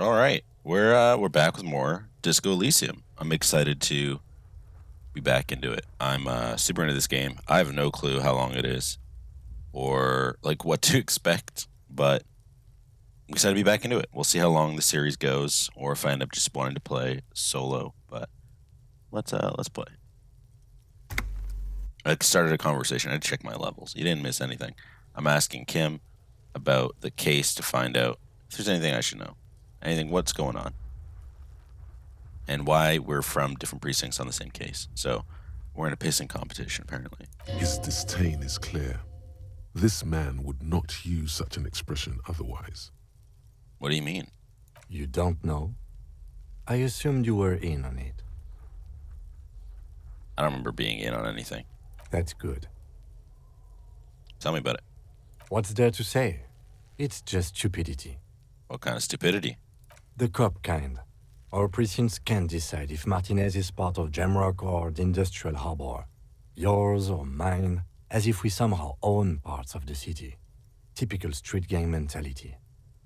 All right, we're back with more Disco Elysium. I'm excited to be back into it. I'm super into this game. I have no clue how long it is or like what to expect, but I'm excited to be back into it. We'll see how long the series goes, or if I end up just wanting to play solo. But let's play. I started a conversation. I had to check my levels. You didn't miss anything. I'm asking Kim about the case to find out if there's anything I should know. Anything, what's going on, and why we're from different precincts on the same case. So we're in a pissing competition, apparently. His disdain is clear. This man would not use such an expression otherwise. What do you mean? You don't know? I assumed you were in on it. I don't remember being in on anything. That's good. Tell me about it. What's there to say? It's just stupidity. What kind of stupidity? The cop kind. Our precincts can't decide if Martinez is part of Jamrock or the Industrial Harbor. Yours or mine, as if we somehow own parts of the city. Typical street gang mentality.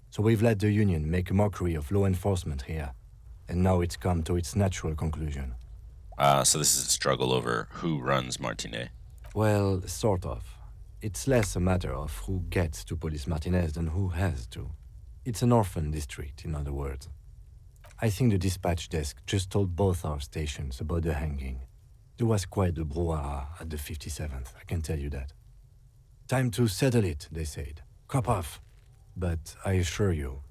So we've let the Union make a mockery of law enforcement here. And now it's come to its natural conclusion. So this is a struggle over who runs Martinet. Well, sort of. It's less a matter of who gets to police Martinez than who has to. It's an orphan district, in other words. I think the dispatch desk just told both our stations about the hanging. There was quite the brouhaha at the 57th, I can tell you that. Time to settle it, they said. Cop off. But I assure you,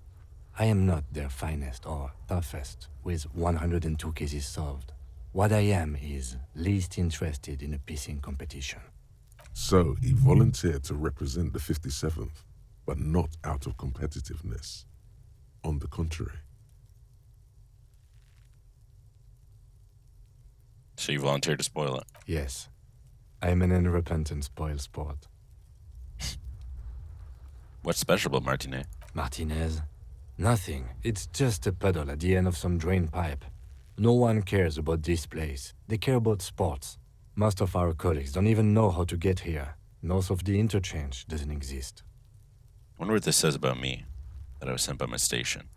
I am not their finest or toughest, with 102 cases solved. What I am is least interested in a pissing competition. So he volunteered to represent the 57th, but not out of competitiveness. On the contrary. So you volunteered to spoil it. Yes, I am an unrepentant spoil sport. What's special about Martinet? Martinez? Nothing. It's just a puddle at the end of some drain pipe. No one cares about this place. They care about sports. Most of our colleagues don't even know how to get here. North of the interchange doesn't exist. Wonder what this says about me, that I was sent by my station.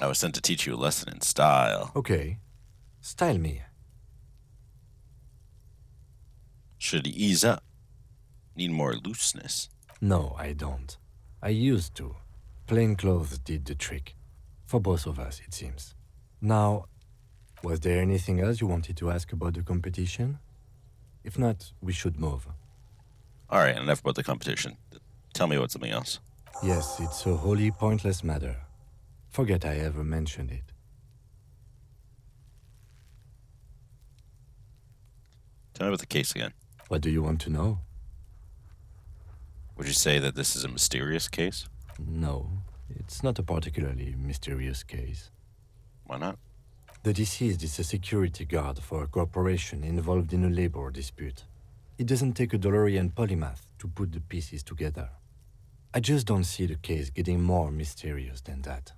I was sent to teach you a lesson in style. Okay. Style me. Should ease up. Need more looseness. No, I don't. I used to. Plain clothes did the trick. For both of us, it seems. Now, was there anything else you wanted to ask about the competition? If not, we should move. All right, enough about the competition. Tell me about something else. Yes, it's a wholly pointless matter. Forget I ever mentioned it. Tell me about the case again. What do you want to know? Would you say that this is a mysterious case? No, it's not a particularly mysterious case. Why not? The deceased is a security guard for a corporation involved in a labor dispute. It doesn't take a DeLorean polymath to put the pieces together. I just don't see the case getting more mysterious than that.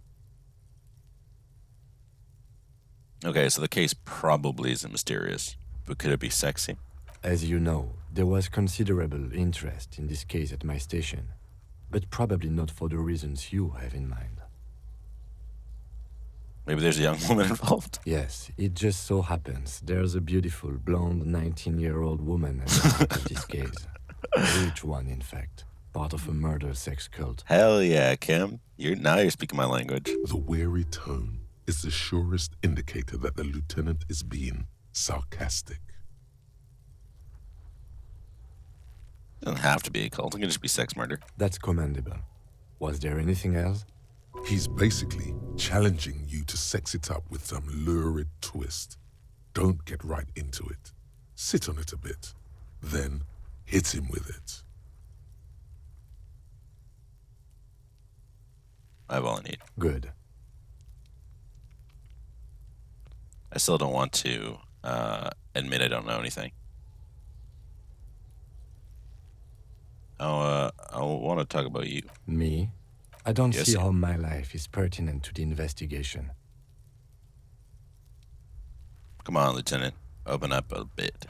Okay, so the case probably isn't mysterious, but could it be sexy? As you know, there was considerable interest in this case at my station, but probably not for the reasons you have in mind. Maybe there's a young woman involved? Yes, it just so happens there's a beautiful, blonde 19-year-old woman at the heart of this case. A rich one, in fact. Part of a murder sex cult. Hell yeah, Kim. You're speaking my language. The weary tone is the surest indicator that the lieutenant is being sarcastic. It doesn't have to be a cult. It can just be sex murder. That's commendable. Was there anything else? He's basically challenging you to sex it up with some lurid twist. Don't get right into it. Sit on it a bit. Then hit him with it. I have all I need. Good. I still don't want to admit I don't know anything. I want to talk about you. Me? I don't Yes, see yeah. how my life is pertinent to the investigation. Come on, Lieutenant. Open up a bit.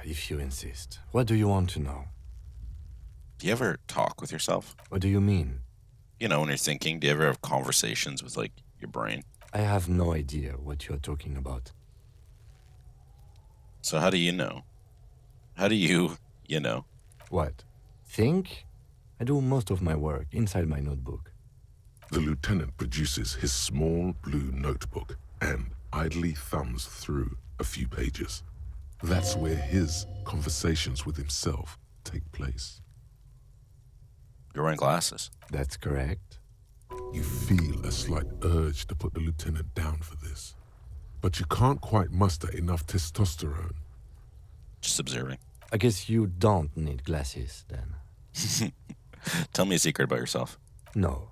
If you insist. What do you want to know? Do you ever talk with yourself? What do you mean? You know, when you're thinking, do you ever have conversations with, like, your brain? I have no idea what you're talking about. So how do you know? How do you know? What? Think? I do most of my work inside my notebook. The lieutenant produces his small blue notebook and idly thumbs through a few pages. That's where his conversations with himself take place. You're wearing glasses. That's correct. You feel a slight urge to put the lieutenant down for this, but you can't quite muster enough testosterone. Just observing. I guess you don't need glasses then. Tell me a secret about yourself. No.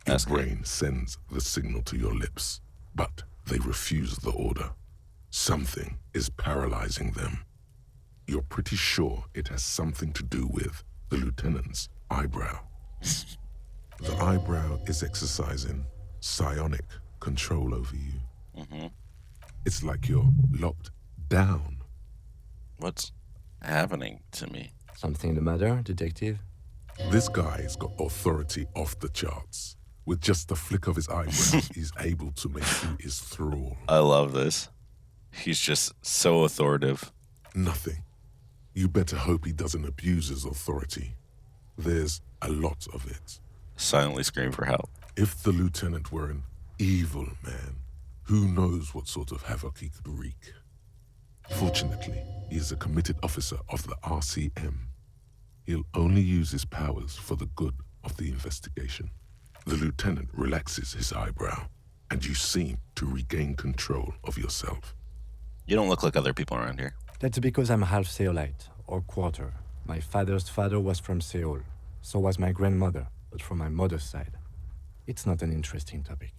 Your Ask me. brain sends the signal to your lips, but they refuse the order. Something is paralyzing them. You're pretty sure it has something to do with the lieutenant's eyebrow. The eyebrow is exercising psionic control over you. Mm-hmm. It's like you're locked down. What's happening to me? Something the matter, detective? This guy's got authority off the charts. With just the flick of his eyebrow, he's able to make you his thrall. I love this. He's just so authoritative. Nothing. You better hope he doesn't abuse his authority. There's a lot of it. Silently scream for help. If the lieutenant were an evil man, who knows what sort of havoc he could wreak. Fortunately, he is a committed officer of the RCM. He'll only use his powers for the good of the investigation. The lieutenant relaxes his eyebrow, and you seem to regain control of yourself. You don't look like other people around here. That's because I'm half Seolite, or quarter. My father's father was from Seoul. So was my grandmother, but from my mother's side. It's not an interesting topic.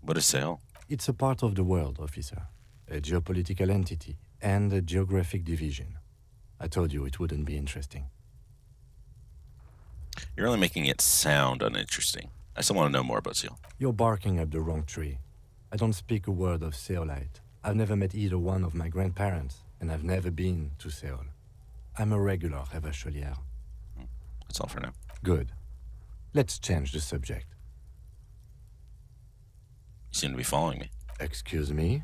What is Seoul? It's a part of the world, officer. A geopolitical entity and a geographic division. I told you it wouldn't be interesting. You're only making it sound uninteresting. I still want to know more about Seoul. You're barking up the wrong tree. I don't speak a word of Seolite. I've never met either one of my grandparents, and I've never been to Seoul. I'm a regular Revacholière. That's all for now. Good. Let's change the subject. You seem to be following me. Excuse me?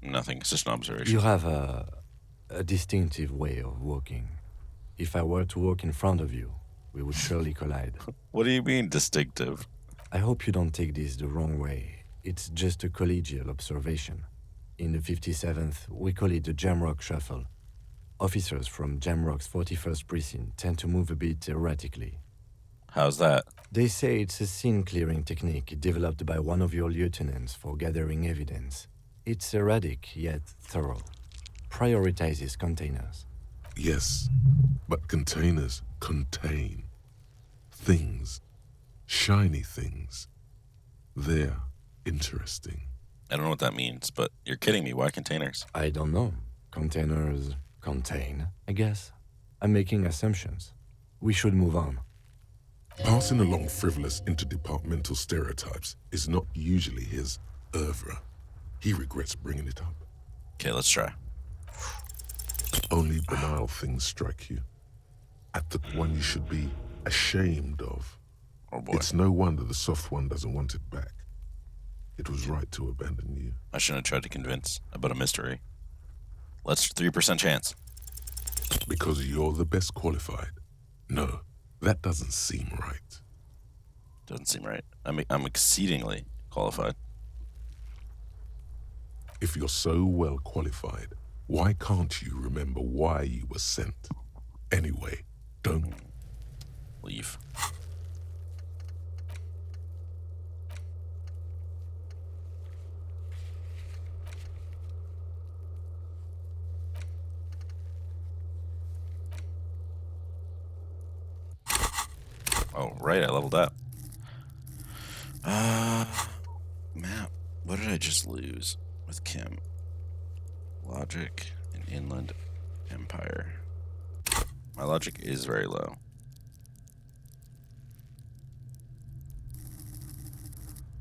Nothing. It's just an observation. You have a distinctive way of walking. If I were to walk in front of you, we would surely collide. What do you mean distinctive? I hope you don't take this the wrong way. It's just a collegial observation. In the 57th, we call it the Jamrock Shuffle. Officers from Jamrock's 41st Precinct tend to move a bit erratically. How's that? They say it's a scene-clearing technique developed by one of your lieutenants for gathering evidence. It's erratic, yet thorough. Prioritizes containers. Yes, but containers contain things, shiny things. They're interesting. I don't know what that means, but you're kidding me. Why containers? I don't know. Containers contain, I guess. I'm making assumptions. We should move on. Passing along frivolous interdepartmental stereotypes is not usually his oeuvre. He regrets bringing it up. Okay, let's try. Only banal things strike you. At the one you should be ashamed of. Oh boy. It's no wonder the soft one doesn't want it back. It was right to abandon you. I shouldn't have tried to convince about a mystery. Let's 3% chance. Because you're the best qualified. No, that doesn't seem right. Doesn't seem right. I'm exceedingly qualified. If you're so well qualified, why can't you remember why you were sent? Anyway, don't. Leave. Oh, right, I leveled up. Map. What did I just lose with Kim? Logic and Inland Empire. My logic is very low.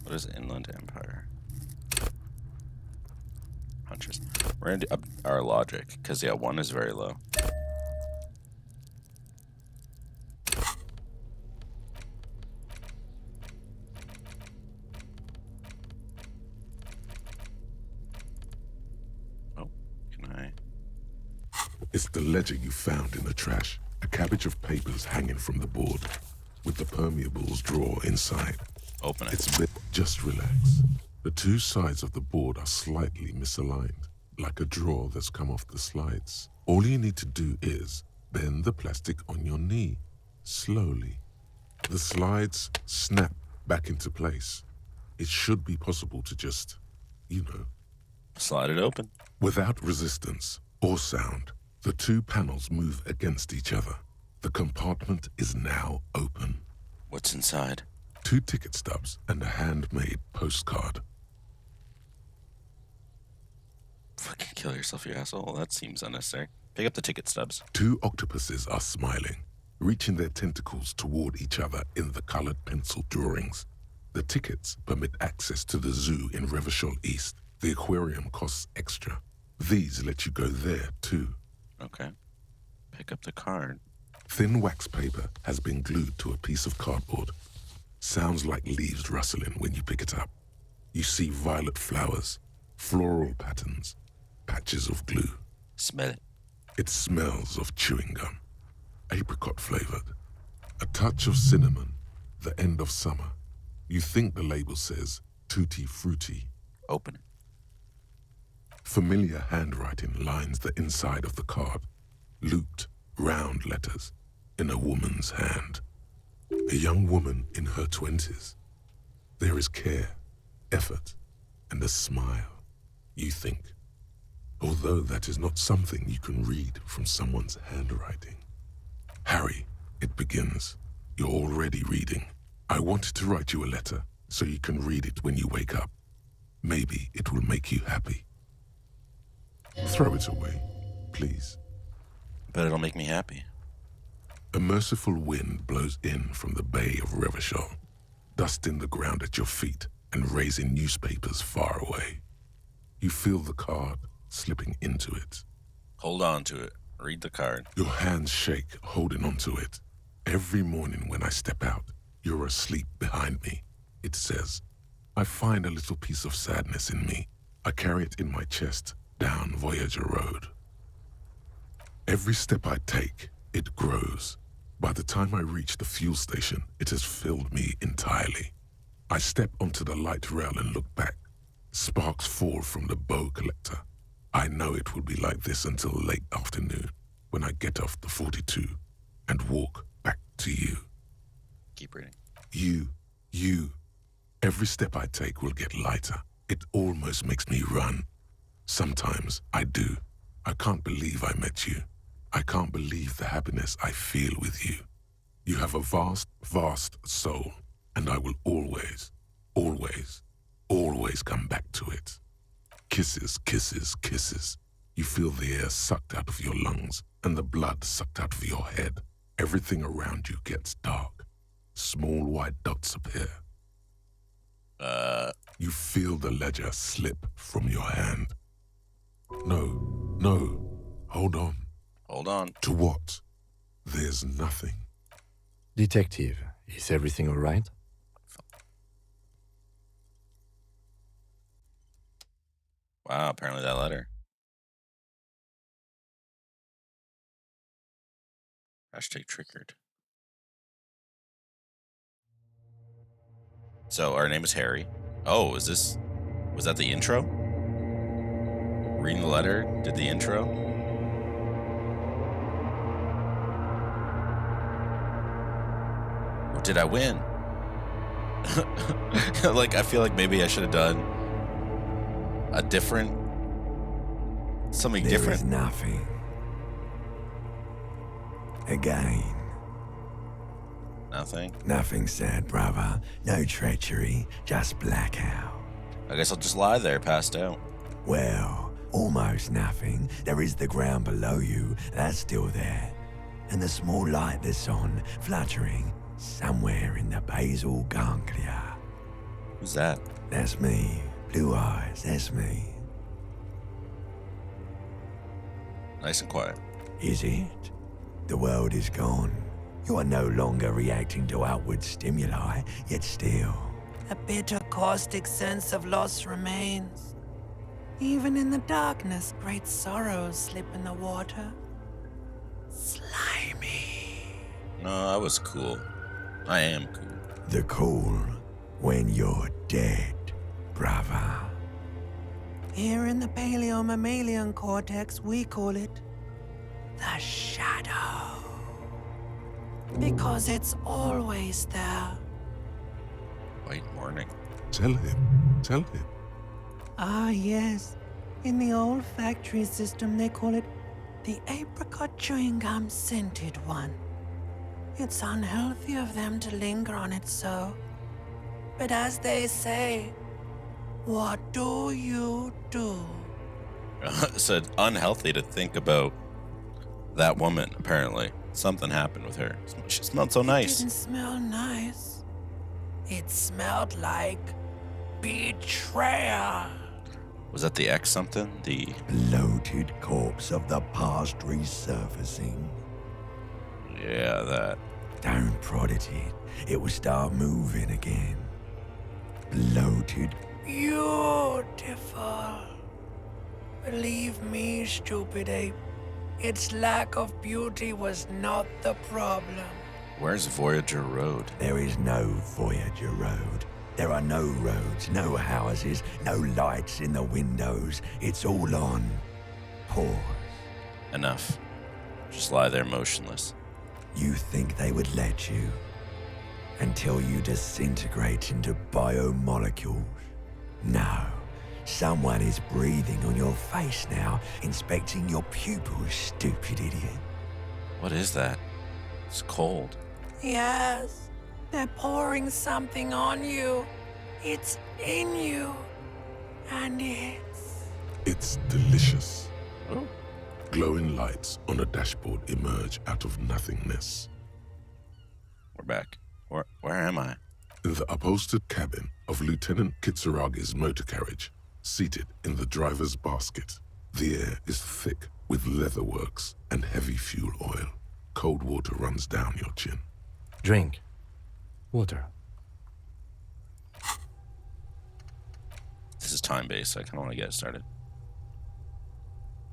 What is Inland Empire? Huntress. We're gonna do up our logic, because yeah, 1 is very low. Oh, can I? It's the ledger you found in the trash. A cabbage of papers hanging from the board, with the permeables drawer inside. Open it. It's bit. Just relax. The two sides of the board are slightly misaligned, like a drawer that's come off the slides. All you need to do is bend the plastic on your knee, slowly. The slides snap back into place. It should be possible to just, Slide it open. without resistance or sound. The two panels move against each other. The compartment is now open. What's inside? 2 ticket stubs and a handmade postcard. Fucking kill yourself, you asshole. That seems unnecessary. Pick up the ticket stubs. 2 octopuses are smiling, reaching their tentacles toward each other in the colored pencil drawings. The tickets permit access to the zoo in Revachol East. The aquarium costs extra. These let you go there, too. Okay. Pick up the card. Thin wax paper has been glued to a piece of cardboard. Sounds like leaves rustling when you pick it up. You see violet flowers, floral patterns, patches of glue. Smell it. It smells of chewing gum, apricot flavored, a touch of cinnamon, the end of summer. You think the label says tutti frutti. Open it. Familiar handwriting lines the inside of the card, looped, round letters in a woman's hand. A young woman in her 20s. There is care, effort, and a smile, you think. Although that is not something you can read from someone's handwriting. Harry, it begins. You're already reading. I wanted to write you a letter so you can read it when you wake up. Maybe it will make you happy. Throw it away, please. But it'll make me happy. A merciful wind blows in from the bay of Revachol, dusting the ground at your feet and raising newspapers far away. You feel the card slipping into it. Hold on to it. Read the card. Your hands shake holding onto it. Every morning when I step out, you're asleep behind me. It says, I find a little piece of sadness in me. I carry it in my chest down Voyager Road. Every step I take, it grows. By the time I reach the fuel station, it has filled me entirely. I step onto the light rail and look back. Sparks fall from the bow collector. I know it will be like this until late afternoon, when I get off the 42 and walk back to you. Keep reading. You. Every step I take will get lighter. It almost makes me run. Sometimes I do. I can't believe I met you. I can't believe the happiness I feel with you. You have a vast, vast soul, and I will always, always, always come back to it. Kisses, kisses, kisses. You feel the air sucked out of your lungs and the blood sucked out of your head. Everything around you gets dark. Small white dots appear. You feel the ledger slip from your hand. No, hold on. Hold on. To what? There's nothing. Detective, is everything all right? Wow, apparently that letter. Hashtag triggered. So our name is Harry. Oh, was that the intro? Reading the letter did the intro? Or did I win? Like, I feel like maybe I should have done something There different. is nothing. Again, Nothing. nothing sad, brother. No treachery, just blackout. I guess I'll just lie there, passed out. Well, almost nothing. There is the ground below you. That's still there. and the small light that's on, fluttering somewhere in the basal ganglia. Who's that? That's me. Blue eyes, that's me. Nice and quiet. Is it? The world is gone. You are no longer reacting to outward stimuli, yet still. A bitter, caustic sense of loss remains. Even in the darkness, great sorrows slip in the water. Slimy. No, I was cool. I am cool. The cool when you're dead, brother. Here in the paleo-mammalian cortex, we call it the shadow. Because it's always there. White morning. Tell him. Ah, yes. In the olfactory system, they call it the apricot chewing gum scented one. It's unhealthy of them to linger on it so. But as they say, what do you do? Said unhealthy to think about that woman, apparently. Something happened with her. She smelled so It nice. didn't smell nice. It smelled like betrayal. Was that the X something? The Bloated corpse of the past resurfacing. yeah, that. Don't prod at it. It will start moving again. Bloated. Beautiful. Believe me, stupid ape, its lack of beauty was not the problem. Where's Voyager Road? There is no Voyager Road. There are no roads, no houses, no lights in the windows. It's all on pause. Enough. Just lie there motionless. You think they would let you until you disintegrate into biomolecules? No. Someone is breathing on your face now, inspecting your pupils, stupid idiot. What is that? It's cold. Yes, they're pouring something on you. It's in you. And It's delicious. Oh. Glowing lights on a dashboard emerge out of nothingness. We're back. Where am I? In the upholstered cabin of Lieutenant Kitsuragi's motor carriage, seated in the driver's basket. The air is thick with leatherworks and heavy fuel oil. Cold water runs down your chin. Drink. Water. This is time-based, so I kind of want to get it started.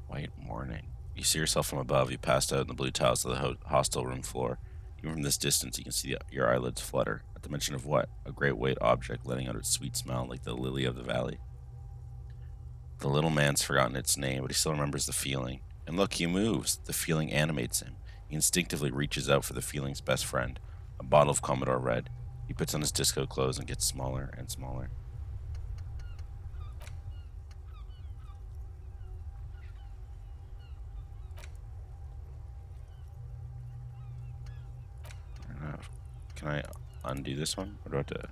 White morning. You see yourself from above. You passed out in the blue tiles of the hostel room floor. Even from this distance, you can see your eyelids flutter. At the mention of what? A great white object letting out its sweet smell like the lily of the valley. The little man's forgotten its name, but he still remembers the feeling. And look, he moves. The feeling animates him. He instinctively reaches out for the feeling's best friend, a bottle of Commodore Red. He puts on his disco clothes and gets smaller and smaller. I don't know. Can I undo this one? Or do I have to...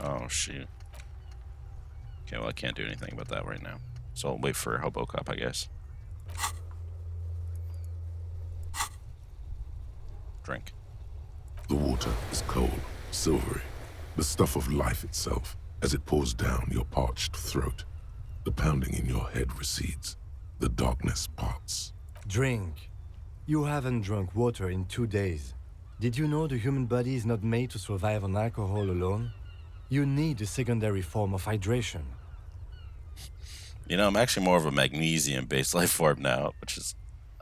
Oh, shoot. Okay, well, I can't do anything about that right now. So I'll wait for Hobo Cop, I guess. Drink. The water is cold, silvery, the stuff of life itself as it pours down your parched throat. The pounding in your head recedes. The darkness parts. Drink. You haven't drunk water in 2 days. Did you know the human body is not made to survive on alcohol alone? You need a secondary form of hydration. You know, I'm actually more of a magnesium-based life form now, which is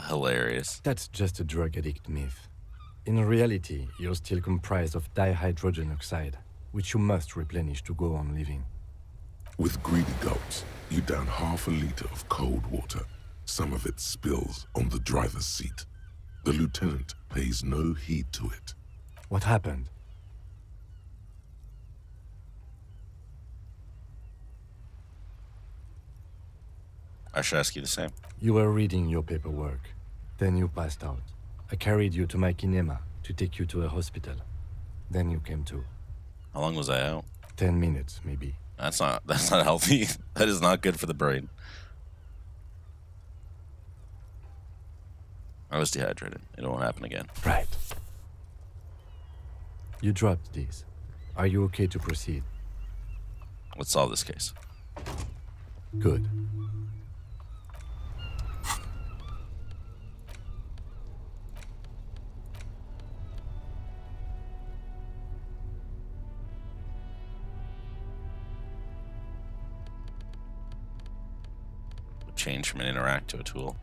hilarious. That's just a drug addict myth. In reality, you're still comprised of dihydrogen oxide, which you must replenish to go on living. With greedy gulps, you down half a liter of cold water. Some of it spills on the driver's seat. The lieutenant pays no heed to it. What happened? I should ask you the same. You were reading your paperwork. Then you passed out. I carried you to my kinema to take you to a hospital. Then you came to. How long was I out? 10 minutes, maybe. That's not healthy. That is not good for the brain. I was dehydrated. It won't happen again. Right. You dropped these. Are you okay to proceed? Let's solve this case. Good. Change from an interact to a tool.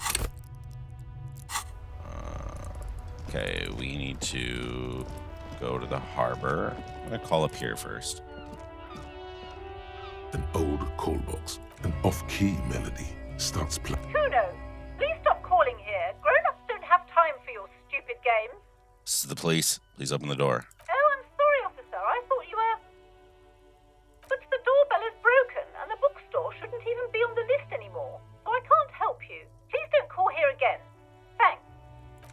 Okay, we need to go to the harbor. I'm gonna call up here first. An old call box, an off-key melody starts playing. Kuno, please stop calling here. Grown-ups don't have time for your stupid games. This is the police. Please open the door. Oh, I'm sorry, officer. I thought you were... But the doorbell is broken, and the bookstore shouldn't even be on the list anymore. So I can't help you. Please don't call here again. Thanks.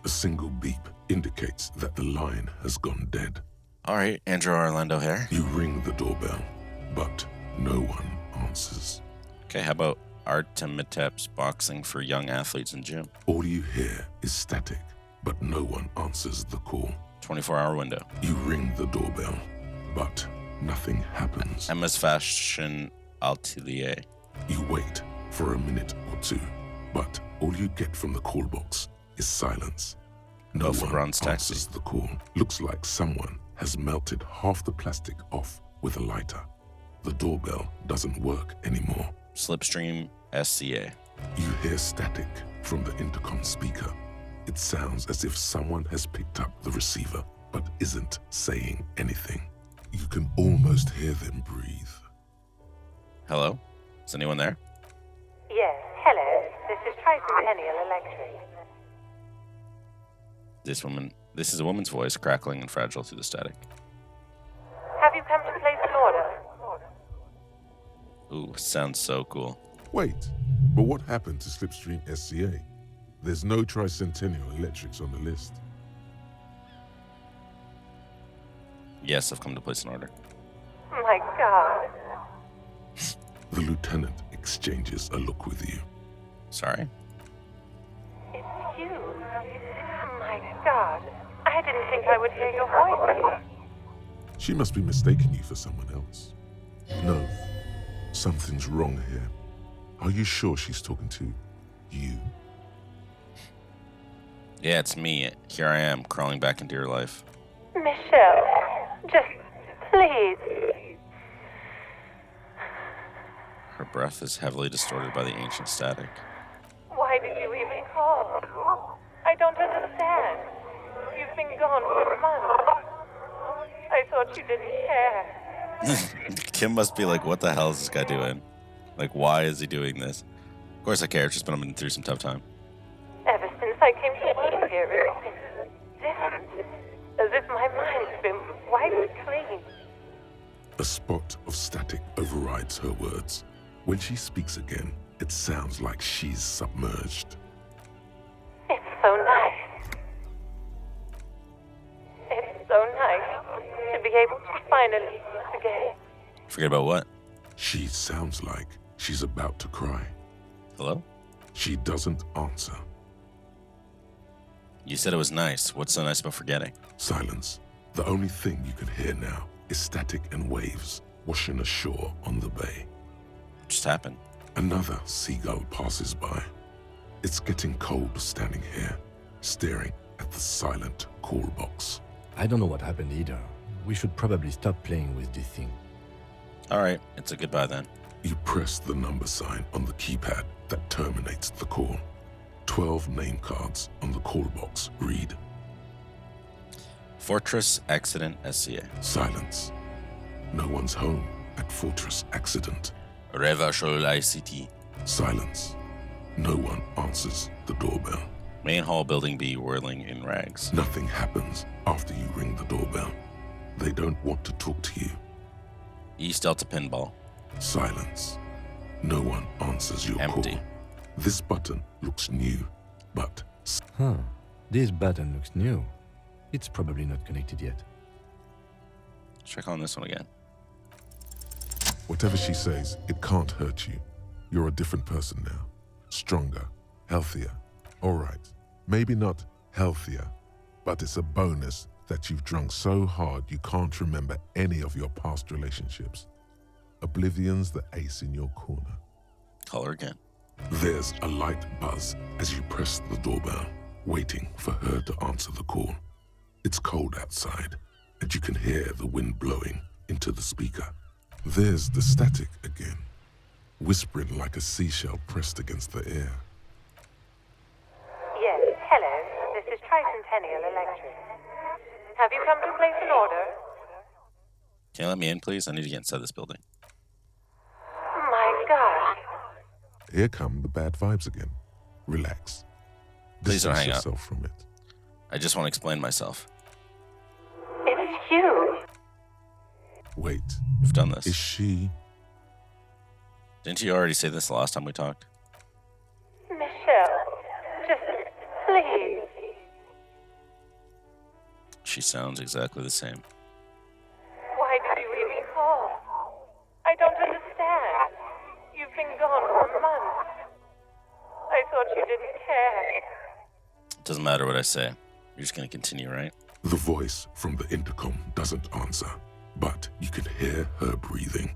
A single beep indicates that the line has gone dead. All right, Andrew Orlando here. You ring the doorbell, but no one answers. Okay, how about Artemitep's boxing for young athletes in gym? All you hear is static, but no one answers the call. 24-hour window. You ring the doorbell, but nothing happens. Emma's Fashion Atelier. You wait for a minute or two, but all you get from the call box is silence. No Go for one Ron's taxi. answers the call. Looks like someone has melted half the plastic off with a lighter. The doorbell doesn't work anymore. Slipstream SCA. You hear static from the intercom speaker. It sounds as if someone has picked up the receiver, but isn't saying anything. You can almost hear them breathe. Hello? Is anyone there? Yes, hello. This is Tricentennial Electric. This is a woman's voice crackling and fragile through the static. Have you come to place an order? Ooh, sounds so cool. Wait, but what happened to Slipstream SCA? There's no Tricentennial Electrics on the list. Yes, I've come to place an order. My God. The lieutenant exchanges a look with you. Sorry? It's you. My God. I didn't think I would hear your voice. She must be mistaking you for someone else. No, something's wrong here. Are you sure she's talking to you? Yeah, it's me. Here I am, crawling back into your life. Michelle, just please. Her breath is heavily distorted by the ancient static. Why did you even call? I don't understand. You've been gone for months. I thought you didn't care. Kim must be like, what the hell is this guy doing? Like, why is he doing this? Of course I care, it's just been I've been through some tough time. Ever since I came to work here, it's different. As if my mind's been wiped clean. A spot of static overrides her words. When she speaks again, it sounds like she's submerged. It's so nice. It's so nice to be able to finally forget. Forget about what? She sounds like she's about to cry. Hello? She doesn't answer. You said it was nice. What's so nice about forgetting? Silence. The only thing you can hear now is static and waves washing ashore on the bay. What just happened? Another seagull passes by. It's getting cold standing here, staring at the silent call box. I don't know what happened either. We should probably stop playing with this thing. Alright, it's a goodbye then. You press the number sign on the keypad that terminates the call. 12 name cards on the call box read. Fortress Accident SCA. Silence. No one's home at Fortress Accident. Revachol ICT. Silence. No one answers the doorbell. Main hall building B whirling in rags. Nothing happens after you ring the doorbell. They don't want to talk to you. East Delta Pinball. Silence. No one answers your Empty. call. This button looks new, but Huh. This button looks new. It's probably not connected yet. Check on this one again. whatever she says, it can't hurt you. You're a different person now. Stronger, healthier. All right, Maybe not healthier, but it's a bonus that you've drunk so hard you can't remember any of your past relationships. Oblivion's the ace in your corner. Call her again. There's a light buzz as you press the doorbell, waiting for her to answer the call. It's cold outside, and you can hear the wind blowing into the speaker. There's the static again, whispering like a seashell pressed against the air. Yes, hello. This is Tricentennial Electric. Have you come to place an order? Can you let me in, please? I need to get inside this building. My God. Here come the bad vibes again. Relax. Please don't Distance hang up. yourself from it. I just want to explain myself. It's you. Wait, We've done this. is she... Didn't you already say this the last time we talked? Michelle. Just please. She sounds exactly the same. Why did you even call? I don't understand. You've been gone for months. I thought you didn't care. It doesn't matter what I say. You're just going to continue, right? The voice from the intercom doesn't answer, but you can hear her breathing.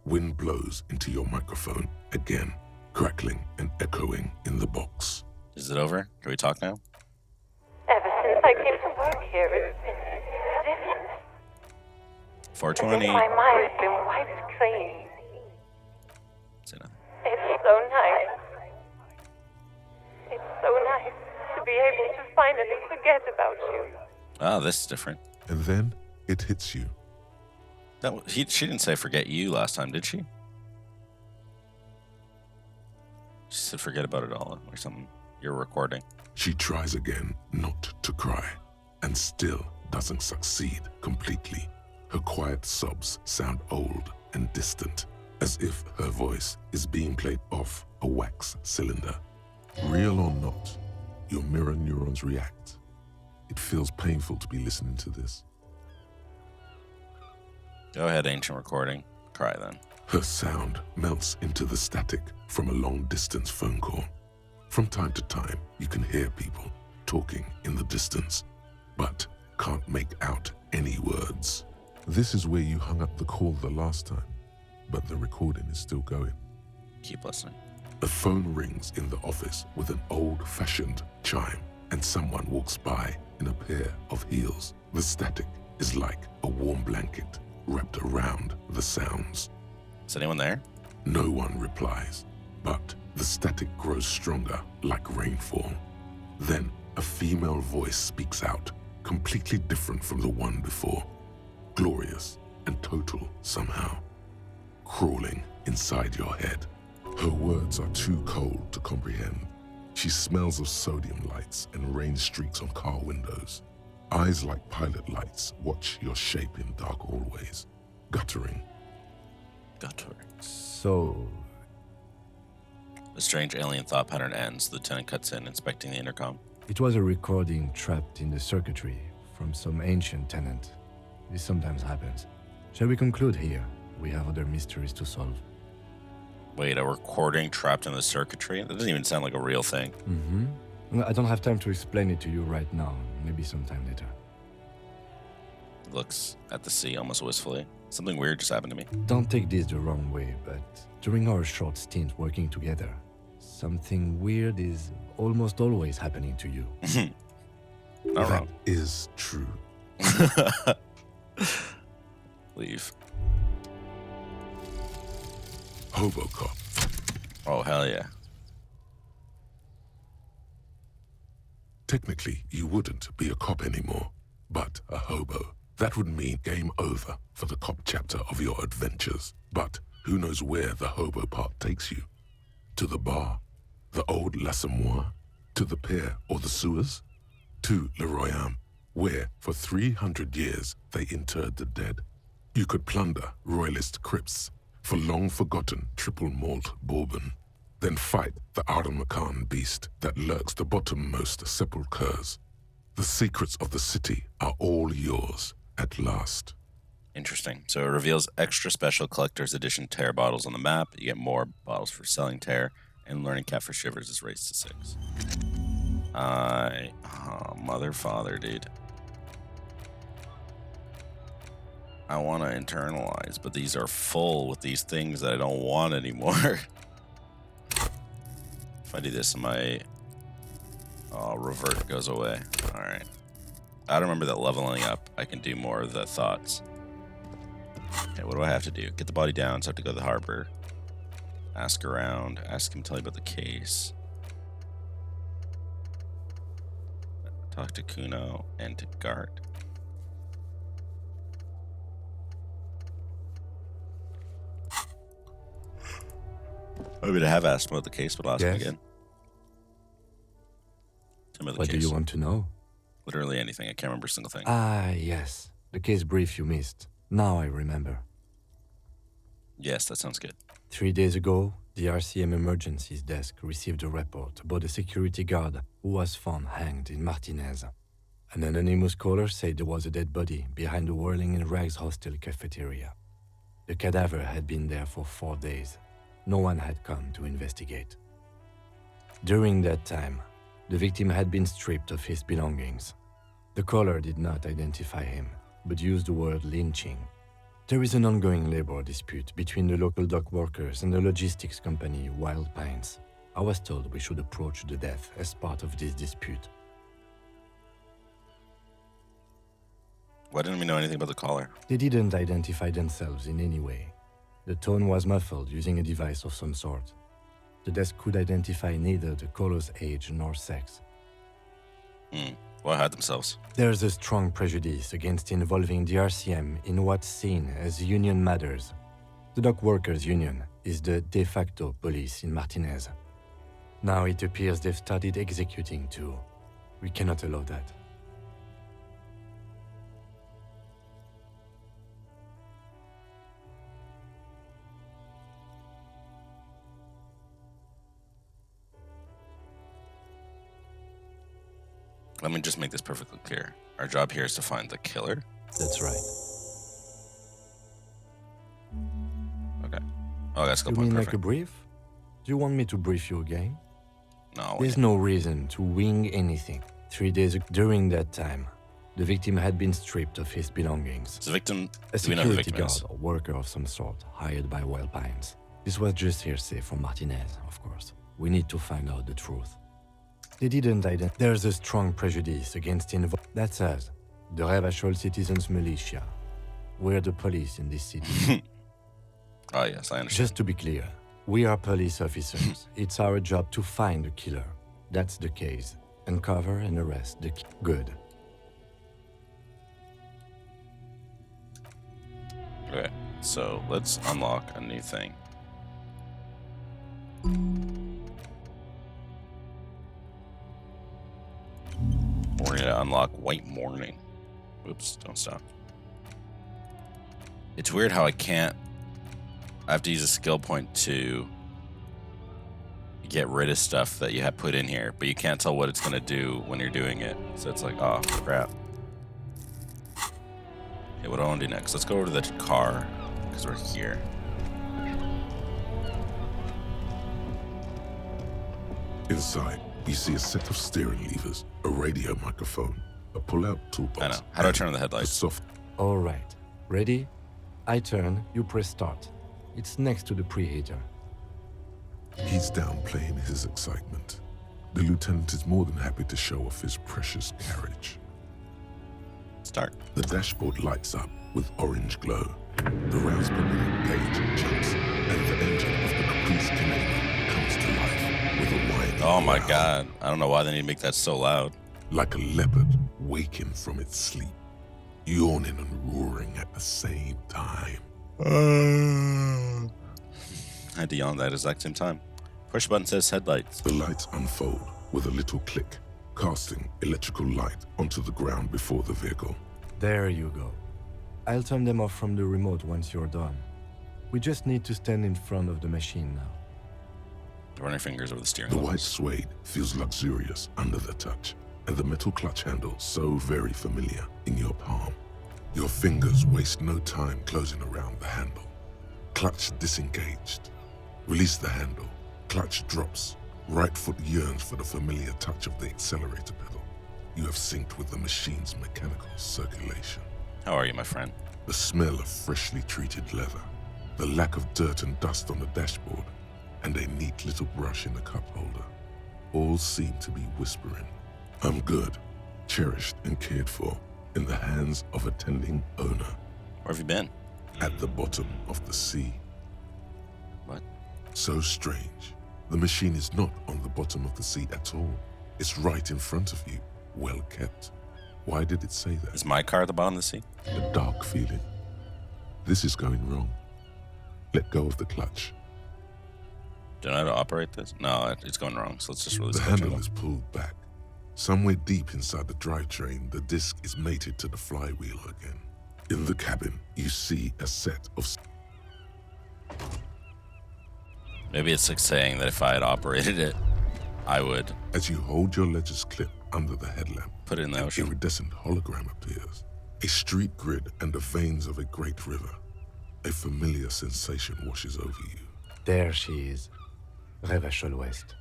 Wind blows into your microphone again, crackling and echoing in the box. Is it over? Can we talk now? Ever since I came to work here, it's been different. As if 420. my mind's been wiped clean. Say nothing. It's so nice. It's so nice to be able to finally forget about you. Ah, this is different. And then it hits you. She didn't say forget you last time, did she? She said forget about it all or something. You're recording. She tries again not to cry, and still doesn't succeed completely. Her quiet sobs sound old and distant, as if her voice is being played off a wax cylinder. Real or not, your mirror neurons react. It feels painful to be listening to this. Go ahead, ancient recording. Cry then. Her sound melts into the static from a long-distance phone call. From time to time, you can hear people talking in the distance, but can't make out any words. This is where you hung up the call the last time, but the recording is still going. Keep listening. A phone rings in the office with an old-fashioned chime, and someone walks by in a pair of heels. The static is like a warm blanket wrapped around the sounds. Is anyone there? No one replies, but the static grows stronger like rainfall. Then a female voice speaks out, completely different from the one before. Glorious and total somehow, crawling inside your head. Her words are too cold to comprehend. She smells of sodium lights and rain streaks on car windows. Eyes like pilot lights watch your shape in dark hallways, guttering. Gutter. So, The strange alien thought pattern ends. The lieutenant cuts in, inspecting the intercom. it was a recording trapped in the circuitry from some ancient tenant. This sometimes happens. Shall we conclude here? We have other mysteries to solve. Wait, a recording trapped in the circuitry? That doesn't even sound like a real thing. I don't have time to explain it to you right now. Maybe sometime later. Looks at the sea almost wistfully. Something weird just happened to me. Don't take this the wrong way, but during our short stint working together, something weird is almost always happening to you. Not That wrong. is true. Leave. Hobocop. Oh, hell yeah. Technically, you wouldn't be a cop anymore, but a hobo. That would mean game over for the cop chapter of your adventures. But who knows where the hobo part takes you? To the bar? The old L'Assommoir? To the pier or the sewers? To Le Royaume, where for 300 years they interred the dead. You could plunder royalist crypts for long-forgotten triple malt bourbon, then fight the Aramakan beast that lurks the bottommost sepulchres. The secrets of the city are all yours at last. Interesting. So it reveals extra special collector's edition tear bottles on the map. You get more bottles for selling tear, and learning cap for shivers is raised to 6. Mother, father, dude. I want to internalize, but these are full with these things that I don't want anymore. If I do this, my revert goes away. All right. I remember that leveling up, I can do more of the thoughts. Okay, what do I have to do? Get the body down, so I have to go to the harbor. Ask around, ask him to tell you about the case. Talk to Kuno and to Gart. I mean, I have asked him about the case, but I'll ask him Yes. again. Tell me about the What do case. you want to know? Literally anything. I can't remember a single thing. Ah, yes. The case brief you missed. Now I remember. Yes, that sounds good. 3 days ago, the RCM emergencies desk received a report about a security guard who was found hanged in Martinez. An anonymous caller said there was a dead body behind the Whirling in Rags hostel cafeteria. The cadaver had been there for 4 days. No one had come to investigate. During that time, the victim had been stripped of his belongings. The caller did not identify him, but used the word lynching. There is an ongoing labor dispute between the local dock workers and the logistics company Wild Pines. I was told we should approach the death as part of this dispute. Why didn't we know anything about the caller? They didn't identify themselves in any way. The tone was muffled using a device of some sort. The desk could identify neither the caller's age nor sex. Well, hide themselves. There's a strong prejudice against involving the RCM in what's seen as union matters. The dock workers' union is the de facto police in Martinez. Now it appears they've started executing too. We cannot allow that. Let me just make this perfectly clear. Our job here is to find the killer. That's right. Okay. Oh, that's You good mean point. like a Perfect. brief? Do you want me to brief you again? No. There's no reason to wing anything. 3 days during that time, the victim had been stripped of his belongings. Is the victim? A Do we know who the security victim is? guard or worker of some sort hired by Wild Pines. This was just hearsay from Martinez, of course. We need to find out the truth. They didn't identify. There's a strong prejudice against That's us, the Revachol Citizens Militia. We're the police in this city. Oh yes, I understand. Just to be clear, we are police officers. It's our job to find the killer. That's the case. Uncover and arrest the Good. Okay, so let's unlock a new thing. We're gonna unlock White Morning. Oops, don't stop. It's weird how I have to use a skill point to get rid of stuff that you have put in here, but you can't tell what it's gonna do when you're doing it. So it's like, oh crap. Okay, what do I want to do next? Let's go over to the car, because we're here. Inside, you see a set of steering levers, a radio microphone, a pull-out toolbox. I know. How do I turn on the A headlights? soft All right. Ready? I turn, you press start. It's next to the preheater. He's downplaying his excitement. The lieutenant is more than happy to show off his precious carriage. Start. The dashboard lights up with orange glow. The rouse permitting gauge jumps, and the engine of the Caprice Canadian comes to life with a whining Oh my growl, god. I don't know why they need to make that so loud. like a leopard waking from its sleep, yawning and roaring at the same time. I had to yawn at that exact same time. Push button says headlights. The lights unfold with a little click, casting electrical light onto the ground before the vehicle. There you go. I'll turn them off from the remote once you're done. We just need to stand in front of the machine now. Run your fingers over the steering The wheel. white suede feels luxurious under the touch, and the metal clutch handle so very familiar in your palm. Your fingers waste no time closing around the handle. Clutch disengaged. Release the handle. Clutch drops. Right foot yearns for the familiar touch of the accelerator pedal. You have synced with the machine's mechanical circulation. How are you, my friend? The smell of freshly treated leather, the lack of dirt and dust on the dashboard, and a neat little brush in the cup holder, all seem to be whispering, I'm good, cherished and cared for, in the hands of a tending owner. Where have you been? At the bottom of the sea. What? So strange. The machine is not on the bottom of the sea at all. It's right in front of you, well kept. Why did it say that? Is my car at the bottom of the sea? A dark feeling. This is going wrong. Let go of the clutch. Do I know how to operate this? No, it's going wrong, so let's just release The the handle control. is pulled back. Somewhere deep inside the drivetrain, the disc is mated to the flywheel again. In the cabin, you see a set of... Maybe it's like saying that if I had operated it, I would As you hold your ledger's clip under the headlamp, put it in the an ocean. iridescent hologram appears. A street grid and the veins of a great river. A familiar sensation washes over you. There she is. Revachol West.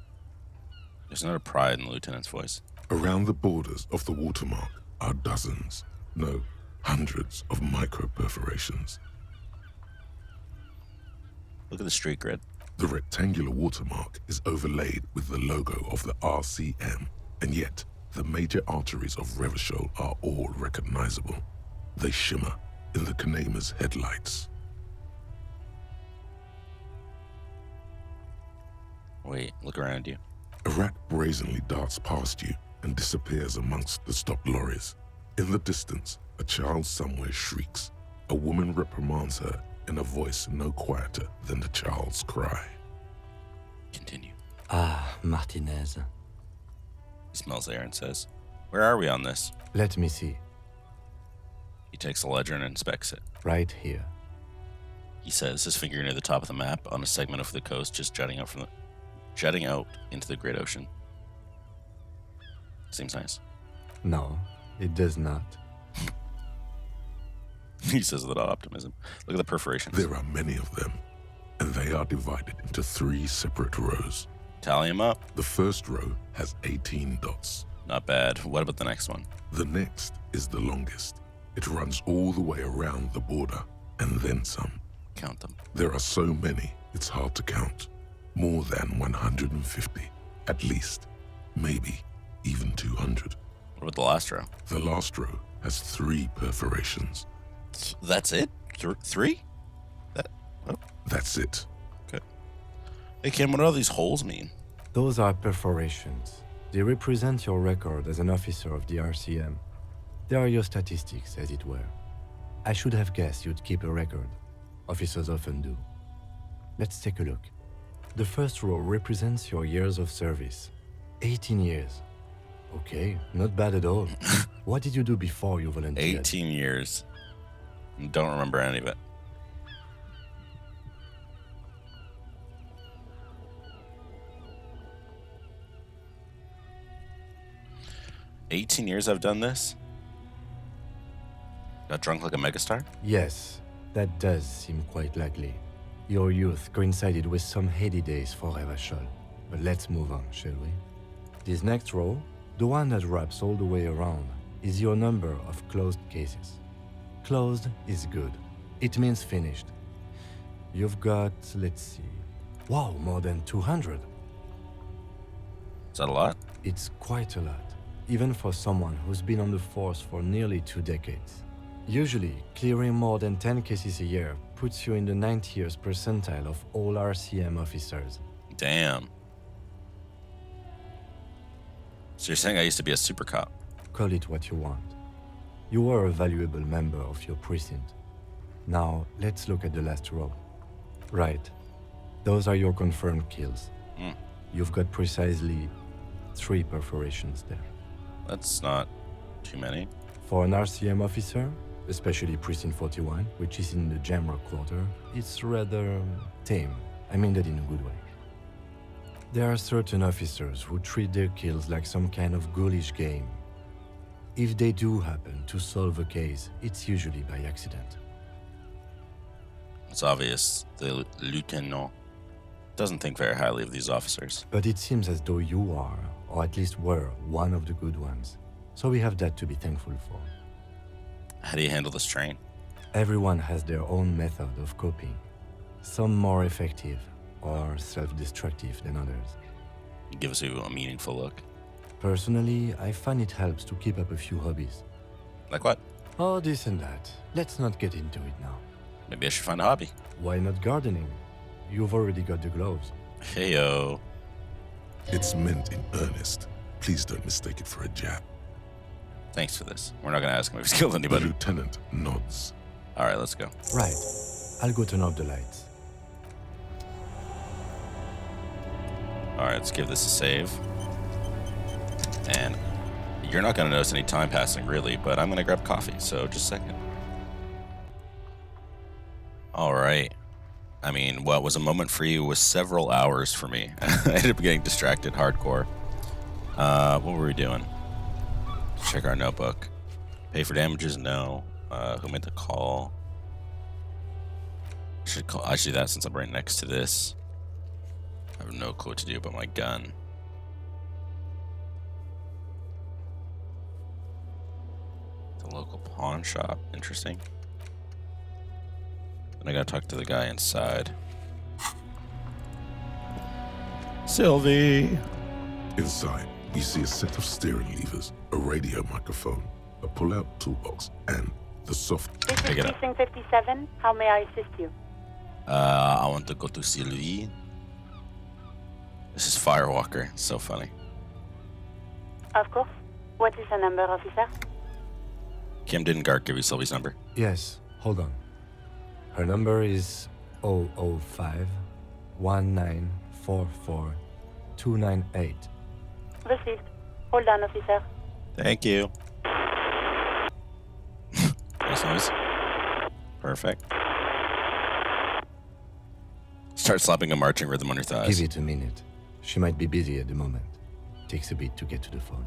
There's not a pride in the lieutenant's voice. Around the borders of the watermark are dozens, no, hundreds of micro-perforations. Look at the street grid. The rectangular watermark is overlaid with the logo of the RCM, and yet the major arteries of Revachol are all recognizable. They shimmer in the Kanema's headlights. Wait, look around you. A rat brazenly darts past you and disappears amongst the stopped lorries. In the distance, a child somewhere shrieks. A woman reprimands her in a voice no quieter than the child's cry. Continue. Ah, Martinez. He smells air and says, where are we on this? Let me see. He takes the ledger and inspects it. Right here. He says, his finger near the top of the map on a segment of the coast just jutting out into the great ocean. Seems nice. No, it does not. He says with optimism. Look at the perforations. There are many of them, and they are divided into 3 separate rows. Tally them up. The first row has 18 dots. Not bad. What about the next one? The next is the longest. It runs all the way around the border, and then some. Count them. There are so many, it's hard to count. More than 150, at least. Maybe even 200. What about the last row? The last row has 3 perforations. That's it? 3? That's it. Okay. Hey, Kim, what do all these holes mean? Those are perforations. They represent your record as an officer of the RCM. They are your statistics, as it were. I should have guessed you'd keep a record. Officers often do. Let's take a look. The first row represents your years of service. 18 years. Okay, not bad at all. What did you do before you volunteered? 18 years. Don't remember any of it. "18 years I've done this? Got drunk like a megastar? Yes, that does seem quite likely. Your youth coincided with some heady days for Revachol. But let's move on, shall we? This next row, the one that wraps all the way around, is your number of closed cases. Closed is good. It means finished. You've got, let's see, wow, more than 200. Is that a lot? It's quite a lot, even for someone who's been on the force for nearly 2 decades. Usually, clearing more than 10 cases a year puts you in the 90th percentile of all RCM officers. Damn. So you're saying I used to be a super cop? Call it what you want. You were a valuable member of your precinct. Now, let's look at the last row. Right. Those are your confirmed kills. Hmm. You've got precisely 3 perforations there. That's not too many. For an RCM officer, especially Precinct 41, which is in the Jamrock Quarter, it's rather tame. I mean that in a good way. There are certain officers who treat their kills like some kind of ghoulish game. If they do happen to solve a case, it's usually by accident. It's obvious the lieutenant Doesn't think very highly of these officers. But it seems as though you are, or at least were, one of the good ones. So we have that to be thankful for. How do you handle this train? Everyone has their own method of coping. Some more effective or self-destructive than others. It gives you a meaningful look. Personally, I find it helps to keep up a few hobbies. Like what? Oh, this and that. Let's not get into it now. Maybe I should find a hobby. Why not gardening? You've already got the gloves. Heyo. It's meant in earnest. Please don't mistake it for a jab. Thanks for this. We're not gonna ask him if he's killed The anybody. lieutenant nods. All right, let's go. Right. I'll go turn off the lights. All right, let's give this a save. And you're not gonna notice any time passing, really, but I'm gonna grab coffee, so just a second. All right. I mean, what was a moment for you was several hours for me. I ended up getting distracted hardcore. What were we doing? Check our notebook. Pay for damages? No. Who made the call? I should do that since I'm right next to this. I have no clue what to do about my gun. The local pawn shop. Interesting. Then I gotta talk to the guy inside. Sylvie! Inside, you see a set of steering levers, a radio microphone, a pull-out toolbox, and the soft... This Pick is it up. Precinct 57. How may I assist you? I want to go to Sylvie. This is Firewalker. So funny. Of course. What is the number, officer? Kim, didn't Gark give you Sylvie's number? Yes, hold on. Her number is 005 1944 298. Received. Hold on, officer. Thank you. Nice noise. Perfect. Start slapping a marching rhythm on your thighs. Give it a minute. She might be busy at the moment. Takes a bit to get to the phone.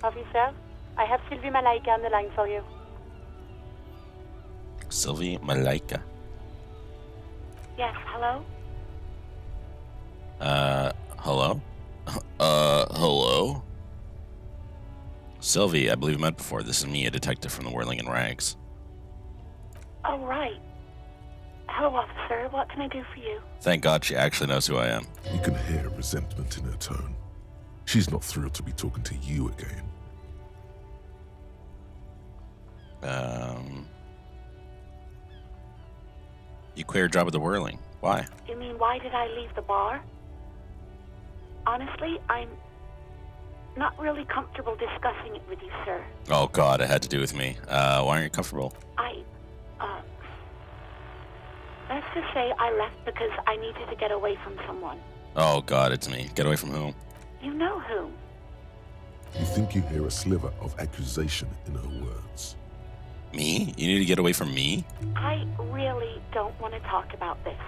Officer, I have Sylvie Malaika on the line for you. Sylvie Malaika. Yes, hello? Hello? Hello? Sylvie, I believe I met before. This is me, a detective from the Whirling in Rags. Oh, right. Hello, officer. What can I do for you? Thank God she actually knows who I am. You can hear resentment in her tone. She's not thrilled to be talking to you again. You quit your job at the Whirling. Why? You mean, why did I leave the bar? Honestly, I'm not really comfortable discussing it with you, sir. Oh God, it had to do with me. Why aren't you comfortable? Let's just say I left because I needed to get away from someone. Oh God, it's me. Get away from whom? You know whom? You think you hear a sliver of accusation in her words. Me? You need to get away from me? I really don't want to talk about this.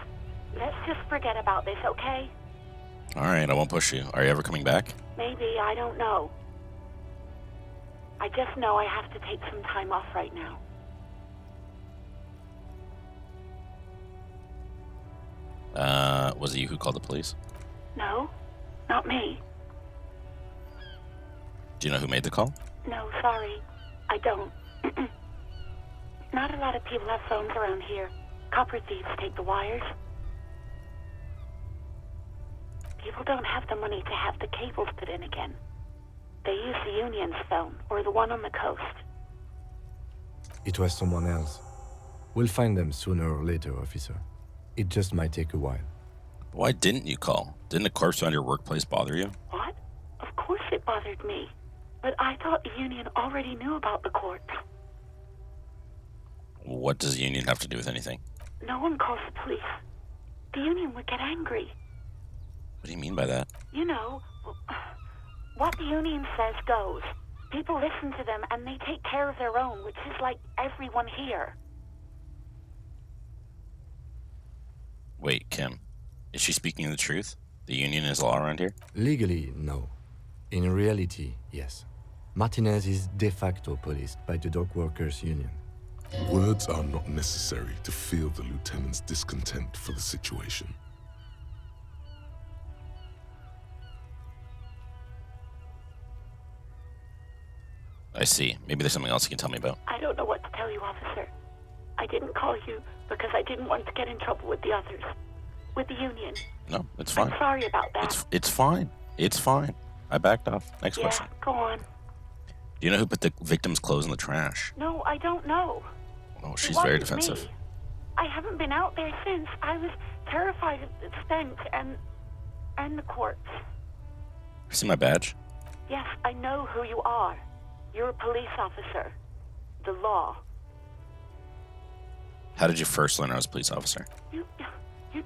Let's just forget about this, okay? All right, I won't push you. Are you ever coming back? Maybe, I don't know. I just know I have to take some time off right now. Was it you who called the police? No, not me. Do you know who made the call? No, sorry. I don't. Not a lot of people have phones around here. Copper thieves take the wires. People don't have the money to have the cables put in again. They use the Union's phone, or the one on the coast. It was someone else. We'll find them sooner or later, officer. It just might take a while. Why didn't you call? Didn't a corpse around your workplace bother you? What? Of course it bothered me. But I thought the Union already knew about the corpse. What does the Union have to do with anything? No one calls the police. The Union would get angry. What do you mean by that? You know, what the Union says goes. People listen to them and they take care of their own, which is like everyone here. Wait, Kim. Is she speaking the truth? The Union is law around here? Legally, no. In reality, yes. Martinez is de facto policed by the dock workers union. Words are not necessary to feel the lieutenant's discontent for the situation. I see. Maybe there's something else you can tell me about. I don't know what to tell you, officer. I didn't call you because I didn't want to get in trouble with the others. With the union. No, it's fine. I'm sorry about that. It's fine. It's fine. I backed off. Next Yeah, question. go on. Do you know who put the victim's clothes in the trash? No, I don't know. Oh, It she's very wasn't defensive. me. I haven't been out there since. I was terrified of the stench and the corpse. See my badge? Yes, I know who you are. You're a police officer. The law. How did you first learn I was a police officer? You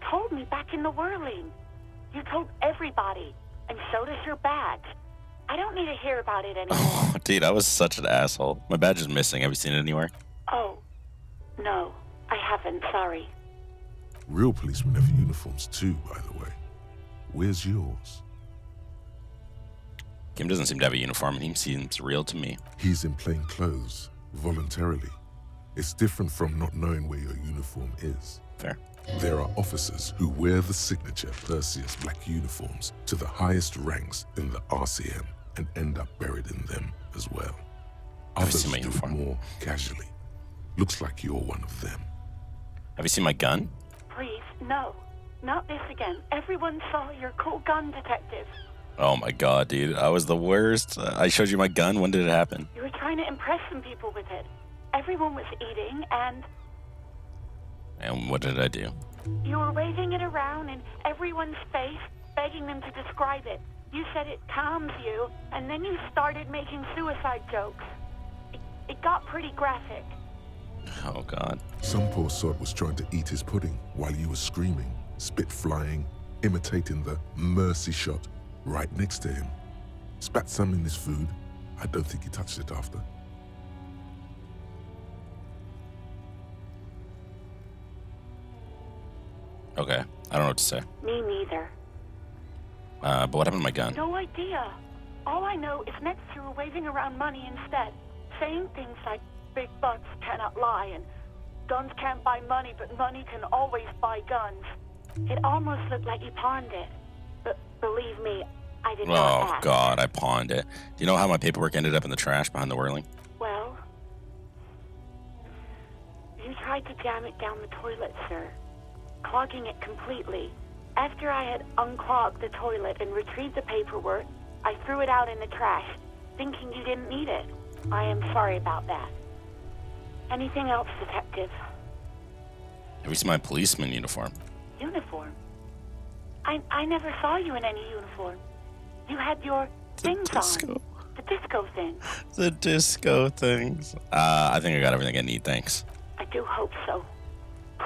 told me back in the whirling. You told everybody, and so does your badge. I don't need to hear about it anymore. Oh, dude, I was such an asshole. My badge is missing. Have you seen it anywhere? Oh, no, I haven't, sorry. Real policemen have uniforms too, by the way. Where's yours? Kim doesn't seem to have a uniform, and he seems real to me. He's in plain clothes, voluntarily. It's different from not knowing where your uniform is. Fair. There are officers who wear the signature Perseus black uniforms to the highest ranks in the RCM and end up buried in them as well. Have you Others seen my do it uniform? more casually. Looks like you're one of them. Have you seen my gun? Please, no. Not this again. Everyone saw your cool gun, detective. Oh my god, dude. I was the worst. I showed you my gun. When did it happen? You were trying to impress some people with it. Everyone was eating, and And what did I do? you were waving it around in everyone's face, begging them to describe it. You said it calms you, and then you started making suicide jokes. It got pretty graphic. Oh god. Some poor sod was trying to eat his pudding while you were screaming, spit flying, imitating the mercy shot right next to him. Spat some in his food. I don't think he touched it after. Okay. I don't know what to say. Me neither. But what happened to my gun? No idea. All I know is next you were waving around money instead, saying things like big bucks cannot lie and guns can't buy money, but money can always buy guns. It almost looked like you pawned it. But believe me, I did not Oh ask. god, I pawned it. Do you know how my paperwork ended up in the trash behind the whirling? Well, you tried to jam it down the toilet, sir, clogging it completely. After I had unclogged the toilet and retrieved the paperwork, I threw it out in the trash, thinking you didn't need it. I am sorry about that. Anything else, detective? Have you seen my policeman uniform? Uniform? I never saw you in any uniform. You had your things disco. on. The disco thing. The disco things. I think I got everything I need, thanks. I do hope so.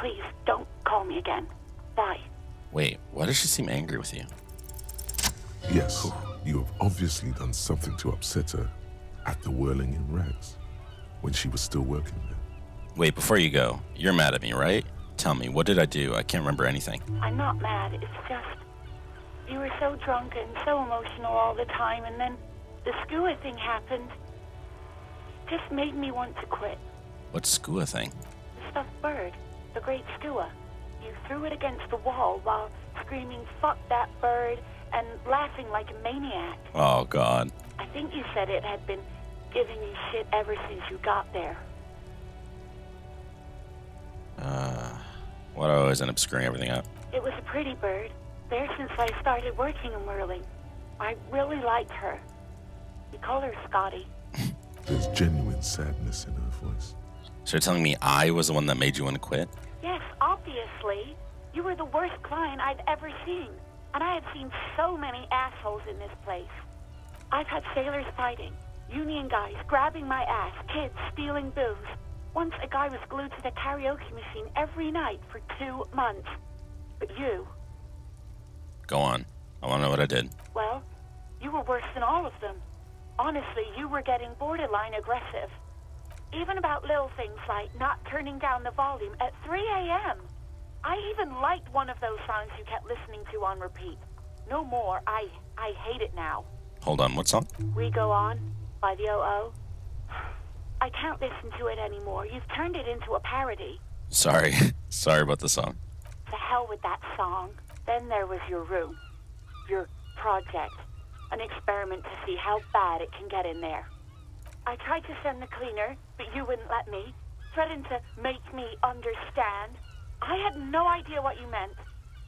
Please, don't call me again. Bye. Wait, why does she seem angry with you? Yes, you have obviously done something to upset her at the whirling in rags when she was still working there. Wait, before you go, you're mad at me, right? Tell me, what did I do? I can't remember anything. I'm not mad. It's just you were so drunk and so emotional all the time, and then the skua thing happened. It just made me want to quit. What skua thing? The stuffed bird, the great skua. You threw it against the wall while screaming, "Fuck that bird," and laughing like a maniac. Oh, God. I think you said it had been giving you shit ever since you got there. Why do I always end up screwing everything up? It was a pretty bird. There since I started working in whirling. I really liked her. We call her Scotty. There's genuine sadness in her voice. So you're telling me I was the one that made you want to quit? Yes, obviously. You were the worst client I've ever seen. And I have seen so many assholes in this place. I've had sailors fighting, union guys grabbing my ass, kids stealing booze. Once a guy was glued to the karaoke machine every night for 2 months. But you, Go on. I want to know what I did. well, you were worse than all of them. Honestly, you were getting borderline aggressive. Even about little things like not turning down the volume at 3 a.m. I even liked one of those songs you kept listening to on repeat. No more. I hate it now. Hold on, what song? We Go On by the O.O. I can't listen to it anymore. You've turned it into a parody. Sorry. Sorry about the song. To hell with that song. Then there was your room. Your project. An experiment to see how bad it can get in there. I tried to send the cleaner, but you wouldn't let me. Threatened to make me understand. I had no idea what you meant,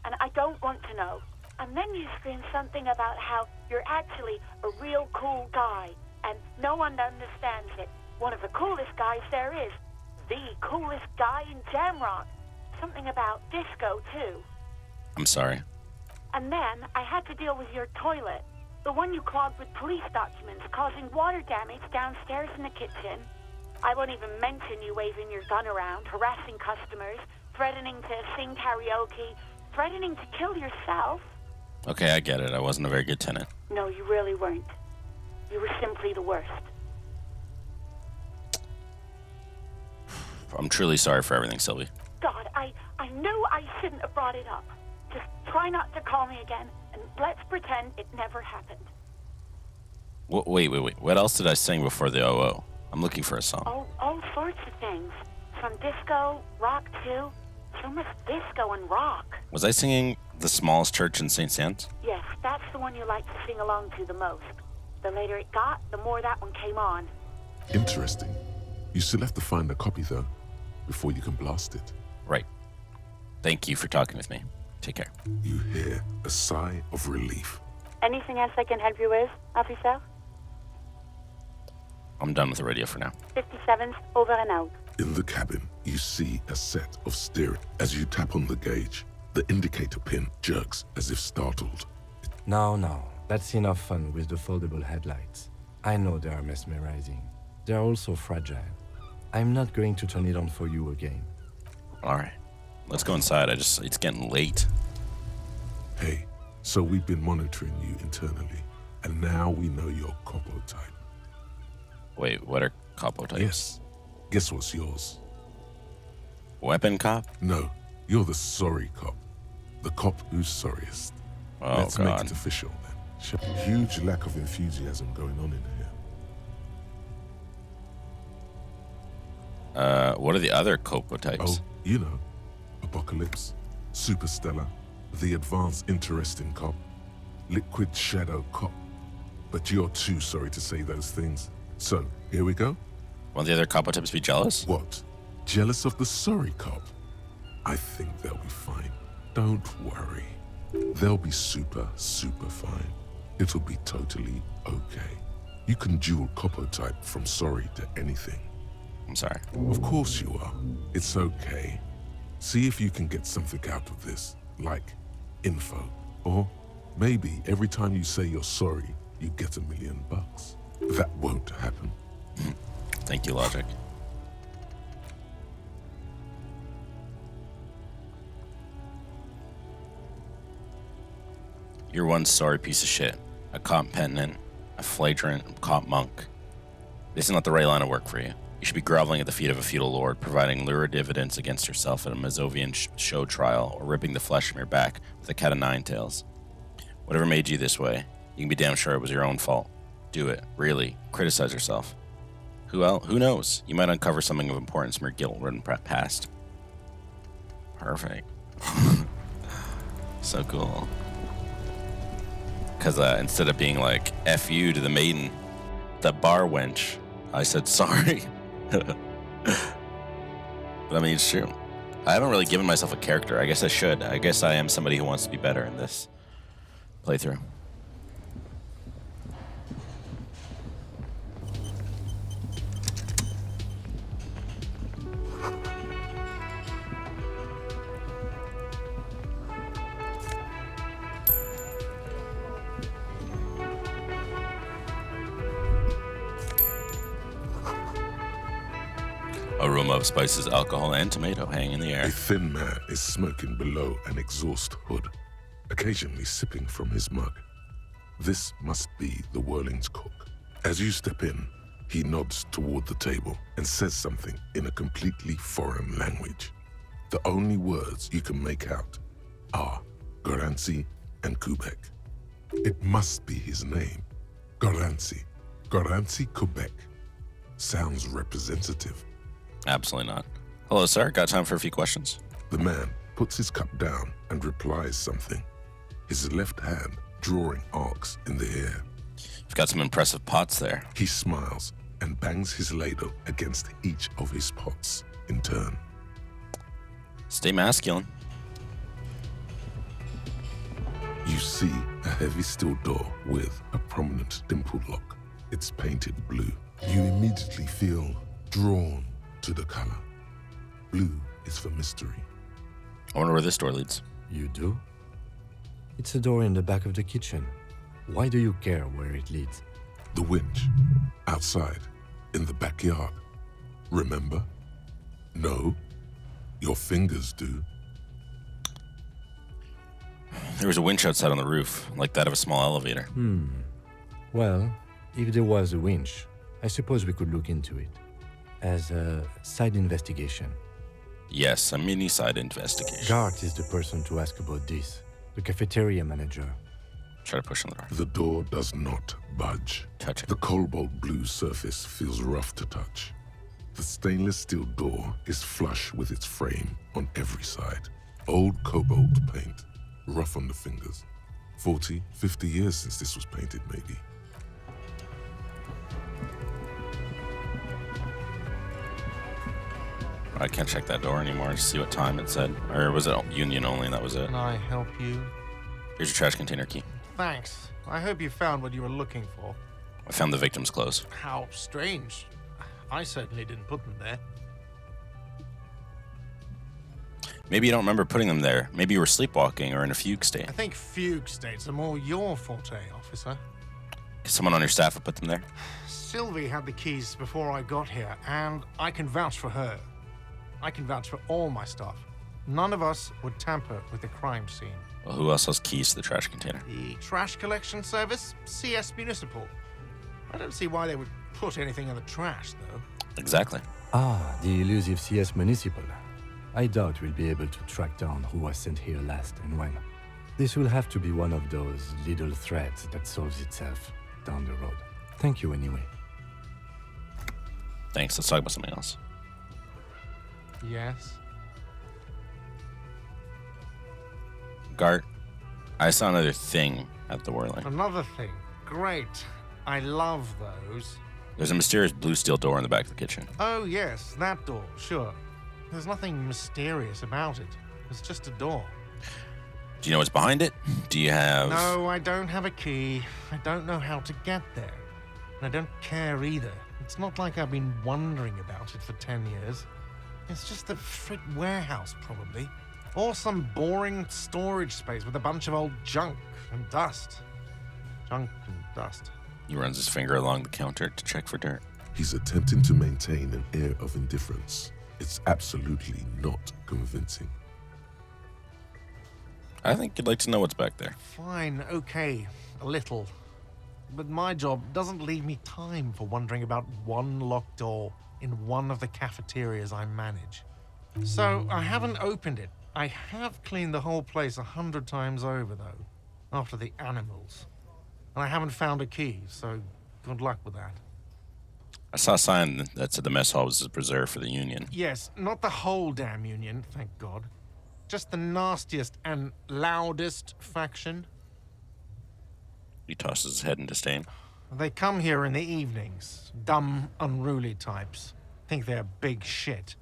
and I don't want to know. And then you screamed something about how you're actually a real cool guy, and no one understands it. One of the coolest guys there is. The coolest guy in Jamrock. Something about disco, too. I'm sorry. And then I had to deal with your toilet. The one you clogged with police documents, causing water damage downstairs in the kitchen. I won't even mention you waving your gun around, harassing customers, threatening to sing karaoke, threatening to kill yourself. Okay, I get it. I wasn't a very good tenant. No, you really weren't. You were simply the worst. I'm truly sorry for everything, Sylvie. God, I knew I shouldn't have brought it up. Just try not to call me again, and let's pretend it never happened. Wait. What else did I sing before the OO? I'm looking for a song. All sorts of things. From disco, rock too. So much disco and rock. Was I singing The Smallest Church in St. Sands? Yes, that's the one you like to sing along to the most. The later it got, the more that one came on. Interesting. You still have to find a copy, though, before you can blast it. Right. Thank you for talking with me. Take care. You hear a sigh of relief. Anything else I can help you with, officer? I'm done with the radio for now. 57's over and out. In the cabin, you see a set of steering. As you tap on the gauge, the indicator pin jerks as if startled. Now, that's enough fun with the foldable headlights. I know they are mesmerizing. They are also fragile. I'm not going to turn it on for you again. All right. Let's go inside. It's getting late. Hey, so we've been monitoring you internally, and now we know your Copo type. Wait, what are capo types? Yes. Guess what's yours? Weapon cop? No, you're the sorry cop. The cop who's sorriest. Oh, Let's make God. it official then. Huge lack of enthusiasm going on in here. What are the other copo types? Oh, you know, Apocalypse, Superstellar, the advanced interesting cop, Liquid Shadow cop. But you're too sorry to say those things. So, here we go. Won't the other capo types be jealous? What? Jealous of the sorry cop? I think they'll be fine. Don't worry. They'll be super fine. It'll be totally okay. You can dual Copo type from sorry to anything. I'm sorry. Of course you are. It's okay. See if you can get something out of this, like info. Or maybe every time you say you're sorry, you get $1 million. That won't happen. Thank you, Logic. You're one sorry piece of shit. A cop penitent, a flagrant cop monk. This is not the right line of work for you. You should be groveling at the feet of a feudal lord, providing lurid evidence against yourself at a Mazovian show trial, or ripping the flesh from your back with a cat of nine tails. Whatever made you this way, you can be damn sure it was your own fault. Do it. Really. Criticize yourself. Who knows? You might uncover something of importance from your guilt-ridden past. Perfect. So cool. Because instead of being like, F you to the maiden, the bar wench, I said sorry. But I mean, it's true. I haven't really given myself a character. I guess I should. I guess I am somebody who wants to be better in this playthrough. Aroma of spices, alcohol, and tomato hang in the A air. thin man is smoking below an exhaust hood, occasionally sipping from his mug. This must be the Whirling's cook. As you step in, he nods toward the table and says something in a completely foreign language. The only words you can make out are Goranci and Kubek. It must be his name. Goranci. Goranci Kubek. Sounds representative. Absolutely not. Hello, sir. Got time for a few questions? The man puts his cup down and replies something, his left hand drawing arcs in the air. You've got some impressive pots there. He smiles and bangs his ladle against each of his pots in turn. Stay masculine. You see a heavy steel door with a prominent dimple lock. It's painted blue. You immediately feel drawn to the color. Blue is for mystery. I wonder where this door leads. You do? It's a door in the back of the kitchen. Why do you care where it leads? The winch, outside, in the backyard. Remember? No, your fingers do. There was a winch outside on the roof, like that of a small elevator. Well, if there was a winch, I suppose we could look into it. As a side investigation. Yes, a mini side investigation. Gart is the person to ask about this. The cafeteria manager. Try to push on the door. The door does not budge. Touch it. The cobalt blue surface feels rough to touch. The stainless steel door is flush with its frame on every side. Old cobalt paint, rough on the fingers. 40, 50 years since this was painted, maybe. I can't check that door anymore to see what time it said. Or was it union only and that was it? Can I help you? Here's your trash container key. Thanks. I hope you found what you were looking for. I found the victim's clothes. How strange. I certainly didn't put them there. Maybe you don't remember putting them there. Maybe you were sleepwalking or in a fugue state. I think fugue states are more your forte, officer. Someone on your staff would put them there? Sylvie had the keys before I got here, and I can vouch for her. I can vouch for all my staff. None of us would tamper with the crime scene. Well, who else has keys to the trash container? The trash collection service, CS Municipal. I don't see why they would put anything in the trash, though. Exactly. Ah, the elusive CS Municipal. I doubt we'll be able to track down who was sent here last and when. This will have to be one of those little threads that solves itself down the road. Thank you anyway. Thanks. Let's talk about something else. Yes? Gart, I saw another thing at the whirling. Another thing. Great. I love those. There's a mysterious blue steel door in the back of the kitchen. Oh, yes, that door, sure. There's nothing mysterious about it. It's just a door. Do you know what's behind it? Do you have... No, I don't have a key. I don't know how to get there. And I don't care either. It's not like I've been wondering about it for 10 years. It's just a frit warehouse, probably. Or some boring storage space with a bunch of old junk and dust. Junk and dust. He runs his finger along the counter to check for dirt. He's attempting to maintain an air of indifference. It's absolutely not convincing. I think you'd like to know what's back there. Fine, okay, a little. But my job doesn't leave me time for wondering about one locked door in one of the cafeterias I manage. So I haven't opened it. I have cleaned the whole place 100 times over, though, after the animals. And I haven't found a key, so good luck with that. I saw a sign that said the mess hall was reserved for the union. Yes, not the whole damn union, thank God. Just the nastiest and loudest faction. He tosses his head in disdain. They come here in the evenings. Dumb, unruly types. Think they're big shit.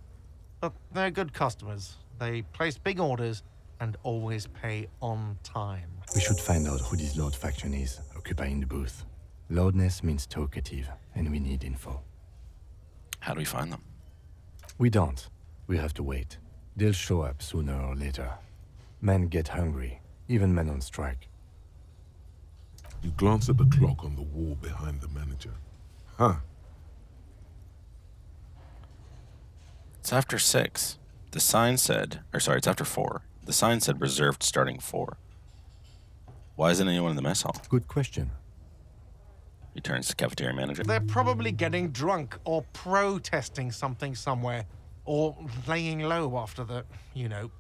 But they're good customers. They place big orders and always pay on time. We should find out who this Lord faction is, occupying the booth. Loudness means talkative, and we need info. How do we find them? We don't. We have to wait. They'll show up sooner or later. Men get hungry, even men on strike. You glance at the clock on the wall behind the manager. Huh. It's after 6. The sign said, it's after 4. The sign said reserved starting 4. Why isn't anyone in the mess hall? Good question. He turns to the cafeteria manager. They're probably getting drunk or protesting something somewhere. Or laying low after the,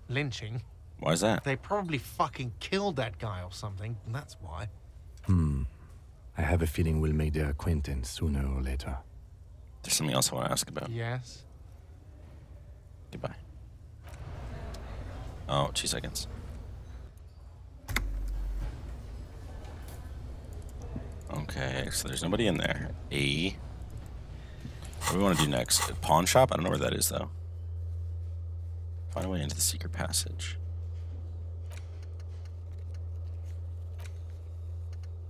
lynching. Why is that? They probably fucking killed that guy or something, and that's why. I have a feeling we'll make their acquaintance sooner or later. There's something else I want to ask about. Yes. Goodbye. Oh, 2 seconds. Okay, so there's nobody in there. A. What do we want to do next? A pawn shop? I don't know where that is, though. Find a way into the secret passage.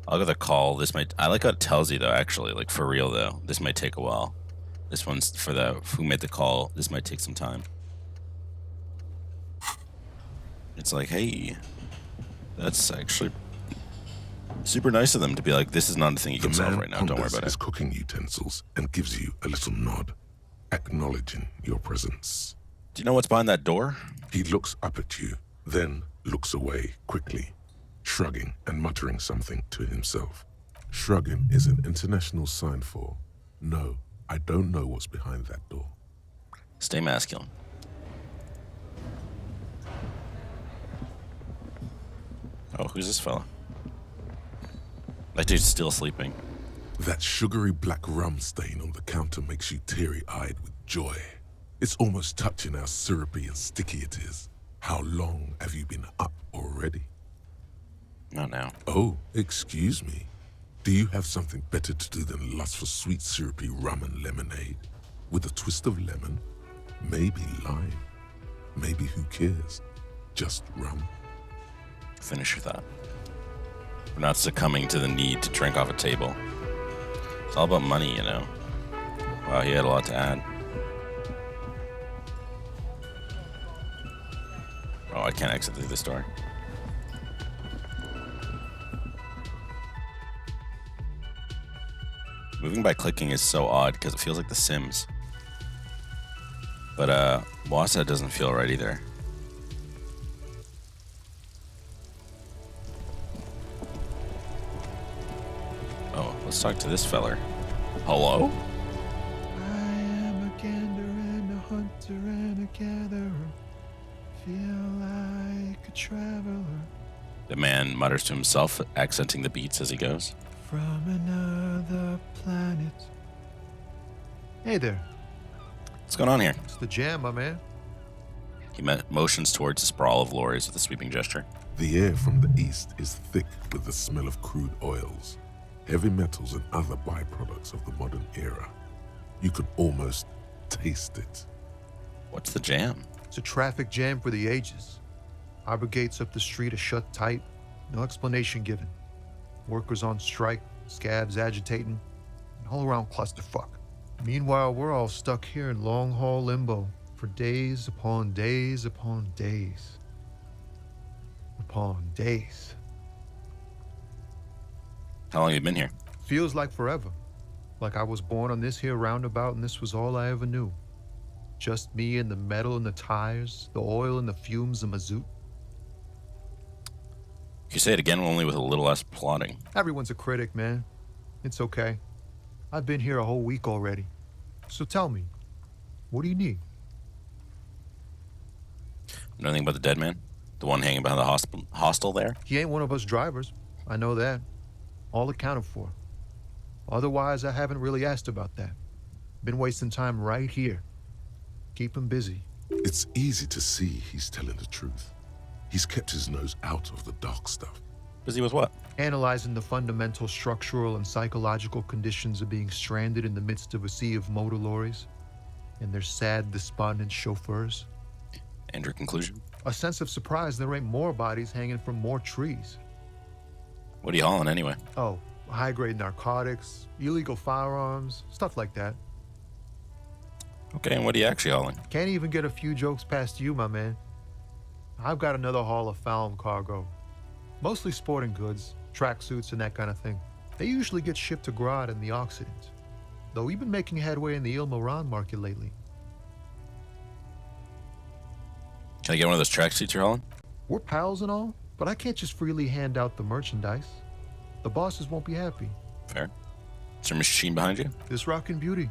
I'll go the call. This might. I like how it tells you, though, actually. Like, for real, though. This might take a while. This one's for the who made the call. This might take some time. It's like, hey, that's actually super nice of them to be like, this is not a thing you can solve right now. Don't worry about his it. cooking utensils and gives you a little nod, acknowledging your presence. Do you know what's behind that door? He looks up at you, then looks away quickly, shrugging and muttering something to himself. Shrugging is an international sign for, no, I don't know what's behind that door. Stay masculine. Oh, who's this fella? That dude's still sleeping. That sugary black rum stain on the counter makes you teary-eyed with joy. It's almost touching how syrupy and sticky it is. How long have you been up already? Not now. Oh, excuse me. Do you have something better to do than lust for sweet syrupy rum and lemonade? With a twist of lemon? Maybe lime. Maybe who cares? Just rum. Finish your thought. We're not succumbing to the need to drink off a table. It's all about money, you know. Wow, he had a lot to add. Oh, I can't exit through this door. Moving by clicking is so odd because it feels like The Sims. But Wassa doesn't feel right either. Oh, let's talk to this feller. Hello? I am a gander and a hunter and a gatherer. Feel like a traveler The man mutters to himself, accenting the beats as he goes. from another planet. Hey there, What's going on here? it's the jam, my man. He motions towards a sprawl of lorries with a sweeping gesture. The air from the east is thick with the smell of crude oils, heavy metals and other byproducts of the modern era. You could almost taste it. What's the jam? It's a traffic jam for the ages. Harbor gates up the street are shut tight, no explanation given. Workers on strike, scabs agitating, an all-around clusterfuck. Meanwhile, we're all stuck here in long-haul limbo for days upon days upon days. Upon days. How long have you been here? Feels like forever. Like I was born on this here roundabout and this was all I ever knew. Just me and the metal and the tires, the oil and the fumes of mazout. You say it again, only with a little less plotting. Everyone's a critic, man. It's okay. I've been here a whole week already. So tell me, what do you need? Know anything about the dead man? The one hanging behind the hostel there? He ain't one of us drivers. I know that. All accounted for. Otherwise, I haven't really asked about that. Been wasting time right here. Keep him busy. It's easy to see he's telling the truth. He's kept his nose out of the dark stuff. Busy with what? Analyzing the fundamental structural and psychological conditions of being stranded in the midst of a sea of motor lorries and their sad, despondent chauffeurs. And your conclusion? A sense of surprise there ain't more bodies hanging from more trees. What are you hauling anyway? Oh, high-grade narcotics, illegal firearms, stuff like that. Okay, and what are you actually hauling? Can't even get a few jokes past you, my man. I've got another haul of foul cargo. Mostly sporting goods, tracksuits, and that kind of thing. They usually get shipped to Grodd in the Occident. Though we've been making headway in the Il Moran market lately. Can I get one of those tracksuits you're hauling? We're pals and all, but I can't just freely hand out the merchandise. The bosses won't be happy. Fair. Is there a machine behind you? This rockin' beauty.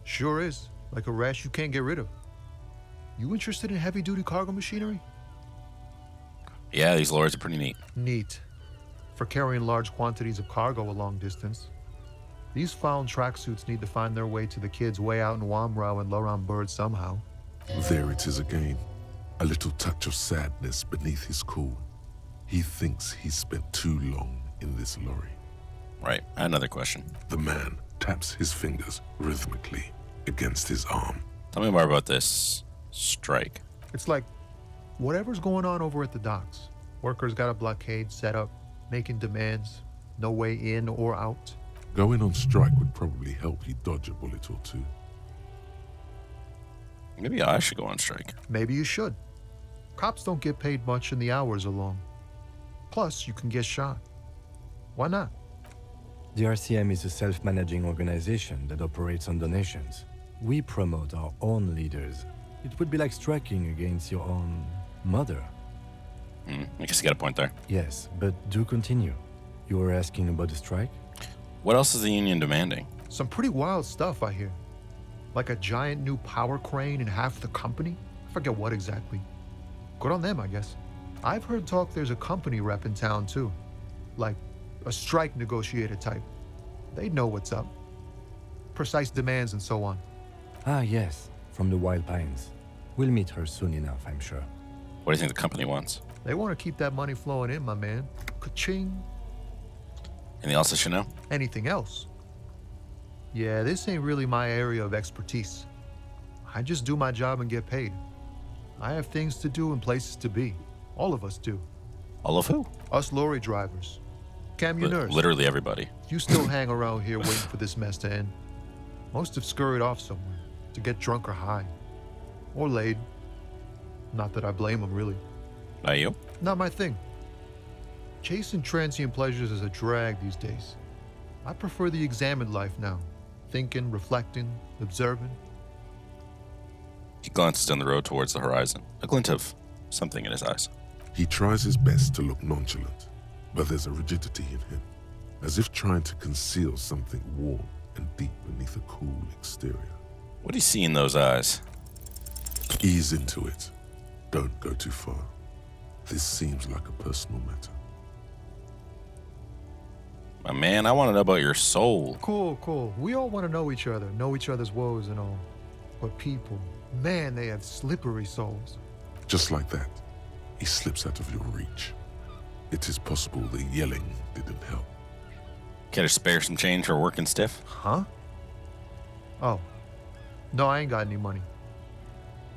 Sure is. Like a rash you can't get rid of. You interested in heavy-duty cargo machinery? Yeah, these lorries are pretty neat. Neat. For carrying large quantities of cargo a long distance. These found tracksuits need to find their way to the kids way out in Wamrau and Loran Bird somehow. There it is again. A little touch of sadness beneath his cool. He thinks he's spent too long in this lorry. Right. Another question. The man taps his fingers rhythmically against his arm. Tell me more about this strike. It's like whatever's going on over at the docks. Workers got a blockade set up, making demands, no way in or out. Going on strike would probably help you dodge a bullet or two. Maybe I should go on strike. Maybe you should. Cops don't get paid much and the hours are long. Plus, you can get shot. Why not? The RCM is a self-managing organization that operates on donations. We promote our own leaders. It would be like striking against your own mother. I guess you got a point there. Yes, but do continue. You were asking about the strike? What else is the union demanding? Some pretty wild stuff, I hear. Like a giant new power crane in half the company? I forget what exactly. Good on them, I guess. I've heard talk there's a company rep in town, too. Like a strike negotiator type. They'd know what's up. Precise demands and so on. Ah, yes, from the Wild Pines. We'll meet her soon enough, I'm sure. What do you think the company wants? They want to keep that money flowing in, my man. Ka-ching. Anything else I should know? Anything else? Yeah, this ain't really my area of expertise. I just do my job and get paid. I have things to do and places to be. All of us do. All of who? Us lorry drivers. Camionneurs. Literally everybody. You still hang around here waiting for this mess to end. Most have scurried off somewhere to get drunk or high. Or laid. Not that I blame them, really. Not you? Not my thing. Chasing transient pleasures is a drag these days. I prefer the examined life now. Thinking, reflecting, observing. He glances down the road towards the horizon, a glint of something in his eyes. He tries his best to look nonchalant, but there's a rigidity in him, as if trying to conceal something warm and deep beneath a cool exterior. What do you see in those eyes? Ease into it. Don't go too far. This seems like a personal matter. My man, I want to know about your soul. Cool. We all want to know each other's woes and all. But people, man, they have slippery souls. Just like that, he slips out of your reach. It is possible the yelling didn't help. Can I spare some change for working stiff? Huh? Oh. No, I ain't got any money.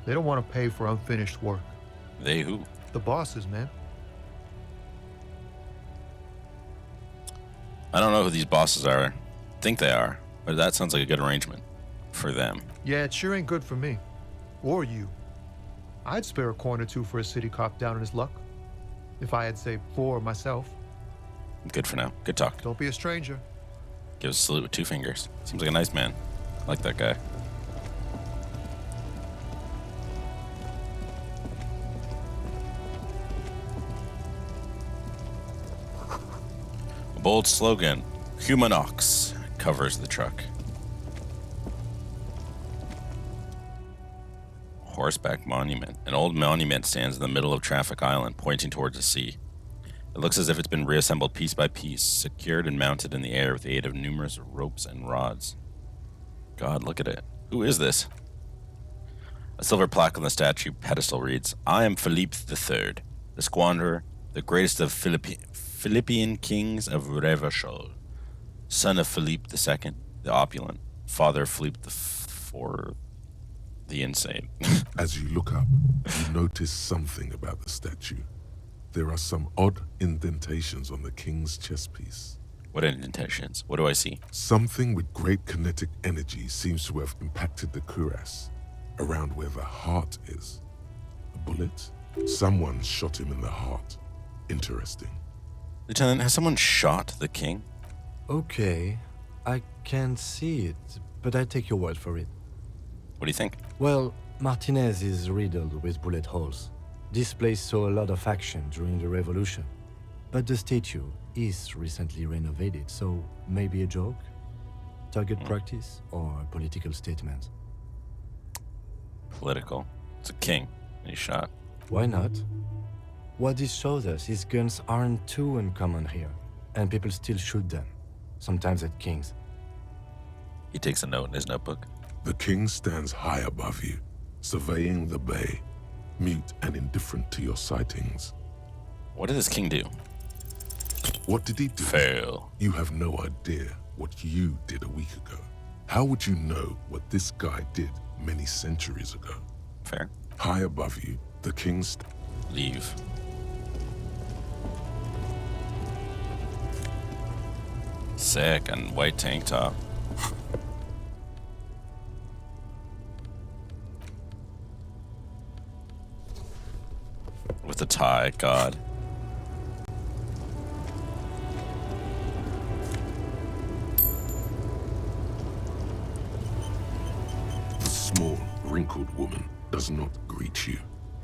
They don't want to pay for unfinished work. They who? The bosses, man. I don't know who these bosses are. Think they are, but that sounds like a good arrangement for them. Yeah, it sure ain't good for me. Or you. I'd spare a coin or two for a city cop down in his luck. If I had, say, 4 myself. Good for now. Good talk. Don't be a stranger. Gives a salute with 2 fingers. Seems like a nice man. I like that guy. A bold slogan, Humanox, covers the truck. Horseback monument. An old monument stands in the middle of Traffic Island, pointing towards the sea. It looks as if it's been reassembled piece by piece, secured and mounted in the air with the aid of numerous ropes and rods. God, look at it. Who is this? A silver plaque on the statue pedestal reads, I am Philippe III, the Squanderer, the greatest of Philippian kings of Revachol, son of Philippe II, the opulent, father of Philippe IV, the insane. As you look up, you notice something about the statue. There are some odd indentations on the king's chest piece. What indentations? What do I see? Something with great kinetic energy seems to have impacted the cuirass, around where the heart is. A bullet? Someone shot him in the heart. Interesting. Lieutenant, has someone shot the king? Okay, I can't see it, but I take your word for it. What do you think? Well, Martinez is riddled with bullet holes. This place saw a lot of action during the revolution. But the statue is recently renovated, so maybe a joke? Target practice or a political statement? Political. It's a king, and he's shot. Why not? What this shows us is guns aren't too uncommon here, and people still shoot them, sometimes at kings. He takes a note in his notebook. The king stands high above you, surveying the bay, mute and indifferent to your sightings. What did this king do? What did he do? Fail. You have no idea what you did a week ago. How would you know what this guy did many centuries ago? Fair. High above you, the king Leave. Sick, and white tank top. With a tie, God. The small, wrinkled woman does not greet you.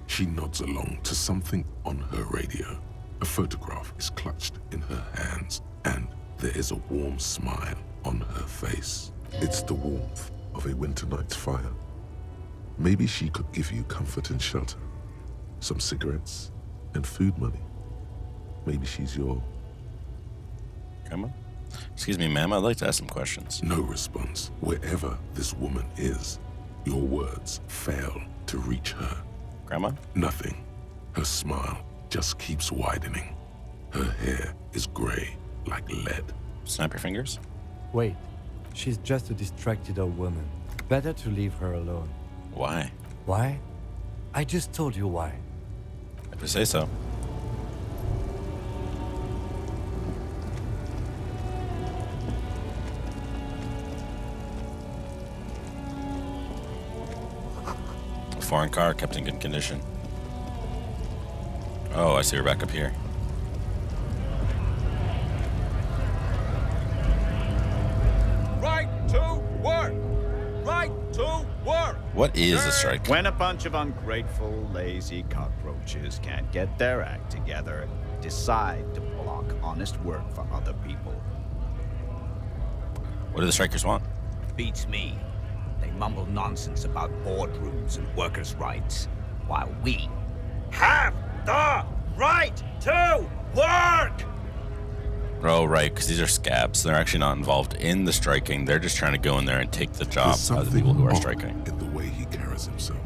She nods along to something on her radio. A photograph is clutched in her hands, and there is a warm smile on her face. It's the warmth of a winter night's fire. Maybe she could give you comfort and shelter, some cigarettes and food money. Maybe she's your... Grandma? Excuse me, ma'am, I'd like to ask some questions. No response. Wherever this woman is, your words fail to reach her. Grandma? Nothing. Her smile just keeps widening. Her hair is gray like lead. Snap your fingers? Wait, she's just a distracted old woman. Better to leave her alone. Why? Why? I just told you why. If you say so. A foreign car kept in good condition. Oh, I see her back up here. Right to work! Right to work! What is a strike? When a bunch of ungrateful, lazy cockroaches can't get their act together, decide to block honest work for other people. What do the strikers want? Beats me. They mumble nonsense about boardrooms and workers' rights, while we have the right to work! Oh, right, because these are scabs. They're actually not involved in the striking. They're just trying to go in there and take the job There's of the something people who are odd striking. in the way he carries himself.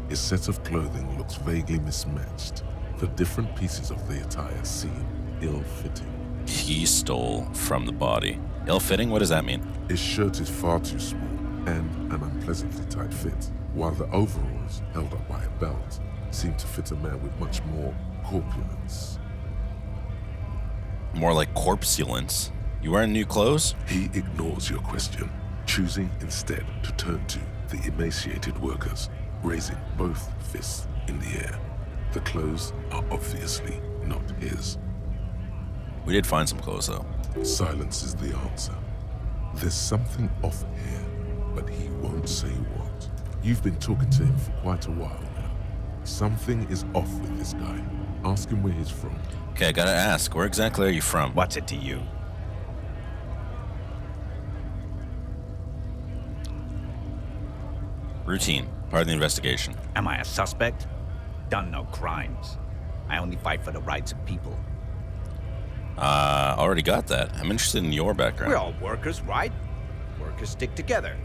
His set of clothing looks vaguely mismatched. The different pieces of the attire seem ill-fitting. He stole from the body. Ill-fitting? What does that mean? His shirt is far too small and an unpleasantly tight fit, while the overalls, held up by a belt, seem to fit a man with much more corpulence. More like corpulence. You wearing new clothes? He ignores your question, choosing instead to turn to the emaciated workers, raising both fists in the air. The clothes are obviously not his. We did find some clothes, though. Silence is the answer. There's something off here, but he won't say what. You've been talking to him for quite a while now. Something is off with this guy. Ask him where he's from. Okay, I gotta ask, where exactly are you from? What's it to you? Routine. Part of the investigation. Am I a suspect? Done no crimes. I only fight for the rights of people. Already got that. I'm interested in your background. We're all workers, right? Workers stick together.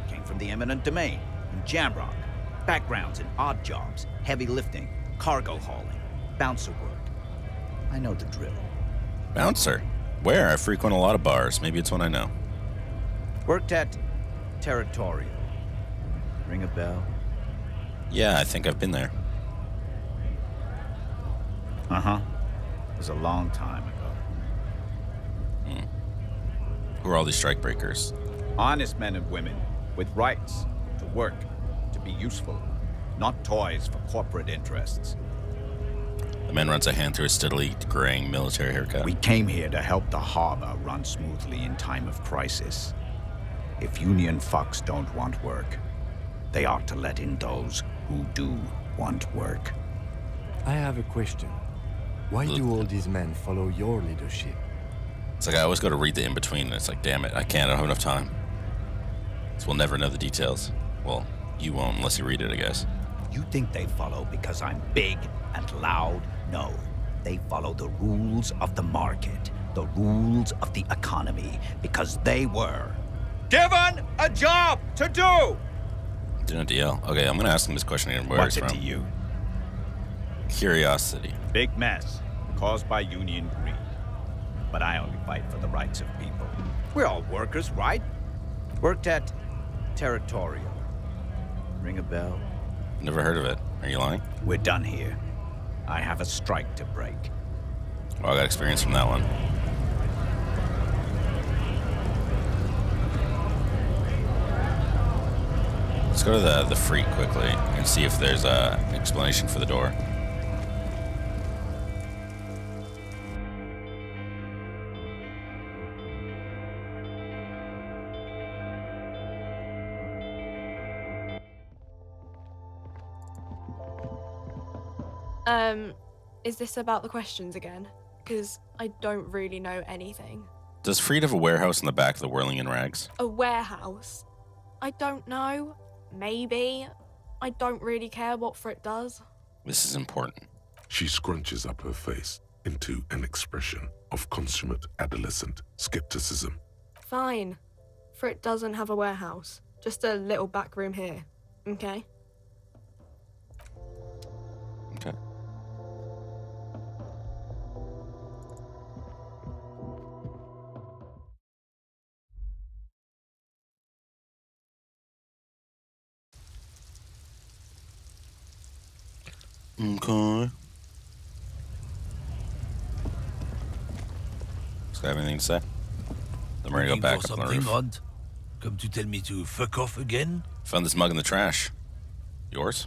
Came from the eminent domain, in Jamrock. Backgrounds in odd jobs, heavy lifting, cargo hauling, bouncer work. I know the drill. Bouncer? Where? I frequent a lot of bars. Maybe it's one I know. Worked at Territorial. Ring a bell? Yeah, I think I've been there. Uh-huh. It was a long time ago. Who are all these strike breakers? Honest men and women with rights to work, to be useful, not toys for corporate interests. The man runs a hand through his steadily graying military haircut. We came here to help the harbor run smoothly in time of crisis. If union fucks don't want work, they ought to let in those who do want work. I have a question. Why do all these men follow your leadership? It's like I always go to read the in-between, and it's like, damn it, I can't, I don't have enough time. So we'll never know the details. Well, you won't unless you read it, I guess. You think they follow because I'm big and loud? No. They follow the rules of the market, the rules of the economy, because they were given a job to do. Doing a deal. Okay, I'm gonna ask him this question again. Where What's it's it from? to you? Curiosity. Big mess caused by union greed. But I only fight for the rights of people. We're all workers, right? Worked at Territorial. Ring a bell? Never heard of it. Are you lying? We're done here. I have a strike to break. Well, I got experience from that one. Let's go to the freak quickly and see if there's an explanation for the door. Is this about the questions again? Because I don't really know anything. Does Freed have a warehouse in the back of the Whirling in Rags? A warehouse? I don't know. Maybe. I don't really care what Frit does. This is important. She scrunches up her face into an expression of consummate adolescent skepticism. Fine. Frit doesn't have a warehouse. Just a little back room here. Okay? Okay. Okay. Does I have anything to say? I'm ready to go back up on the roof. Odd? Come to tell me to fuck off again? Found this mug in the trash. Yours?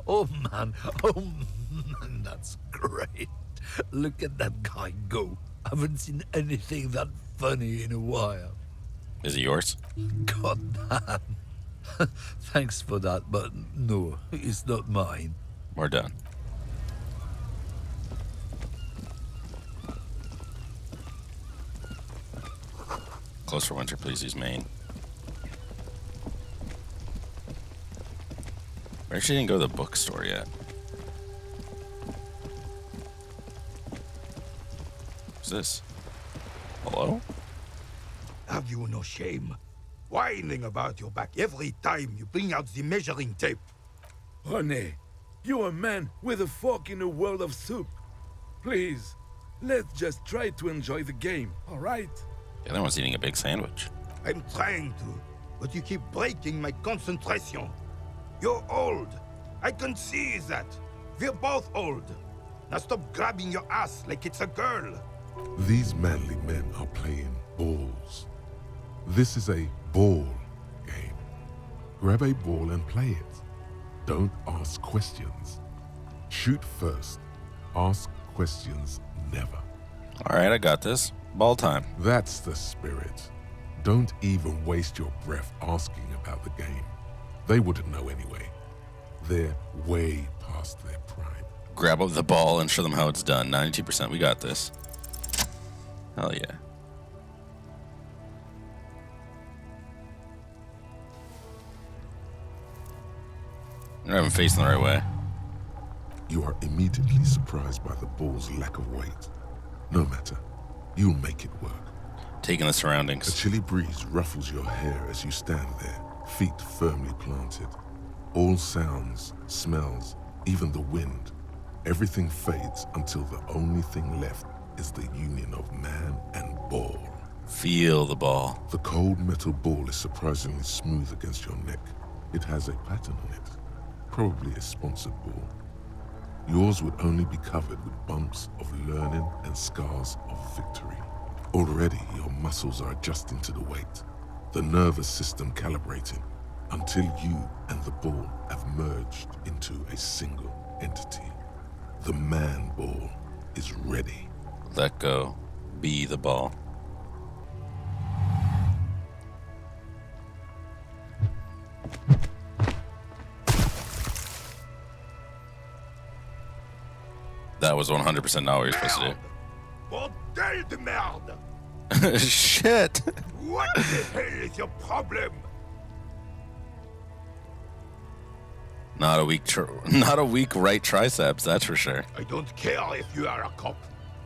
Oh man, that's great. Look at that guy go. Haven't seen anything that funny in a while. Is it yours? God damn. Thanks for that, but no, it's not mine. We're done. Close for winter, please use main. We actually didn't go to the bookstore yet. What's this? Hello? Have you no shame? Whining about your back every time you bring out the measuring tape. René, you're a man with a fork in a world of soup. Please, let's just try to enjoy the game, all right? The other one's eating a big sandwich. I'm trying to, but you keep breaking my concentration. You're old. I can see that. We're both old. Now stop grabbing your ass like it's a girl. These manly men are playing balls. This is a ball game. Grab a ball and play it. Don't ask questions. Shoot first. Ask questions never. All right, I got this. Ball time. That's the spirit. Don't even waste your breath asking about the game. They wouldn't know anyway. They're way past their prime. Grab up the ball and show them how it's done. 92%, we got this. Hell yeah. I haven't facing the right way. You are immediately surprised by the ball's lack of weight. No matter, you'll make it work. Taking the A surroundings. chilly breeze ruffles your hair as you stand there, feet firmly planted. All sounds, smells, even the wind, everything fades until the only thing left is the union of man and ball. Feel the ball. The cold metal ball is surprisingly smooth against your neck. It has a pattern on it, probably a sponsored ball. Yours would only be covered with bumps of learning and scars of victory. Already, your muscles are adjusting to the weight, the nervous system calibrating, until you and the ball have merged into a single entity. The man ball is ready. Let go. Be the ball. That was 100% not what you're supposed to Bordel de merde! do. Shit! What the hell is your problem? Not a weak right triceps, that's for sure. I don't care if you are a cop.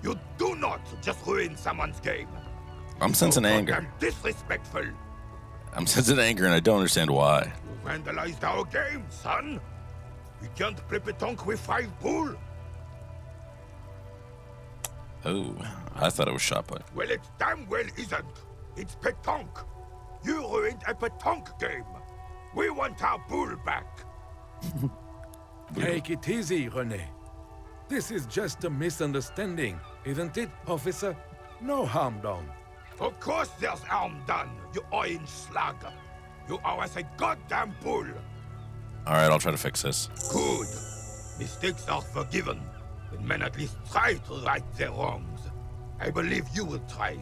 You do not just ruin someone's game. I'm sensing So anger. goddamn disrespectful. I'm sensing anger and I don't understand why. You vandalized our game, son. We can't play petanque with 5 bull. Oh, I thought it was shot put. Well, it damn well isn't. It's petanque. You ruined a petanque game. We want our bull back. Take it easy, René. This is just a misunderstanding, isn't it, officer? No harm done. Of course there's harm done, you orange slug. You owe us a goddamn bull. Alright, I'll try to fix this. Good. Mistakes are forgiven when men at least try to right their wrongs. I believe you will try.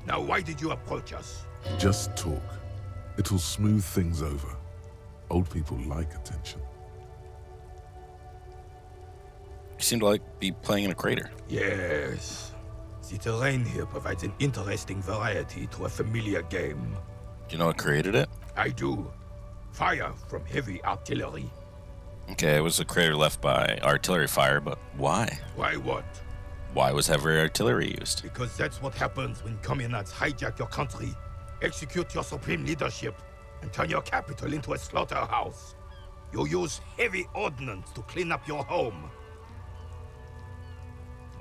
Now, why did you approach us? Just talk. It'll smooth things over. Old people like attention. You seem to like be playing in a crater. Yes. The terrain here provides an interesting variety to a familiar game. Do you know what created it? I do. Fire from heavy artillery. Okay, it was a crater left by artillery fire, but why? Why what? Why was heavy artillery used? Because that's what happens when communards hijack your country, execute your supreme leadership, and turn your capital into a slaughterhouse. You use heavy ordnance to clean up your home.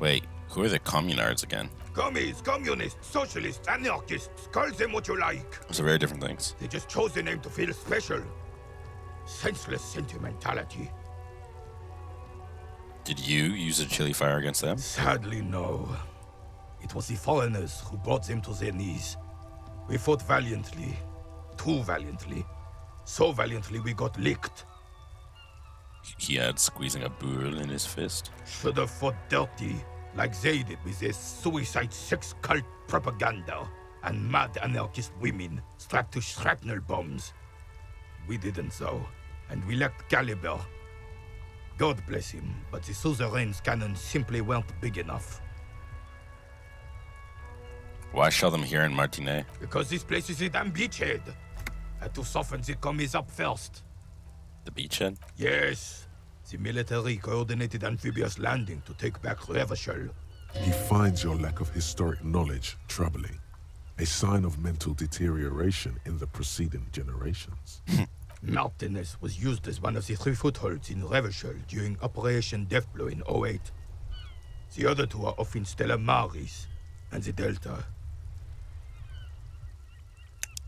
Wait, who are the communards again? Commies, communists, socialists, anarchists, call them what you like. Those are very different things. They just chose the name to feel special. Senseless sentimentality. Did you use a chili fire against them? Sadly, no. It was the foreigners who brought them to their knees. We fought valiantly. Too valiantly. So valiantly we got licked. He had squeezing a bull in his fist. Should have fought dirty, like they did with their suicide sex cult propaganda and mad anarchist women strapped to shrapnel bombs. We didn't though, and we lacked caliber. God bless him, but the suzerain's cannons simply weren't big enough. Why shell them here in Martinet? Because this place is a damn beachhead. Had to soften the commies up first. The beachhead? Yes. The military coordinated amphibious landing to take back Revachol. He finds your lack of historic knowledge troubling, a sign of mental deterioration in the preceding generations. Martinez was used as one of the 3 footholds in Revachol during Operation Deathblow in 08. The other 2 are off in Stella Maris and the Delta.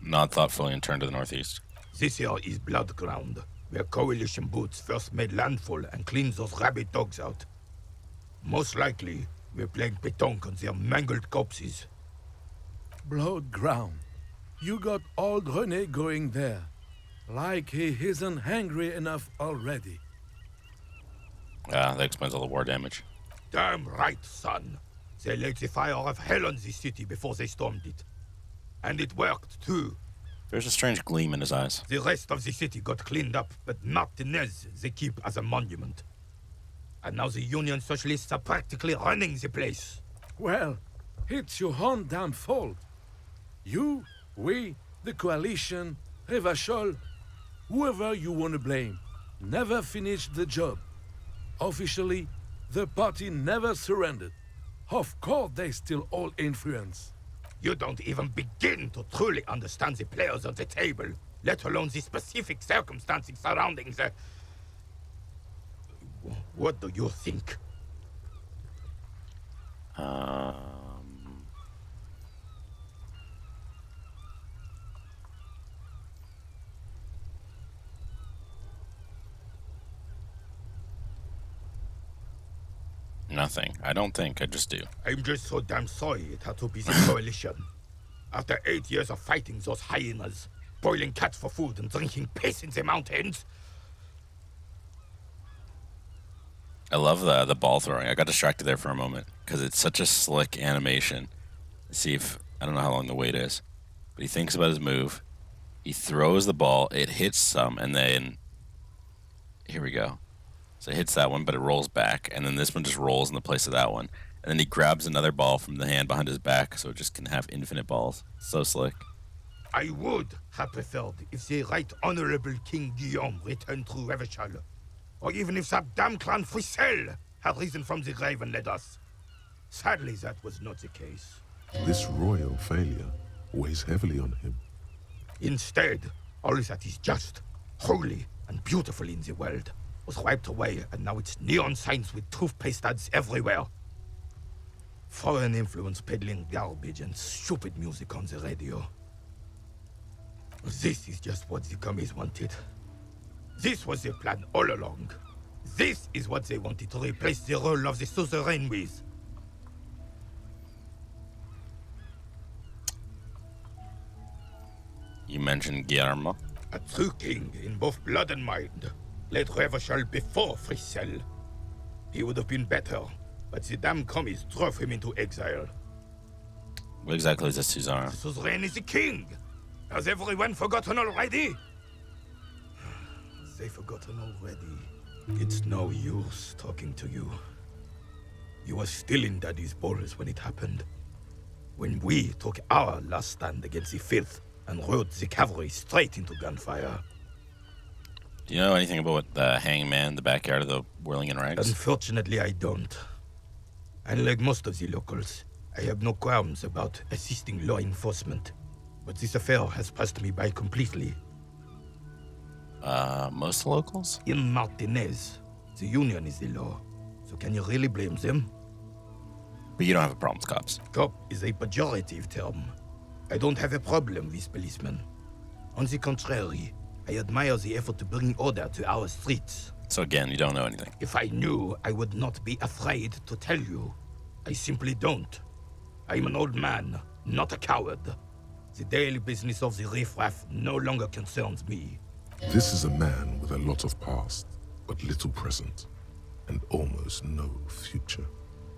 Not thoughtfully and turned to the northeast. This here is Blood Ground, where coalition boots first made landfall and cleaned those rabid dogs out. Most likely, we're playing petanque on their mangled corpses. Blood ground. You got old René going there. Like he isn't hungry enough already. Ah, that explains all the war damage. Damn right, son. They laid the fire of hell on the city before they stormed it. And it worked, too. There's a strange gleam in his eyes. The rest of the city got cleaned up, but Martinez they keep as a monument. And now the Union Socialists are practically running the place. Well, it's your own damn fault. You, we, the coalition, Revachol, whoever you want to blame, never finished the job. Officially, the party never surrendered. Of course, they still all influence. You don't even begin to truly understand the players on the table, let alone the specific circumstances surrounding the... What do you think? Nothing. I don't think. I just do. I'm just so damn sorry it had to be the coalition. After 8 years of fighting those hyenas, boiling cats for food and drinking piss in the mountains. I love the ball throwing. I got distracted there for a moment because it's such a slick animation. Let's see if... I don't know how long the wait is. But he thinks about his move. He throws the ball. It hits some, and then... Here we go. So it hits that one, but it rolls back, and then this one just rolls in the place of that one. And then he grabs another ball from the hand behind his back, so it just can have infinite balls. So slick. I would have preferred if the Right Honorable King Guillaume returned through Revachol. Or even if that damn clan Frisel had risen from the grave and led us. Sadly, that was not the case. This royal failure weighs heavily on him. Instead, all that is just, holy, and beautiful in the world was wiped away, and now it's neon signs with toothpaste ads everywhere. Foreign influence peddling garbage and stupid music on the radio. This is just what the commies wanted. This was their plan all along. This is what they wanted to replace the role of the suzerain with. You mentioned Guillermo. A true king in both blood and mind led Revachol before Fricelle. He would have been better, but the damn commies drove him into exile. What exactly is a suzerain? The suzerain is the king! Has everyone forgotten already? They've forgotten already. It's no use talking to you. You were still in Daddy's balls when it happened. When we took our last stand against the filth and rode the cavalry straight into gunfire. Do you know anything about the hangman in the backyard of the Whirling in Rags? Unfortunately, I don't. Unlike most of the locals, I have no qualms about assisting law enforcement. But this affair has passed me by completely. Most locals? In Martinez, the union is the law. So can you really blame them? But you don't have a problem with cops. Cop is a pejorative term. I don't have a problem with policemen. On the contrary, I admire the effort to bring order to our streets. So again, you don't know anything. If I knew, I would not be afraid to tell you. I simply don't. I'm an old man, not a coward. The daily business of the riffraff no longer concerns me. This is a man with a lot of past, but little present, and almost no future.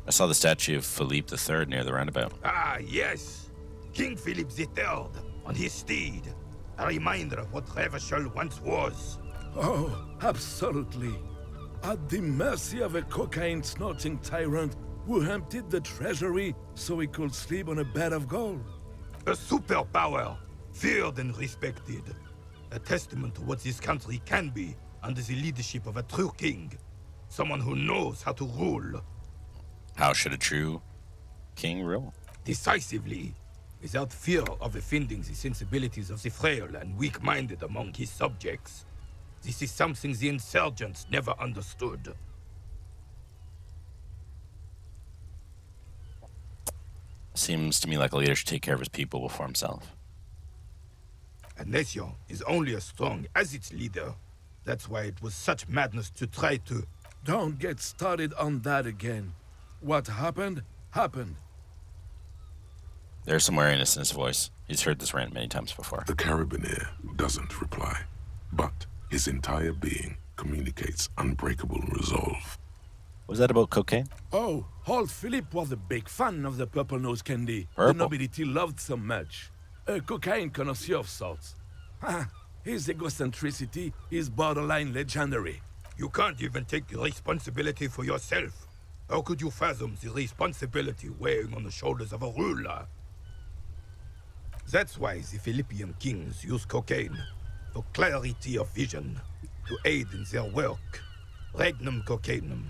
I saw the statue of Philippe III near the roundabout. Ah, yes. King Philip III, on his steed. A reminder of what Revachol once was. Oh, absolutely. At the mercy of a cocaine-snorting tyrant who emptied the treasury so he could sleep on a bed of gold. A superpower, feared and respected. A testament to what this country can be under the leadership of a true king. Someone who knows how to rule. How should a true king rule? Decisively, without fear of offending the sensibilities of the frail and weak-minded among his subjects. This is something the insurgents never understood. Seems to me like a leader should take care of his people before himself. A nation is only as strong as its leader. That's why it was such madness to try to... Don't get started on that again. What happened, happened. There's some wariness in his voice. He's heard this rant many times before. The Carabiner doesn't reply, but his entire being communicates unbreakable resolve. Was that about cocaine? Oh, old Philip was a big fan of the purple nose candy the Purple? nobility loved so much. A cocaine connoisseur of sorts. His egocentricity is borderline legendary. You can't even take responsibility for yourself. How could you fathom the responsibility weighing on the shoulders of a ruler? That's why the Philippian kings use cocaine for clarity of vision, to aid in their work. Regnum cocainum,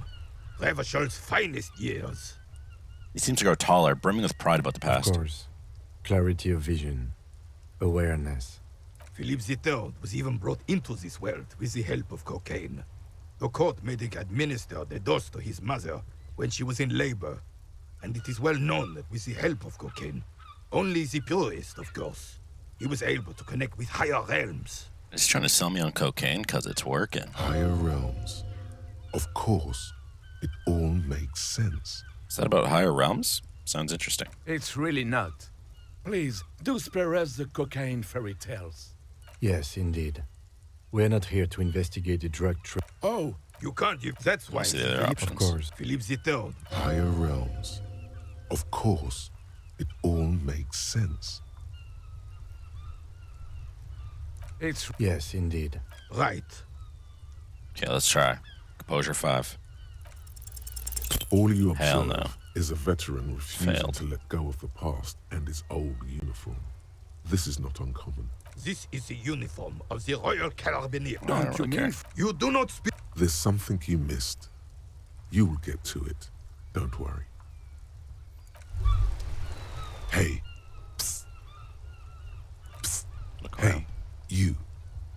Revachol's finest years. He seems to grow taller, brimming with pride about the past. Of course. Clarity of vision. Awareness. Philippe III was even brought into this world with the help of cocaine. The court made him administer the dose to his mother when she was in labor. And it is well known that with the help of cocaine, only the purest, of course, he was able to connect with higher realms. He's trying to sell me on cocaine because it's working. Higher realms. Of course, it all makes sense. Is that about higher realms? Sounds interesting. It's really not. Please, do spare us the cocaine fairy tales. Yes, indeed. We're not here to investigate the drug trade. Oh, you can't give. That's why. See the other options. Of course. Philippe III. Higher realms. Of course, it all makes sense. it's... Yes, indeed. Right. Okay, let's try. Composure 5. All you Hell observe no. is a veteran refusing Failed. to let go of the past and his old uniform. This is not uncommon. This is the uniform of the Royal Carabiniers. I don't really care. You do not speak. There's something you missed. You will get to it. Don't worry. Hey. Psst. Psst. Look Hey. around. You.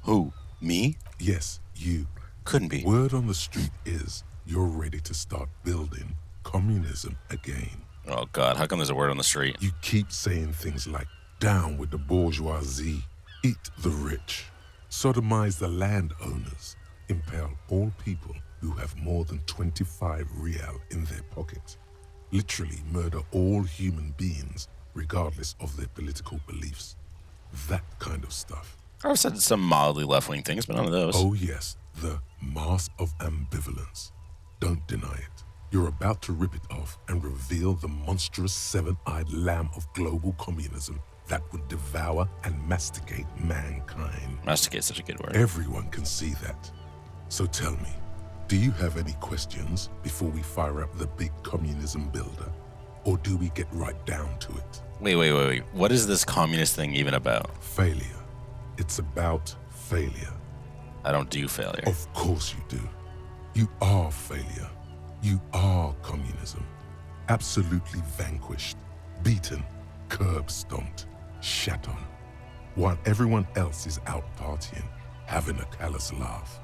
Who? Me? Yes, you. Couldn't be. Word on the street is you're ready to start building communism again. Oh, God. How come there's a word on the street? You keep saying things like, down with the bourgeoisie, eat the rich, sodomize the landowners, impale all people who have more than 25 real in their pockets, literally murder all human beings regardless of their political beliefs. That kind of stuff. I've said some mildly left-wing things, but none of those. Oh yes, the mask of ambivalence. Don't deny it. You're about to rip it off and reveal the monstrous seven-eyed lamb of global communism that would devour and masticate mankind. Masticate's such a good word. Everyone can see that. So tell me, do you have any questions before we fire up the big communism builder? Or do we get right down to it? Wait. What is this communist thing even about? Failure. It's about failure. I don't do failure. Of course you do. You are failure. You are communism. Absolutely vanquished, beaten, curb stomped, shat on. While everyone else is out partying, having a callous laugh,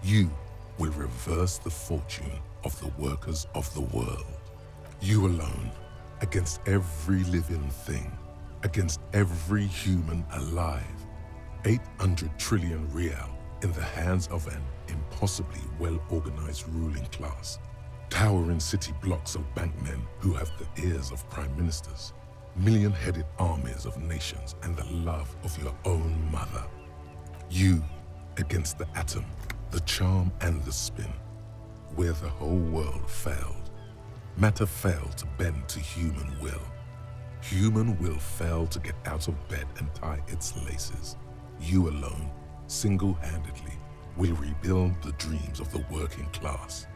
you will reverse the fortune of the workers of the world. You alone, against every living thing, against every human alive. 800 trillion real in the hands of an impossibly well-organized ruling class. Towering city blocks of bankmen who have the ears of prime ministers. Million-headed armies of nations and the love of your own mother. You against the atom, the charm and the spin, where the whole world failed. Matter failed to bend to human will. Human will failed to get out of bed and tie its laces. You alone, single-handedly, will rebuild the dreams of the working class.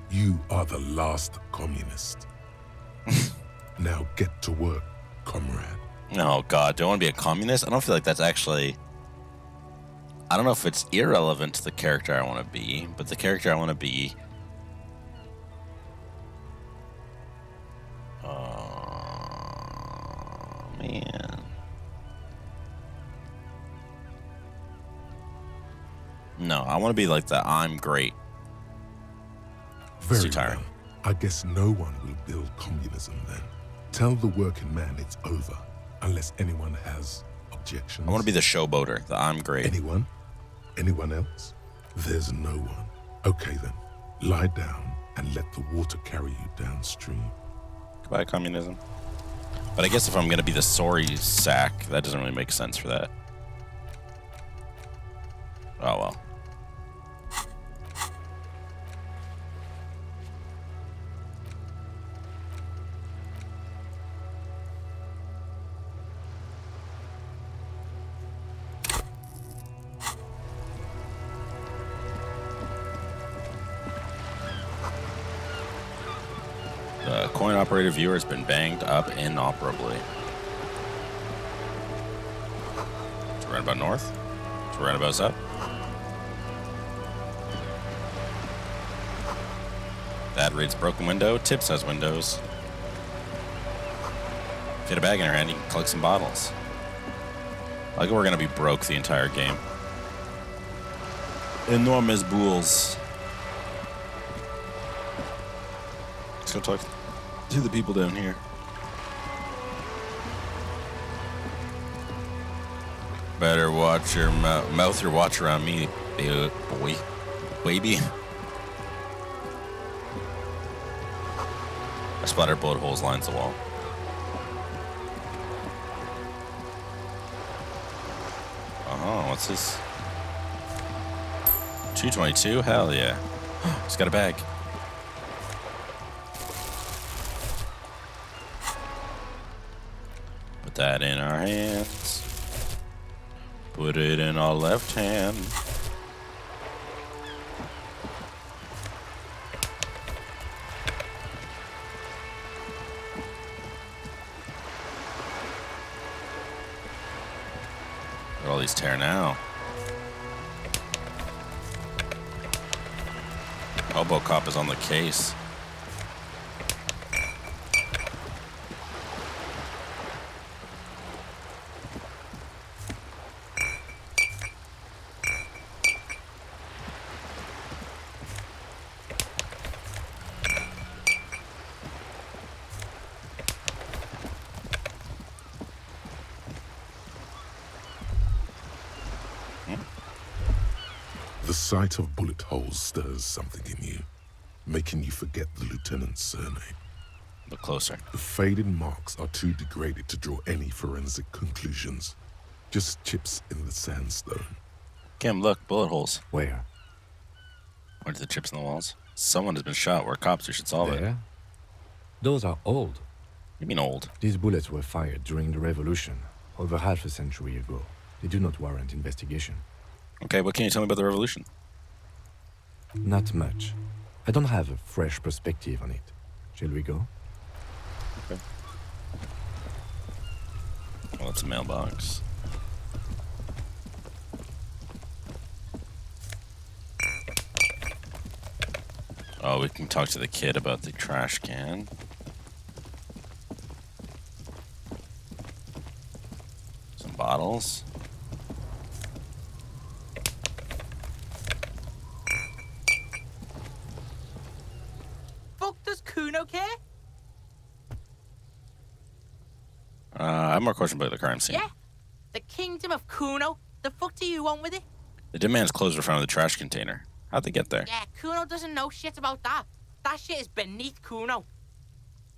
You are the last communist. Now get to work, comrade. Oh, God. Do I want to be a communist? I don't feel like that's actually... I don't know if it's irrelevant to the character I want to be, but the character I want to be... Oh, man. No, I want to be like the I'm great. Very too tiring. well. I guess no one will build communism then. Tell the working man it's over, unless anyone has objections. I want to be the showboater, the I'm great. Anyone? Anyone else? There's no one. Okay then, lie down and let the water carry you downstream. Goodbye, communism. But I guess if I'm going to be the sorry sack, that doesn't really make sense for that. Oh, well. The coin-operated viewer has been banged up inoperably. It's roundabout north. It's roundabouts up. That reads broken window. Tips has windows. If you had a bag in your hand, you can collect some bottles. I think we're going to be broke the entire game. Enormous bulls. Let's go talk to the people down here. Better watch your mouth your watch around me, boy. Baby. I splattered bullet holes lines the wall. Oh, what's this? 222? Hell yeah. It's got a bag. Put that in our hands. Put it in our left hand. Look at all these tear now. Robocop is on the case. The sight of bullet holes stirs something in you, making you forget the lieutenant's surname. Look closer. The faded marks are too degraded to draw any forensic conclusions. Just chips in the sandstone. Kim, look, bullet holes. Where? Where's the chips in the walls? Someone has been shot. We're cops. We should solve it. There? Those are old. You mean old? These bullets were fired during the revolution, over half a century ago. They do not warrant investigation. Okay, what can you tell me about the revolution? Not much. I don't have a fresh perspective on it. Shall we go? Okay. Well, it's a mailbox. Oh, we can talk to the kid about the trash can. Some bottles. Fuck does Kuno care? I have more questions about the crime scene. Yeah? The kingdom of Kuno? The fuck do you want with it? The dead man's clothes were found in the trash container. How'd they get there? Yeah, Kuno doesn't know shit about that. That shit is beneath Kuno.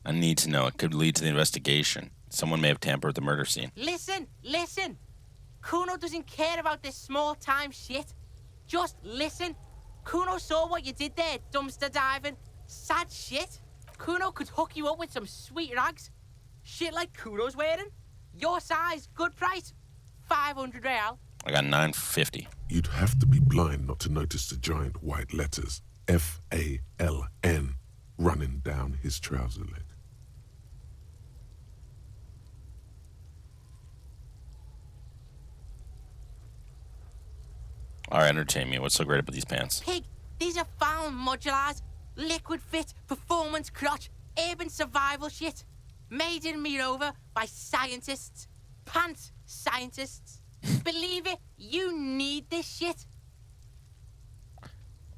I need to know. It could lead to the investigation. Someone may have tampered with the murder scene. Listen! Kuno doesn't care about this small-time shit. Just listen. Kuno saw what you did there, dumpster diving. Sad shit. Kuno could hook you up with some sweet rags. Shit like Kuno's wearing. Your size, good price. 500 real. I got 950. You'd have to be blind not to notice the giant white letters, F-A-L-N, running down his trouser leg. All right, entertain me. What's so great about these pants? Pig, these are found modulars. Liquid fit, performance crotch, urban survival shit. Made in Mirova by scientists. Pants scientists. Believe it, you need this shit.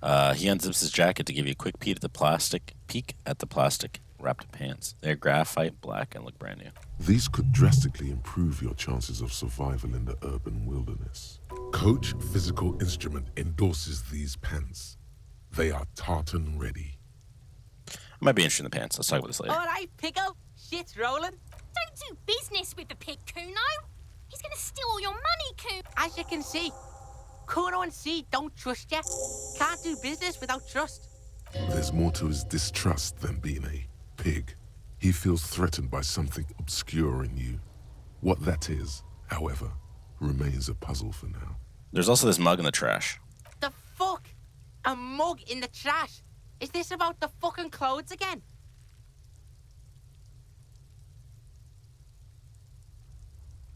He unzips his jacket to give you a quick peek at the plastic wrapped pants. They're graphite black and look brand new. These could drastically improve your chances of survival in the urban wilderness. Coach Physical Instrument endorses these pants. They are tartan ready. I might be interested in the pants. Let's talk about this later. All right, Pico, shit's rolling. Don't do business with the pig, Kuno. He's gonna steal all your money, Kuno. As you can see, Kuno and C don't trust you. Can't do business without trust. There's more to his distrust than being a pig. He feels threatened by something obscure in you. What that is, however, remains a puzzle for now. There's also this mug in the trash. The fuck? A mug in the trash? Is this about the fucking clothes again?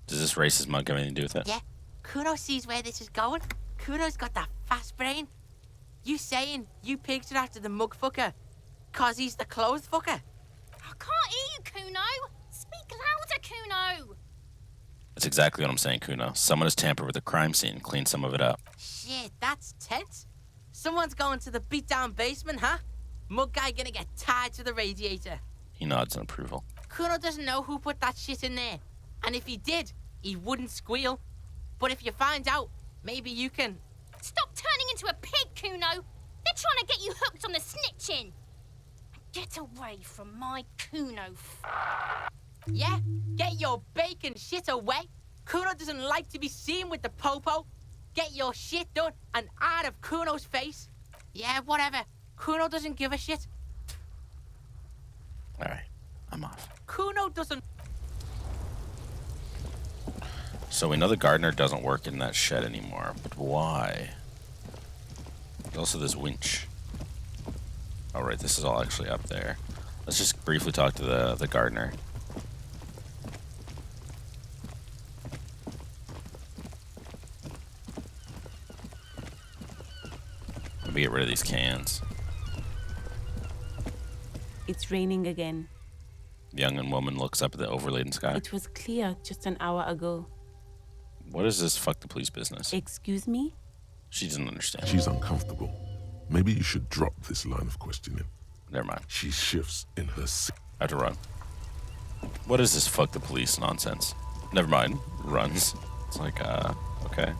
Does this racist mug have anything to do with it? Yeah, Kuno sees where this is going. Kuno's got that fast brain. You saying you pigs are after the mug fucker cause he's the clothes fucker? I can't hear you, Kuno. Speak louder, Kuno. That's exactly what I'm saying, Kuno. Someone has tampered with the crime scene and cleaned some of it up. Shit, that's tense. Someone's going to the beat-down basement, huh? Mug guy gonna get tied to the radiator. He nods in approval. Kuno doesn't know who put that shit in there. And if he did, he wouldn't squeal. But if you find out, maybe you can... Stop turning into a pig, Kuno. They're trying to get you hooked on the snitching. Get away from my Kuno. Yeah, get your bacon shit away. Kuno doesn't like to be seen with the popo. Get your shit done and out of Kuno's face. Yeah, whatever. Kuno doesn't give a shit. All right, I'm off. Kuno doesn't... So we know the gardener doesn't work in that shed anymore, but why? There's also this winch. All right, this is all actually up there. Let's just briefly talk to the gardener. Maybe get rid of these cans. It's raining again. The young woman looks up at the overladen sky. It was clear just an hour ago. What is this fuck the police business? Excuse me? She doesn't understand. She's uncomfortable. Maybe you should drop this line of questioning. Never mind. She shifts in her seat. I have to run. What is this fuck the police nonsense? Never mind. Runs. It's like, okay.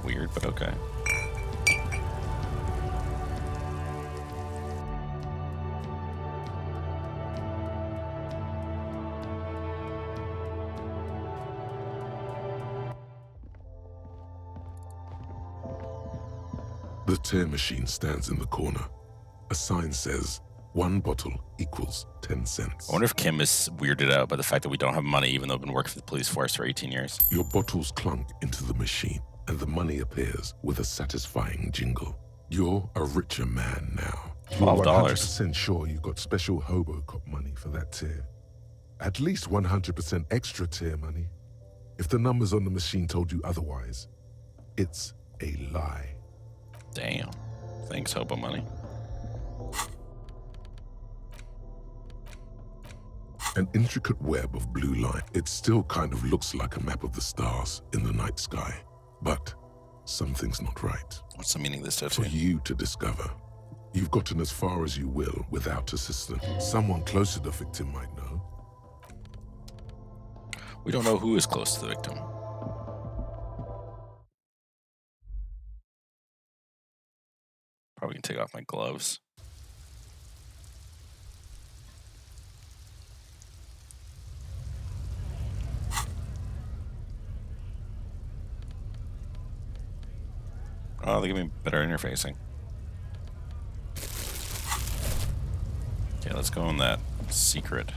Weird, but okay. The tear machine stands in the corner. A sign says, 1 bottle equals 10 cents. I wonder if Kim is weirded out by the fact that we don't have money, even though I've been working for the police force for 18 years. Your bottles clunk into the machine, and the money appears with a satisfying jingle. You're a richer man now. You're $12. 100% sure you got special hobo cop money for that tear. At least 100% extra tear money. If the numbers on the machine told you otherwise, it's a lie. Damn. Thanks, hobo money. An intricate web of blue line. It still kind of looks like a map of the stars in the night sky. But something's not right. What's the meaning of this For tattoo? you to discover. You've gotten as far as you will without assistance. Someone close to the victim might know. We don't know who is close to the victim. Probably can take off my gloves. Oh, they give me better interfacing. Okay, let's go in that secret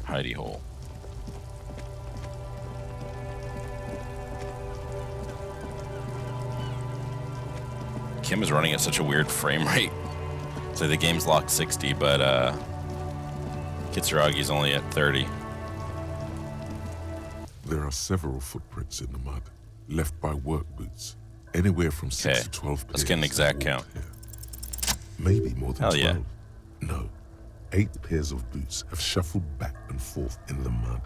hidey hole. Kim is running at such a weird frame rate. So the game's locked 60, but Kitsuragi's only at 30. There are several footprints in the mud, left by work boots. Anywhere from 6 to 12 pairs. Let's get an exact count. Maybe more than Hell 12. yeah. No. 8 pairs of boots have shuffled back and forth in the mud.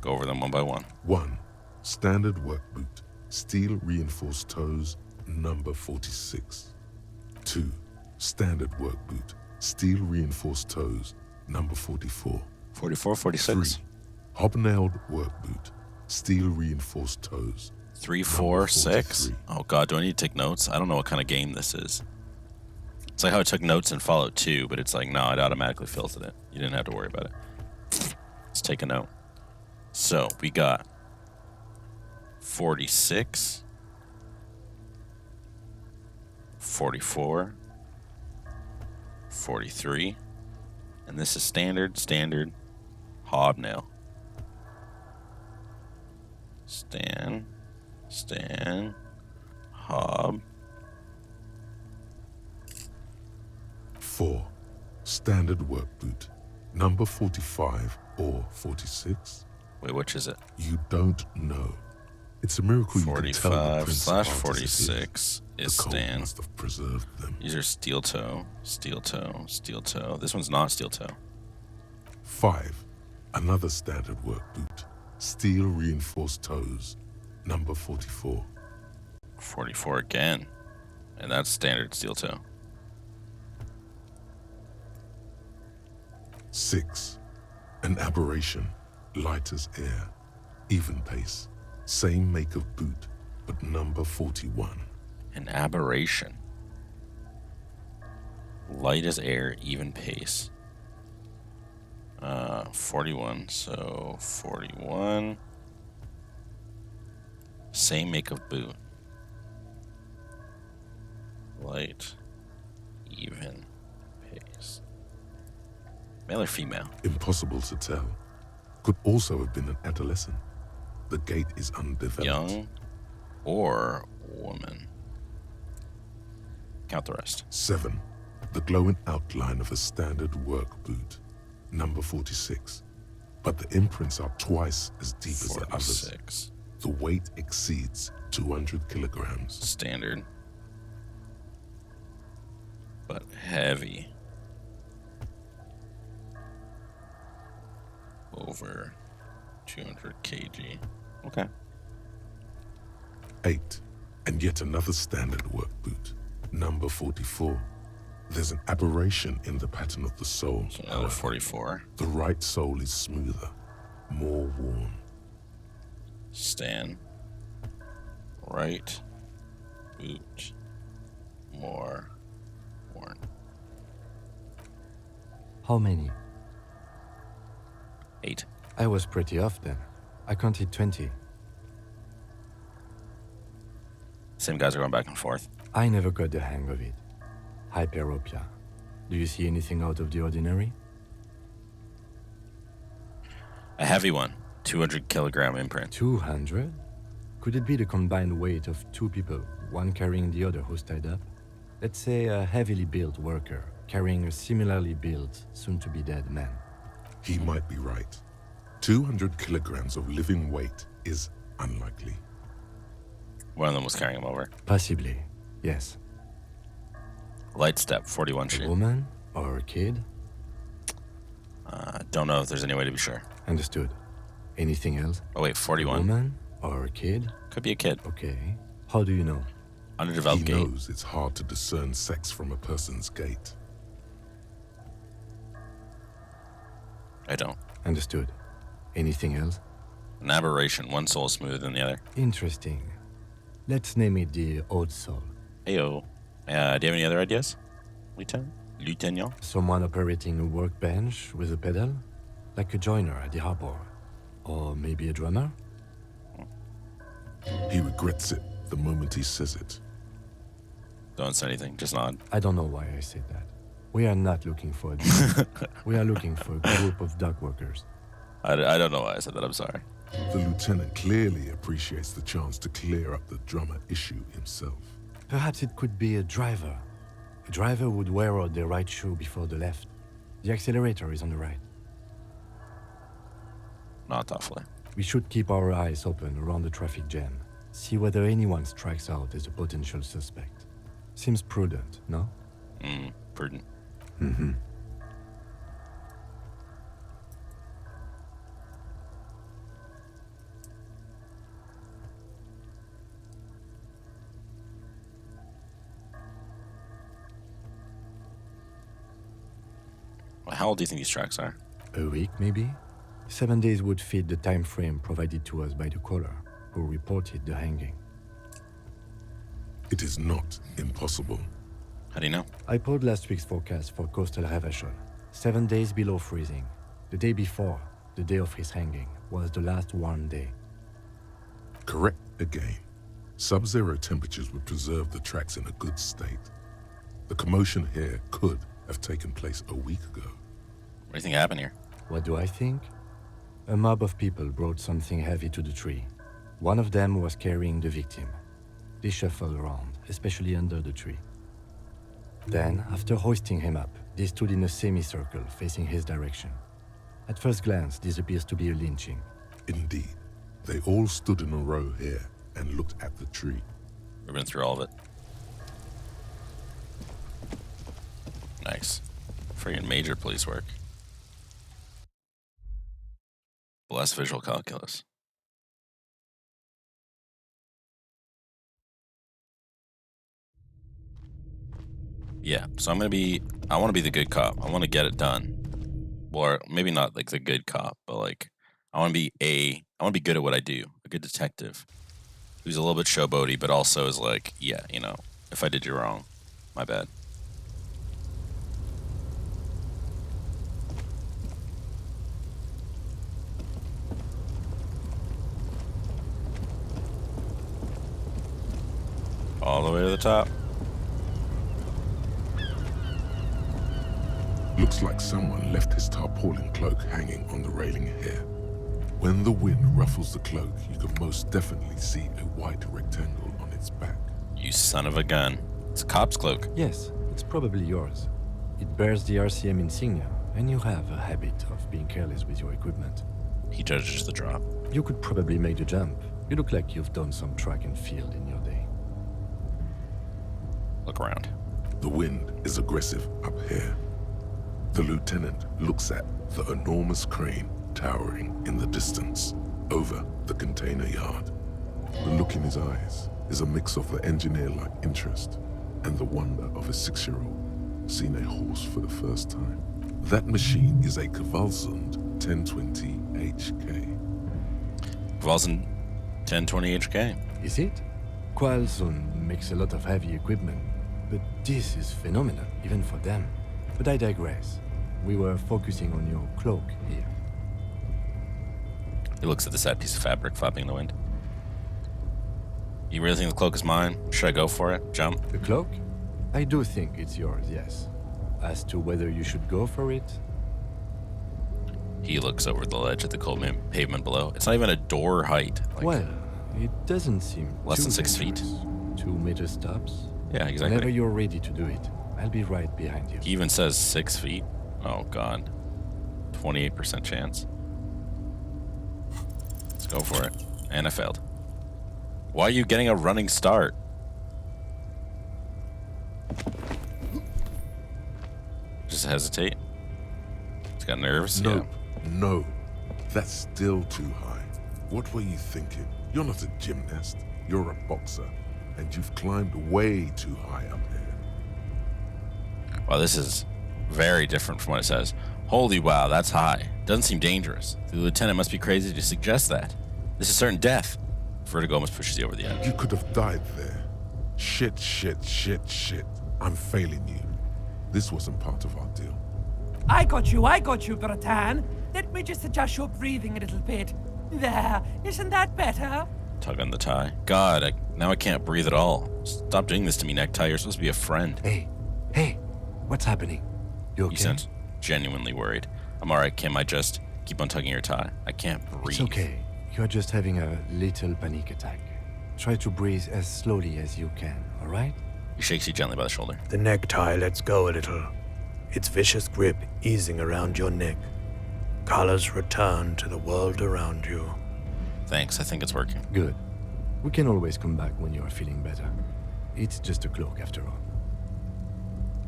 Go over them one by one. 1. Standard work boot. Steel reinforced toes, number 46. 2. Standard work boot. Steel reinforced toes, number 44. 44, 46. 3. Hobnailed work boot. Steel reinforced toes. 3, 4, 6. Oh god, do I need to take notes? I don't know what kind of game this is. It's like how I took notes in Fallout 2, but it's like, no, it automatically fills it in. You didn't have to worry about it. Let's take a note. So, we got 46, 44, 43, and this is standard, hobnail. Stan, hob. 4. Standard work boot. Number 45 or 46? Wait, which is it? You don't know. It's a miracle you can tell the 45 Prince slash of Artists 46 is The cold Stan. must have preserved them. These are steel toe, steel toe, steel toe. This one's not steel toe. 5. Another standard work boot. Steel reinforced toes. Number 44. 44 again. And that's standard steel toe. 6. An aberration. Light as air. Even pace. Same make of boot, but number 41. An aberration. Light as air, even pace. 41, so 41. Same make of boot. Light, even pace. Male or female? Impossible to tell. Could also have been an adolescent. The gait is undeveloped. Young or woman? Count the rest. 7. The glowing outline of a standard work boot. Number 46. But the imprints are twice as deep as the others. 46. The weight exceeds 200 kilograms. Standard. But heavy. Over 200 kg. Okay. 8. And yet another standard work boot. Number 44. There's an aberration in the pattern of the sole. So another 44. The right sole is smoother, more worn. Stan. Right. Boot. More. Worn. How many? 8. I was pretty off then. I counted 20. Same guys are going back and forth. I never got the hang of it. Hyperopia. Do you see anything out of the ordinary? A heavy one. 200 kilogram imprint. 200? Could it be the combined weight of two people, one carrying the other who's tied up? Let's say a heavily built worker carrying a similarly built, soon-to-be-dead man. He might be right. 200 kilograms of living weight is unlikely. One of them was carrying him over. Possibly, yes. Light step, 41 A shit. woman or a kid? Don't know if there's any way to be sure. Understood. Anything else? Oh wait, 41. A woman or a kid? Could be a kid. Okay. How do you know? Underdeveloped He gait. knows it's hard to discern sex from a person's gait. I don't. Understood. Anything else? An aberration. One soul smoother than the other. Interesting. Let's name it the Old Soul. Heyo. Do you have any other ideas? Lieutenant? Someone operating a workbench with a pedal? Like a joiner at the harbor. Or maybe a drummer? He regrets it the moment he says it. Don't say anything. Just nod. I don't know why I said that. We are not looking for a we are looking for a group of dock workers. I don't know why I said that. I'm sorry. The lieutenant clearly appreciates the chance to clear up the drummer issue himself. Perhaps it could be a driver. A driver would wear out the right shoe before the left. The accelerator is on the right. Not awfully. We should keep our eyes open around the traffic jam. See whether anyone strikes out as a potential suspect. Seems prudent, no? Prudent. Mm-hmm. How old do you think these tracks are? A week, maybe? 7 days would fit the time frame provided to us by the caller, who reported the hanging. It is not impossible. How do you know? I pulled last week's forecast for coastal Revachol. 7 days below freezing. The day before, the day of his hanging, was the last warm day. Correct again. Sub-zero temperatures would preserve the tracks in a good state. The commotion here could have taken place a week ago. What do you think happened here? What do I think? A mob of people brought something heavy to the tree. One of them was carrying the victim. They shuffled around, especially under the tree. Then, after hoisting him up, they stood in a semicircle facing his direction. At first glance, this appears to be a lynching. Indeed. They all stood in a row here and looked at the tree. We've been through all of it. Nice. Friggin' major police work. Bless visual calculus. Yeah, so I want to be the good cop. I want to get it done. Or maybe not like the good cop, but like I want to be good at what I do. A good detective who's a little bit showboaty, but also is like, yeah, you know, if I did you wrong, my bad. All the way to the top. Looks like someone left his tarpaulin cloak hanging on the railing here. When the wind ruffles the cloak, you can most definitely see a white rectangle on its back. You son of a gun. It's a cop's cloak. Yes, it's probably yours. It bears the RCM insignia, and you have a habit of being careless with your equipment. He judges the drop. You could probably make the jump. You look like you've done some track and field in your day. Look around. The wind is aggressive up here. The lieutenant looks at the enormous crane towering in the distance over the container yard. The look in his eyes is a mix of the engineer-like interest and the wonder of a 6-year-old seeing a horse for the first time. That machine is a Kvalsund 1020 HK. Kvalsund 1020 HK. Is it? Kvalsund makes a lot of heavy equipment, but this is phenomenal, even for them. But I digress. We were focusing on your cloak here. He looks at the sad piece of fabric flapping in the wind. You really think the cloak is mine? Should I go for it? Jump? The cloak? I do think it's yours, yes. As to whether you should go for it, He looks over the ledge at the cold pavement below. It's not even a door height. Like, well, it doesn't seem less too than 6 feet. dangerous. 2 meter stops. Yeah, exactly. Whenever you're ready to do it, I'll be right behind you. He even says 6 feet. Oh, God. 28% chance. Let's go for it. And I failed. Why are you getting a running start? Just hesitate. He's got nerves. No, Yeah. no. That's still too high. What were you thinking? You're not a gymnast. You're a boxer. And you've climbed way too high up there. Wow, this is very different from what it says. Holy wow, that's high. Doesn't seem dangerous. The lieutenant must be crazy to suggest that. This is certain death. Vertigo almost pushes you over the edge. You could have died there. Shit, shit, shit, shit. I'm failing you. This wasn't part of our deal. I got you, Bratan. Let me just adjust your breathing a little bit. There, isn't that better? Tug on the tie. God, now I can't breathe at all. Stop doing this to me, necktie. You're supposed to be a friend. Hey, what's happening? You okay? You sound genuinely worried. I'm alright, Kim. I just keep on tugging your tie. I can't breathe. It's okay. You're just having a little panic attack. Try to breathe as slowly as you can, all right? He shakes you gently by the shoulder. The necktie lets go a little, its vicious grip easing around your neck. Colors return to the world around you. Thanks, I think it's working. Good. We can always come back when you're feeling better. It's just a cloak after all.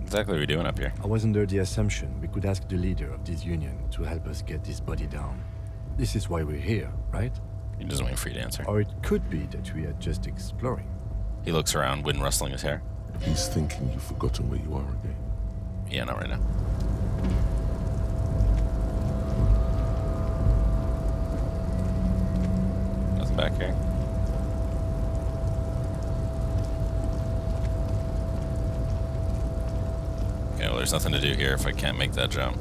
Exactly what are we doing up here? I was under the assumption we could ask the leader of this union to help us get this body down. This is why we're here, right? He doesn't wait for you to answer. Or it could be that we are just exploring. He looks around, wind rustling his hair. He's thinking you've forgotten where you are again. Yeah, not right now. Nothing back here. Okay, well, there's nothing to do here if I can't make that jump.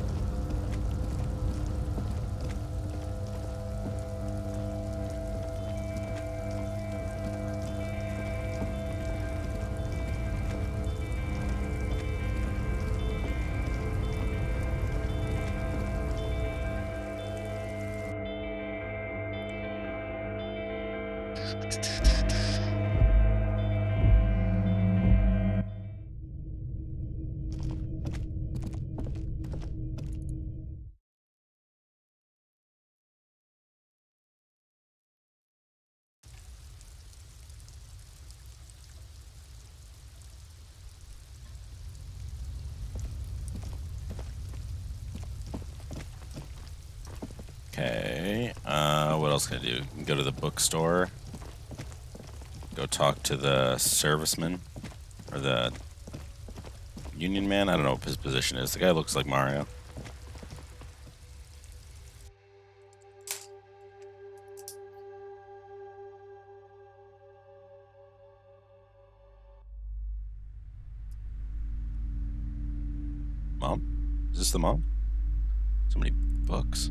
Okay, what else can I do? You can go to the bookstore. Go talk to the serviceman. Or the union man? I don't know what his position is. The guy looks like Mario. Mom? Is this the mom? So many books.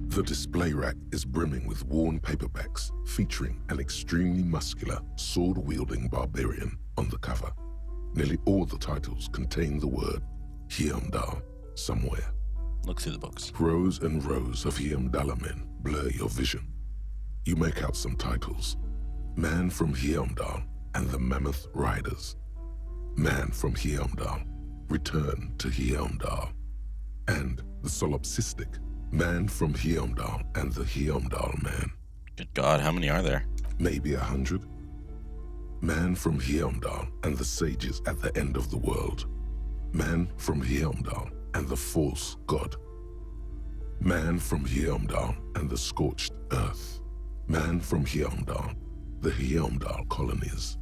The display rack is brimming with worn paperbacks featuring an extremely muscular, sword-wielding barbarian on the cover. Nearly all the titles contain the word Heimdall somewhere. Look through the books. Rows and rows of Heimdall men blur your vision. You make out some titles. Man from Heimdall and the Mammoth Riders. Man from Heimdall, Return to Heimdall. And the solipsistic Man from Heimdall and the Heimdall Man. Good God, how many are there? Maybe 100. Man from Heimdall and the sages at the end of the world. Man from Heimdall and the false god. Man from Heimdall and the scorched earth. Man from Heimdall, the Heimdall colonies.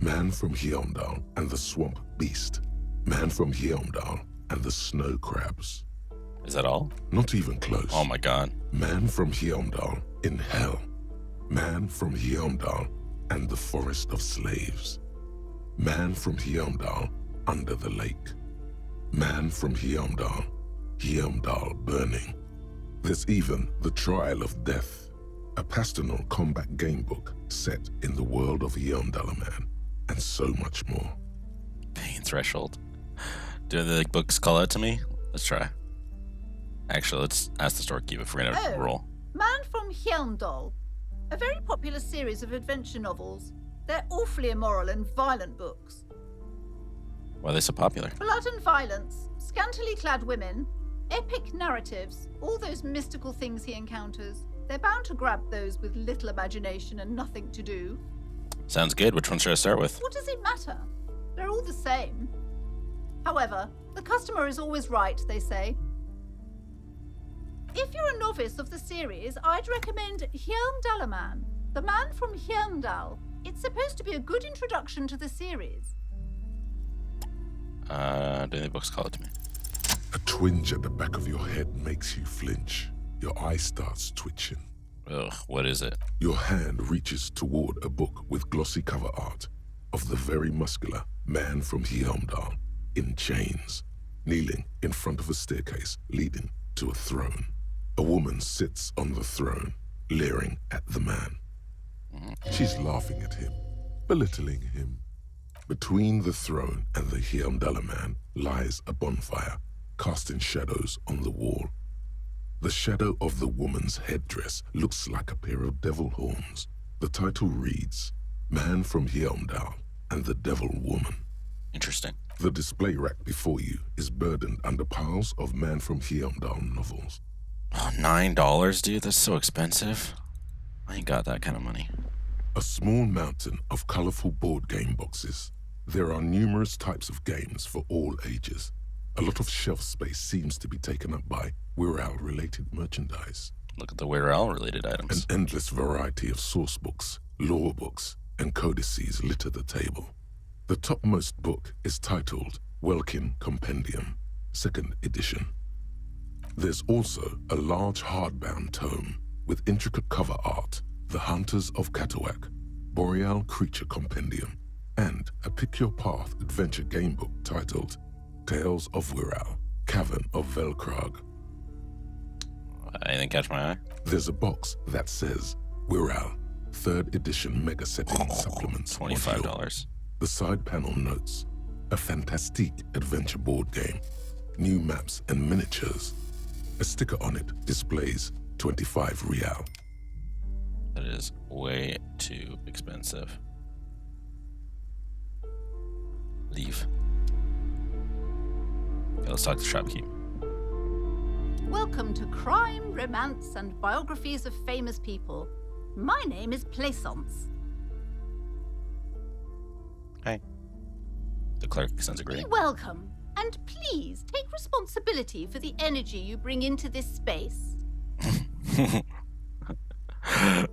Man from Heimdall and the swamp beast. Man from Heimdall and the snow crabs. Is that all? Not even close. Oh my God. Man from Heimdall in hell. Man from Heimdall and the forest of slaves. Man from Heimdall under the lake. Man from Heimdall, Heimdall burning. There's even the trial of death. a pastoral combat game book set in the world of Yelmdalaman, and so much more. Pain threshold. Do the books call out to me? Let's try. Actually, let's ask the storekeeper if we're gonna roll. Man from Hjelmdal. A very popular series of adventure novels. They're awfully immoral and violent books. Why are they so popular? Blood and violence, scantily clad women, epic narratives, all those mystical things he encounters. They're bound to grab those with little imagination and nothing to do. Sounds good. Which one should I start with? What does it matter? They're all the same. However, the customer is always right, they say. If you're a novice of the series, I'd recommend Hjelmdalaman, the man from Hjelmdal. It's supposed to be a good introduction to the series. Do the books call it to me? A twinge at the back of your head makes you flinch. Your eye starts twitching. Ugh, what is it? Your hand reaches toward a book with glossy cover art of the very muscular man from Hjelmdal in chains, kneeling in front of a staircase leading to a throne. A woman sits on the throne, leering at the man. She's laughing at him, belittling him. Between the throne and the Hjelmdalaman lies a bonfire, casting shadows on the wall. The shadow of the woman's headdress looks like a pair of devil horns. The title reads, Man from Hjelmdal and the Devil Woman. Interesting. The display rack before you is burdened under piles of Man from Hjelmdal novels. Oh, $9, dude? That's so expensive. I ain't got that kind of money. A small mountain of colorful board game boxes. There are numerous types of games for all ages. A lot of shelf space seems to be taken up by Wirral-related merchandise. Look at the Wirral-related items. An endless variety of source books, lore books, and codices litter the table. The topmost book is titled Welkin Compendium, 2nd edition. There's also a large hardbound tome with intricate cover art, The Hunters of Katawak, Boreal Creature Compendium, and a Pick Your Path adventure game book titled Tales of Wirral, Cavern of Velkrag. Anything catch my eye? There's a box that says Wirral, 3rd edition mega setting supplements. $25. The side panel notes, a fantastique adventure board game, new maps and miniatures. A sticker on it displays 25 real. That is way too expensive. Leave. Okay, let's talk to the shopkeep. Welcome to Crime, Romance, and Biographies of Famous People. My name is Plaisance. Hey. The clerk sends a greeting. Be welcome, and please take responsibility for the energy you bring into this space.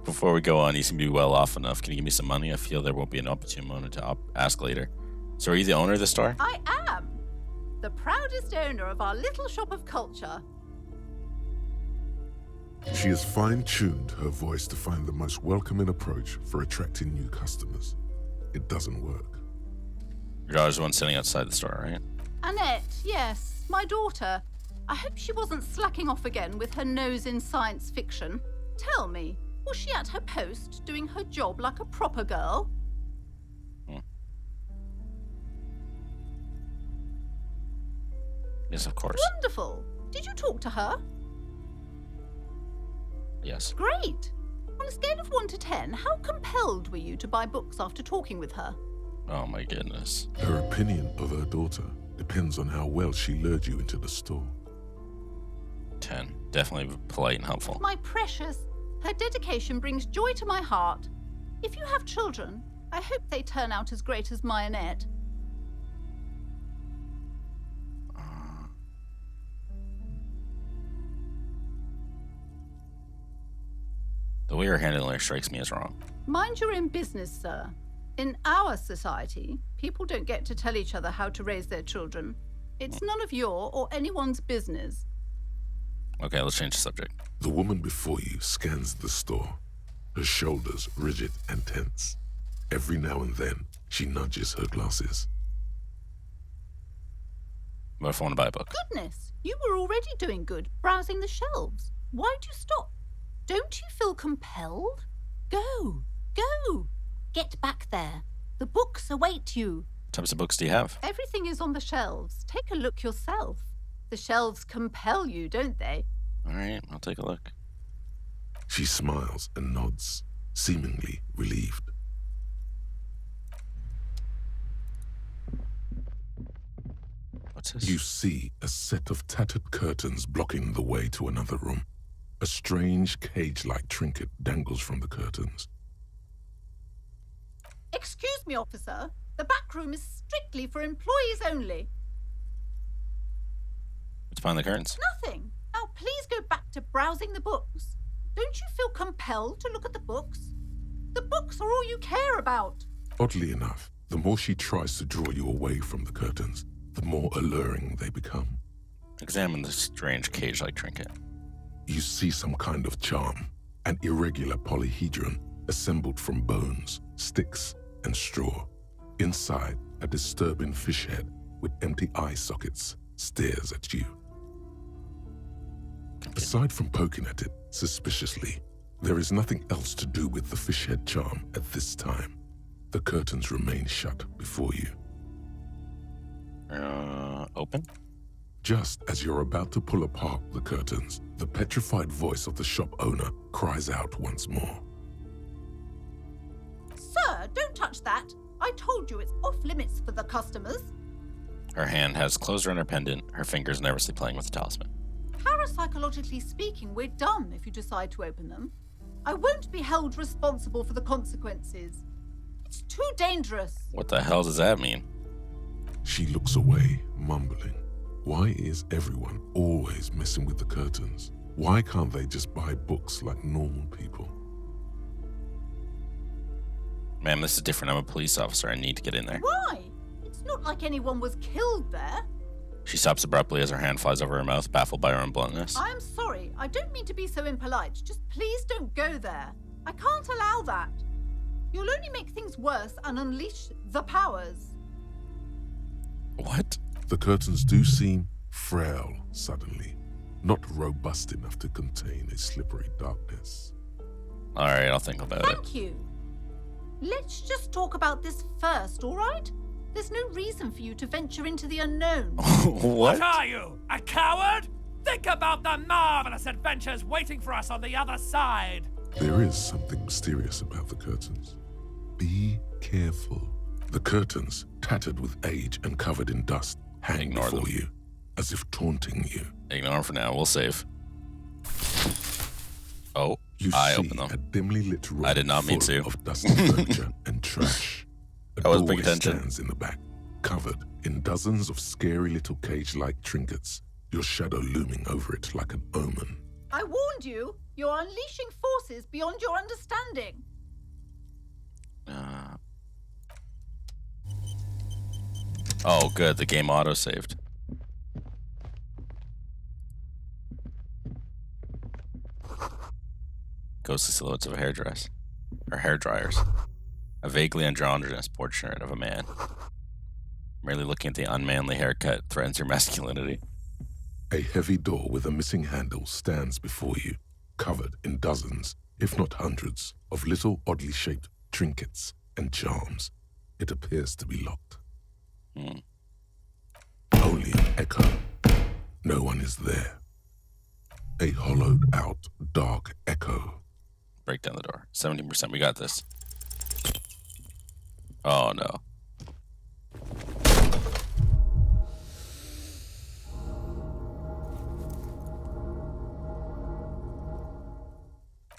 Before we go on, you seem to be well off enough. Can you give me some money? I feel there won't be an opportune moment to ask later. So are you the owner of the store? I am. The proudest owner of our little shop of culture. She has fine-tuned her voice to find the most welcoming approach for attracting new customers. It doesn't work. Your daughter's the one sitting outside the store, right? Annette, yes, my daughter. I hope she wasn't slacking off again with her nose in science fiction. Tell me, was she at her post doing her job like a proper girl? Yes, of course. Wonderful. Did you talk to her? Yes. Great. On a scale of 1 to 10, how compelled were you to buy books after talking with her? Oh my goodness. Her opinion of her daughter depends on how well she lured you into the store. 10. Definitely polite and helpful. My precious, her dedication brings joy to my heart. If you have children, I hope they turn out as great as my Annette. The way you're handling her strikes me as wrong. Mind your own business, sir. In our society, people don't get to tell each other how to raise their children. It's none of your or anyone's business. Okay, let's change the subject. The woman before you scans the store, her shoulders rigid and tense. Every now and then, she nudges her glasses. What if I want to buy a book? Goodness, you were already doing good, browsing the shelves. Why'd you stop? Don't you feel compelled? Go, go. Get back there. The books await you. What types of books do you have? Everything is on the shelves. Take a look yourself. The shelves compel you, don't they? All right, I'll take a look. She smiles and nods, seemingly relieved. What's this? You see a set of tattered curtains blocking the way to another room. A strange cage-like trinket dangles from the curtains. Excuse me, officer. The back room is strictly for employees only. What's behind the curtains? Nothing. Now please go back to browsing the books. Don't you feel compelled to look at the books? The books are all you care about. Oddly enough, the more she tries to draw you away from the curtains, the more alluring they become. Examine this strange cage-like trinket. You see some kind of charm, an irregular polyhedron assembled from bones, sticks, and straw. Inside, a disturbing fish head with empty eye sockets stares at you. Aside from poking at it suspiciously, there is nothing else to do with the fish head charm at this time. The curtains remain shut before you. Open? Just as you're about to pull apart the curtains, the petrified voice of the shop owner cries out once more. Sir, don't touch that. I told you it's off limits for the customers. Her hand has closed around her pendant, her fingers nervously playing with the talisman. Parapsychologically speaking, we're done if you decide to open them. I won't be held responsible for the consequences. It's too dangerous. What the hell does that mean? She looks away, mumbling. Why is everyone always messing with the curtains? Why can't they just buy books like normal people? Ma'am, this is different. I'm a police officer. I need to get in there. Why? It's not like anyone was killed there. She stops abruptly as her hand flies over her mouth, baffled by her own bluntness. I'm sorry. I don't mean to be so impolite. Just please don't go there. I can't allow that. You'll only make things worse and unleash the powers. What? The curtains do seem frail suddenly, not robust enough to contain a slippery darkness. All right, I'll think about it. Thank you. Let's just talk about this first, all right? There's no reason for you to venture into the unknown. What? What are you, a coward? Think about the marvelous adventures waiting for us on the other side. There is something mysterious about the curtains. Be careful. The curtains, tattered with age and covered in dust, hang Ignore before them. you, as if taunting you. Ignore them for now. We'll save. Oh, You I see opened them. a dimly lit room I did not mean full to. of dusty furniture and trash. A I wasn't paying doorway attention. stands in the back, covered in dozens of scary little cage-like trinkets, your shadow looming over it like an omen. I warned you. You're unleashing forces beyond your understanding. Oh, good. The game auto-saved. Ghostly silhouettes of hairdress. Or hair dryers. A vaguely androgynous portrait of a man. Merely looking at the unmanly haircut threatens your masculinity. A heavy door with a missing handle stands before you, covered in dozens, if not hundreds, of little oddly shaped trinkets and charms. It appears to be locked. Only an echo. No one is there. A hollowed out, dark echo. Break down the door. 17%. We got this. Oh, no.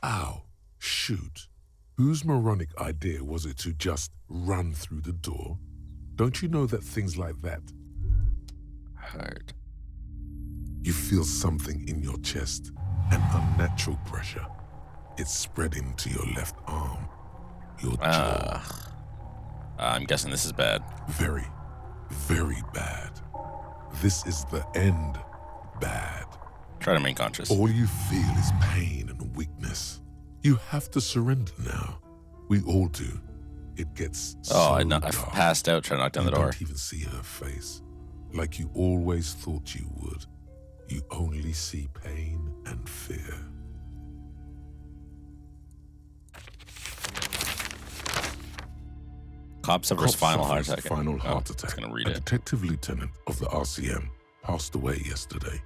Ow. Shoot. Whose moronic idea was it to just run through the door? Don't you know that things like that hurt? You feel something in your chest, an unnatural pressure. It's spreading to your left arm, your jaw. I'm guessing this is bad. Very, very bad. This is the end bad. Try to remain conscious. All you feel is pain and weakness. You have to surrender now. We all do. It gets I dark. passed out trying to knock down the door. You don't even see her face, like you always thought you would. You only see pain and fear. Cop suffers final heart suffers attack. final heart It's attack. gonna read A it. detective lieutenant of the RCM passed away yesterday.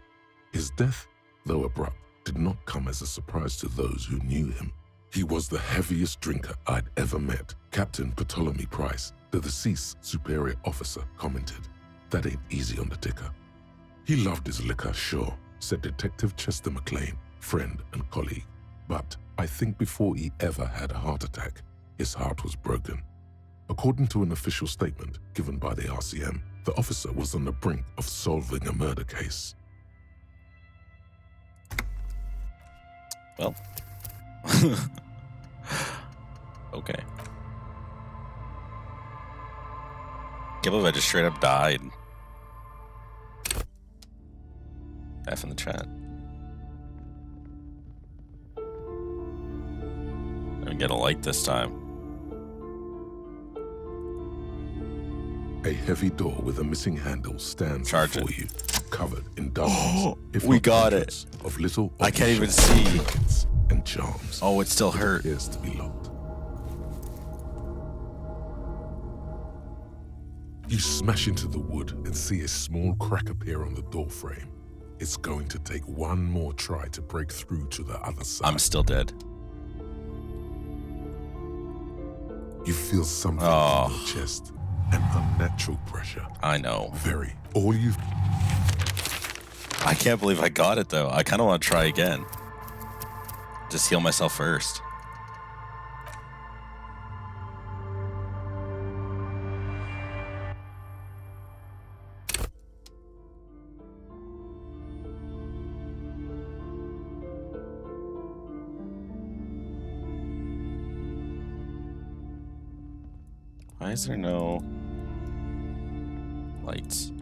His death, though abrupt, did not come as a surprise to those who knew him. He was the heaviest drinker I'd ever met. Captain Ptolemy Price, the deceased superior officer, commented, "That ain't easy on the ticker." He loved his liquor, sure, said Detective Chester McLean, friend and colleague. But I think before he ever had a heart attack, his heart was broken. According to an official statement given by the RCM, the officer was on the brink of solving a murder case. Well. Okay. Can't believe I just straight up died. F in the chat. I didn't get a light this time. A heavy door with a missing handle stands before you, covered in dozens, if We not got hundreds, it. of little I can't even odd-shaped see. trinkets and charms. Oh, it still hurt. Appears to be locked. You smash into the wood and see a small crack appear on the door frame. It's going to take one more try to break through to the other side. I'm still dead. You feel something in your chest, an unnatural pressure. I know. Very. All you I can't believe I got it though. I kind of want to try again. Just heal myself first. Why is there no lights?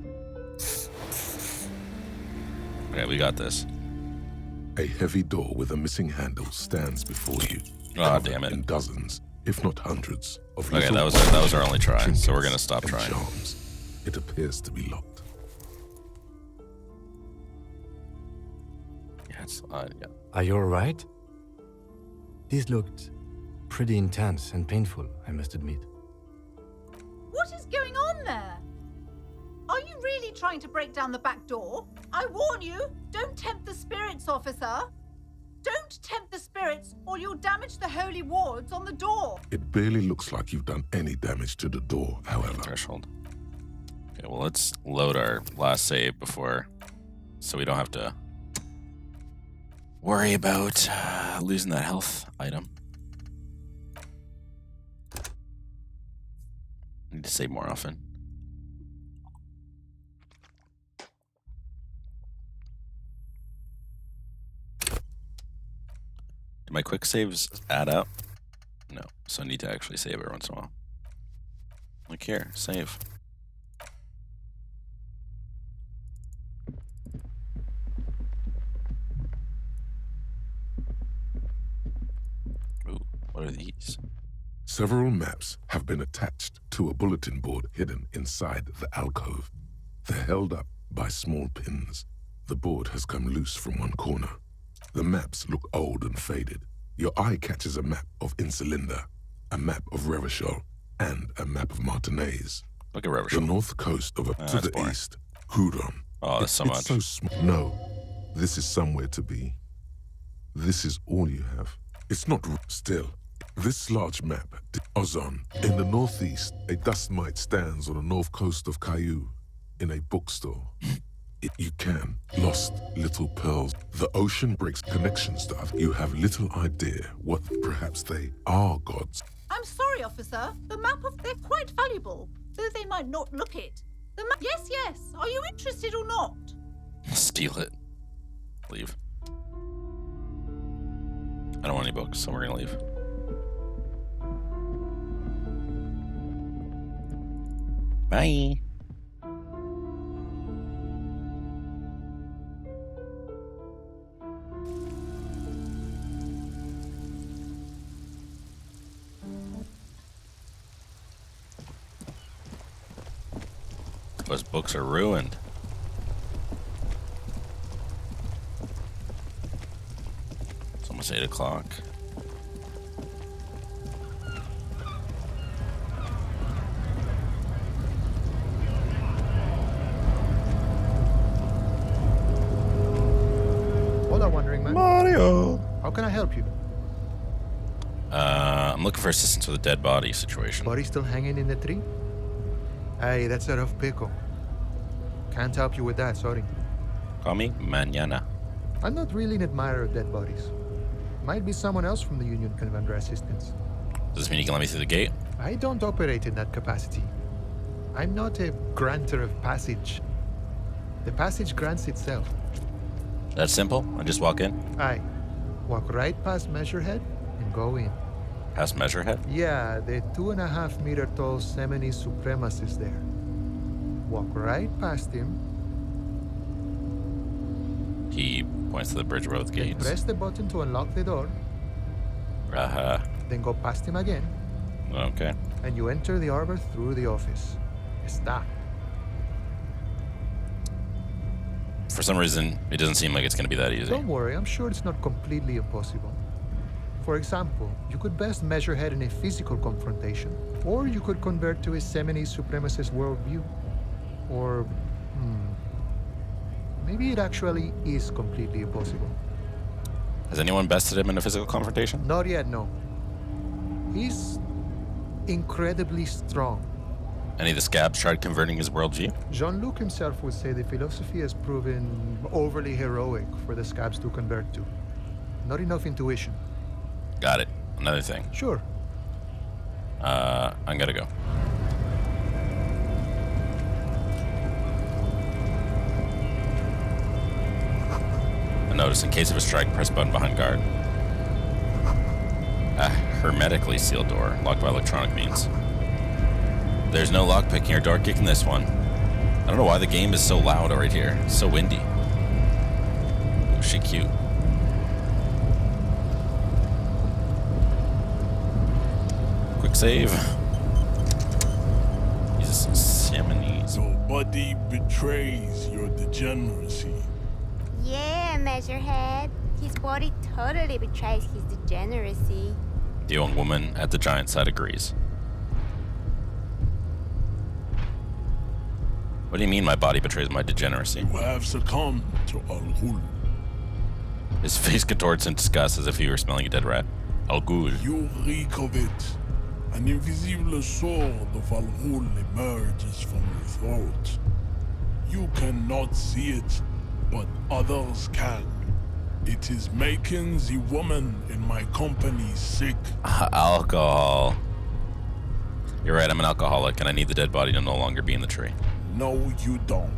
Okay, we got this. A heavy door with a missing handle stands before you. Ah, damn it. In dozens, if not hundreds, of Okay, little that was our only try, so trinkets we're gonna stop and trying. charms. It appears to be locked. Yeah, it's yeah. Are you alright? This looked pretty intense and painful, I must admit. What is going on there? Are you really trying to break down the back door? I warn you, don't tempt the spirits, officer. Don't tempt the spirits or you'll damage the holy wards on the door. It barely looks like you've done any damage to the door, however. Threshold. Okay, well, let's load our last save before, so we don't have to worry about losing that health item. Need to save more often. Do my quick saves add up? No, so I need to actually save every once in a while. Like here, save. Ooh, what are these? Several maps have been attached to a bulletin board hidden inside the alcove. They're held up by small pins. The board has come loose from one corner. The maps look old and faded. Your eye catches a map of Insulinda, a map of Revachol, and a map of Martinez. Look at Revachol. The north coast of to the boring. east, Hudon. Oh, that's so much. It's so small. No, this is somewhere to be. This is all you have. It's not still. This large map, Ozon. In the northeast, a dust mite stands on the north coast of Caillou in a bookstore. You can. Lost little pearls. The ocean breaks connections to others. You have little idea what perhaps they are gods. I'm sorry, officer. The map of... They're quite valuable, though they might not look it. The map... Yes, yes. Are you interested or not? Steal it. Leave. I don't want any books, so we're gonna leave. Bye. Those books are ruined. It's almost 8 o'clock. help you? I'm looking for assistance with a dead body situation. Body still hanging in the tree? Hey, that's a rough pickle. Can't help you with that, sorry. Call me mañana. I'm not really an admirer of dead bodies. Might be someone else from the Union can render assistance. Does this mean you can let me through the gate? I don't operate in that capacity. I'm not a granter of passage. The passage grants itself. That's simple. I just walk in. Aye. Walk right past Measurehead and go in. Past Measurehead? Yeah, the 2.5 meter tall Semini supremacist there. Walk right past him. He points to the bridge above the gates. Press the button to unlock the door. Then go past him again. Okay. And you enter the arbor through the office. Está. For some reason, it doesn't seem like it's going to be that easy. Don't worry, I'm sure it's not completely impossible. For example, you could best Measurehead in a physical confrontation, or you could convert to a Semini supremacist worldview. Or, maybe it actually is completely impossible. Has anyone bested him in a physical confrontation? Not yet, no. He's incredibly strong. Any of the scabs tried converting his worldview? Jean-Luc himself would say the philosophy has proven overly heroic for the scabs to convert to. Not enough intuition. Got it. Another thing. Sure. I'm gonna go. A notice: in case of a strike, press button behind guard. A hermetically sealed door, locked by electronic means. There's no lockpicking or door kicking this one. I don't know why the game is so loud right here. It's so windy. Oh, she cute. Quick save. Jesus, Semini's. Nobody betrays your degeneracy. Yeah, Measurehead. His body totally betrays his degeneracy. The young woman at the giant side agrees. What do you mean my body betrays my degeneracy? You have succumbed to Al Ghul. His face contorts in disgust as if he were smelling a dead rat. Al Ghul. You reek of it. An invisible sword of Al Ghul emerges from your throat. You cannot see it, but others can. It is making the woman in my company sick. Alcohol. You're right, I'm an alcoholic, and I need the dead body to no longer be in the tree. No, you don't.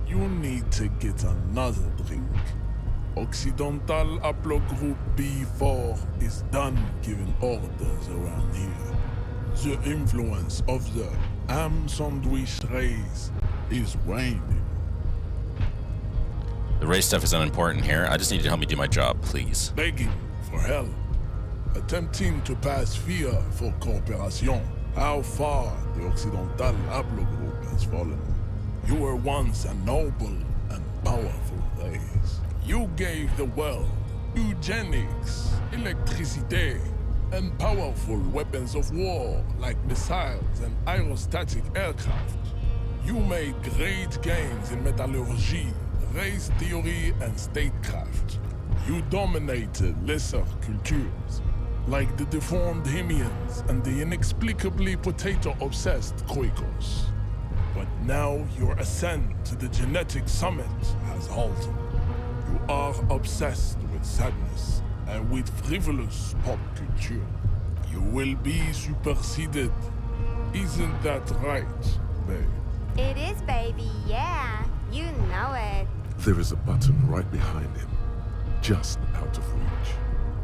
You need to get another drink. Occidental Haplogroup B4 is done giving orders around here. The influence of the ham sandwich race is waning. The race stuff is unimportant here. I just need you to help me do my job, please. Begging for help. Attempting to pass fear for cooperation. How far the Occidental Haplogroup has fallen. You were once a noble and powerful race. You gave the world eugenics, electricity, and powerful weapons of war like missiles and aerostatic aircraft. You made great gains in metallurgy, race theory, and statecraft. You dominated lesser cultures, like the deformed Hemians and the inexplicably potato-obsessed Quakers. But now your ascent to the genetic summit has halted. You are obsessed with sadness and with frivolous pop culture. You will be superseded. Isn't that right, babe? It is, baby, yeah. You know it. There is a button right behind him, just out of reach.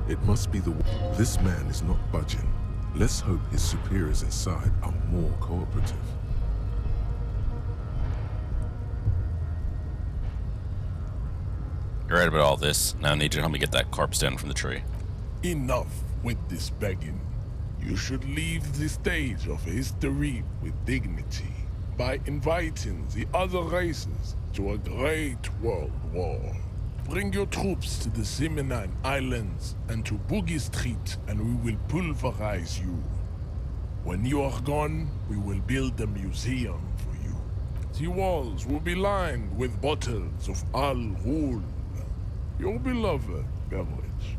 It must be the... This man is not budging. Let's hope his superiors inside are more cooperative. You're right about all this. Now I need you to help me get that corpse down from the tree. Enough with this begging. You should leave the stage of history with dignity by inviting the other races to a great world war. Bring your troops to the Seminine Islands and to Boogie Street, and we will pulverize you. When you are gone, we will build a museum for you. The walls will be lined with bottles of Al Ghul, your beloved beverage.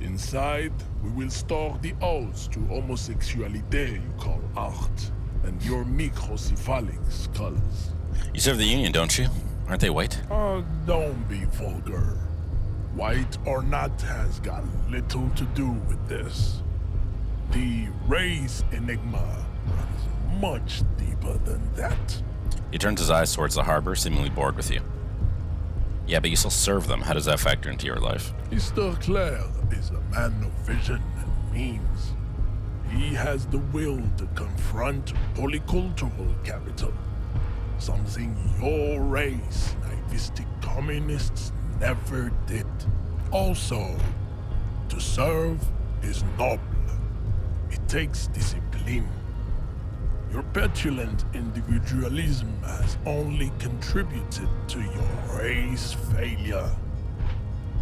Inside, we will store the odes to homosexuality you call art, and your microcephalic skulls. You serve the Union, don't you? Aren't they white? Don't be vulgar. White or not has got little to do with this. The race enigma runs much deeper than that. He turns his eyes towards the harbor, seemingly bored with you. Yeah, but you still serve them. How does that factor into your life? Mr. Clare is a man of vision and means. He has the will to confront polycultural capital, something your race, naivistic communists, never did. Also, to serve is noble. It takes discipline. Your petulant individualism has only contributed to your race failure.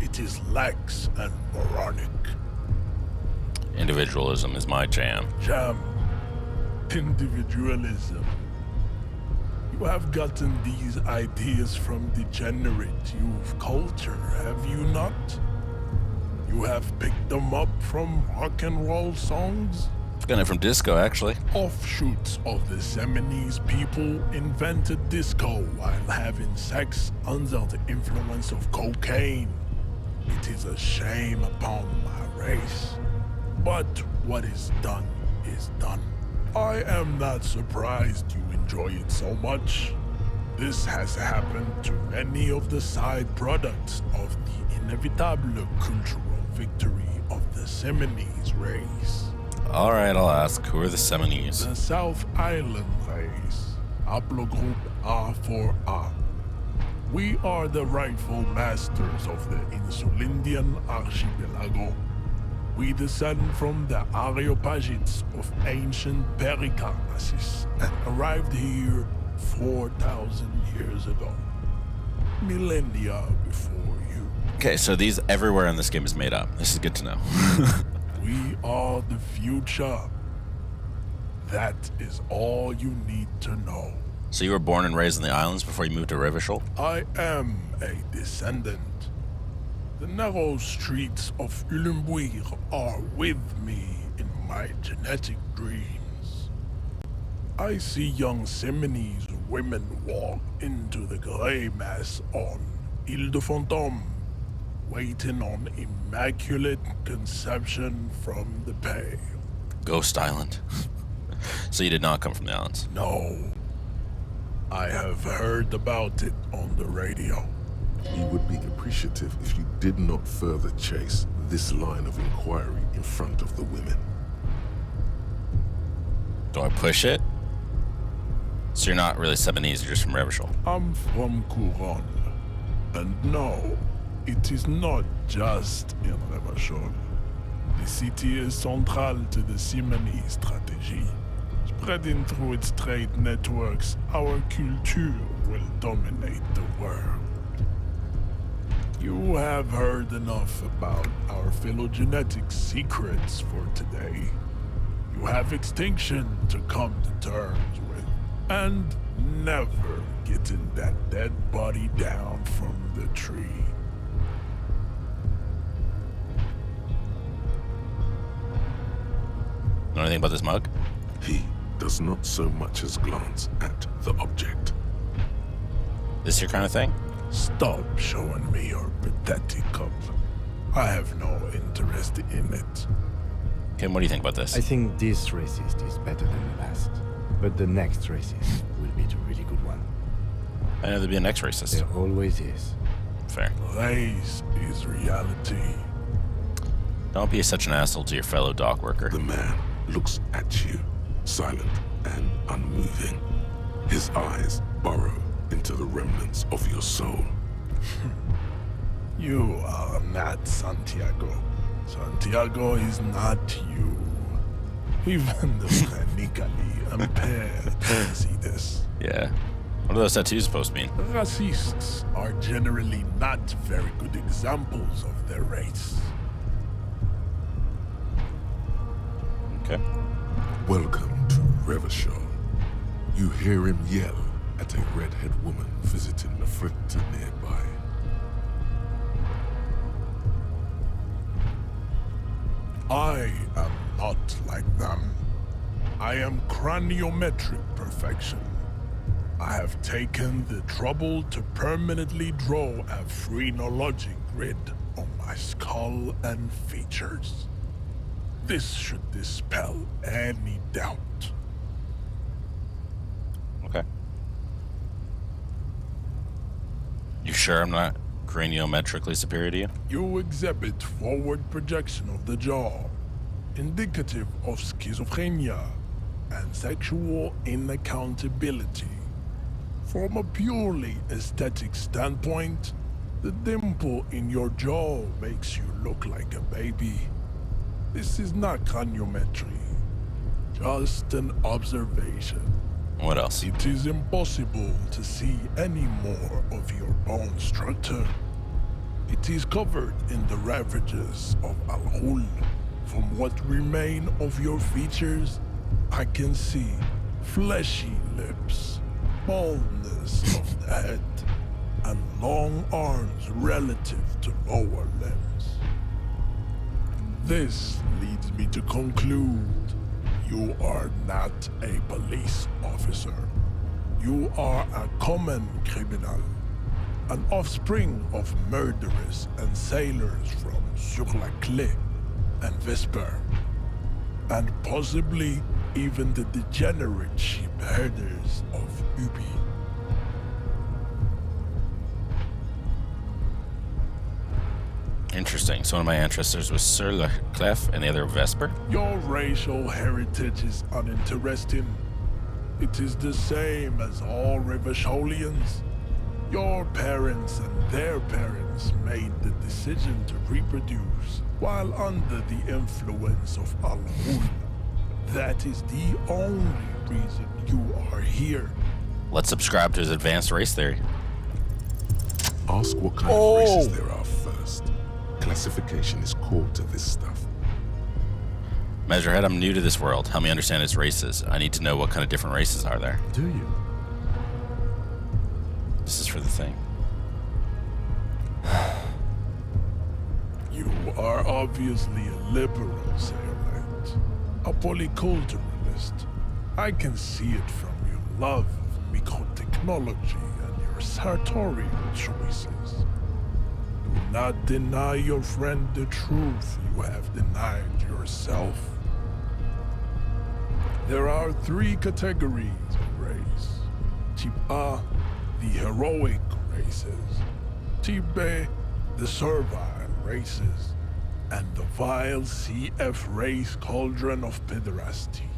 It is lax and moronic. Individualism is my jam. Individualism. You have gotten these ideas from degenerate youth culture, have you not? You have picked them up from rock and roll songs? Got it from disco, actually. Offshoots of the Seminoles people invented disco while having sex under the influence of cocaine. It is a shame upon my race. But what is done is done. I am not surprised you enjoy it so much. This has happened to many of the side products of the inevitable cultural victory of the Seminoles race. All right, I'll ask. Who are the Seminoles? The South Island race, haplogroup A4A. We are the rightful masters of the Insulindian archipelago. We descend from the Areopagites of ancient Pericarnassus and arrived here 4,000 years ago. Millennia before you. Okay, so these everywhere in this game is made up. This is good to know. We are the future. That is all you need to know. So you were born and raised in the islands before you moved to Revachol? I am a descendant. The narrow streets of Ulimbuir are with me in my genetic dreams. I see young Seminoles women walk into the grey mass on Ile de Fantôme, waiting on immaculate conception from the pale. Ghost Island. So you did not come from the islands? No. I have heard about it on the radio. He would be appreciative if you did not further chase this line of inquiry in front of the women. Do I push it? So you're not really Seminese, you're just from Revachol? I'm from Couronne. And no, it is not just in Revachol. The city is central to the Simony strategy. Spreading through its trade networks, our culture will dominate the world. You have heard enough about our phylogenetic secrets for today. You have extinction to come to terms with, and never getting that dead body down from the tree. Know anything about this mug? He does not so much as glance at the object. This your kind of thing? Stop showing me your pathetic cup. I have no interest in it. Kim, what do you think about this? I think this racist is better than the last. But the next racist will be the really good one. I know there'd be a next racist. There always is. Fair. Race is reality. Don't be such an asshole to your fellow dock worker. The man looks at you, silent and unmoving. His eyes burrow into the remnants of your soul. You are not Santiago. Santiago is not you. Even the mechanically impaired can see this. Yeah. What are those tattoos supposed to mean? Racists are generally not very good examples of their race. Okay. Welcome to Revachol. You hear him yell at a redhead woman visiting the fritter nearby. I am not like them. I am craniometric perfection. I have taken the trouble to permanently draw a phrenologic grid on my skull and features. This should dispel any doubt. Okay. You sure I'm not craniometrically superior to you? You exhibit forward projection of the jaw, indicative of schizophrenia and sexual inaccountability. From a purely aesthetic standpoint, the dimple in your jaw makes you look like a baby. This is not craniometry, just an observation. What else? It is impossible to see any more of your bone structure. It is covered in the ravages of Al-Hul. From what remain of your features, I can see fleshy lips, baldness of the head, and long arms relative to lower limbs. This leads me to conclude you are not a police officer. You are a common criminal, an offspring of murderers and sailors from Sur la Clé and Vesper, and possibly even the degenerate sheep herders of Ubi. Interesting. So one of my ancestors was Sur la Clef and the other Vesper? Your racial heritage is uninteresting. It is the same as all Rivasholians. Your parents and their parents made the decision to reproduce while under the influence of Al-Hul. That is the only reason you are here. Let's subscribe to his advanced race theory. Ask what kind of races there are first. Classification is core to this stuff. Measurehead, I'm new to this world. Help me understand its races. I need to know what kind of different races are there. Do you? This is for the thing. You are obviously a liberal, Sailite. A polyculturalist. I can see it from your love of microtechnology and your sartorial choices. Do not deny your friend the truth you have denied yourself. There are 3 categories of race. Type A, the heroic races. Type B, the servile races. And the vile CF race cauldron of pederasty.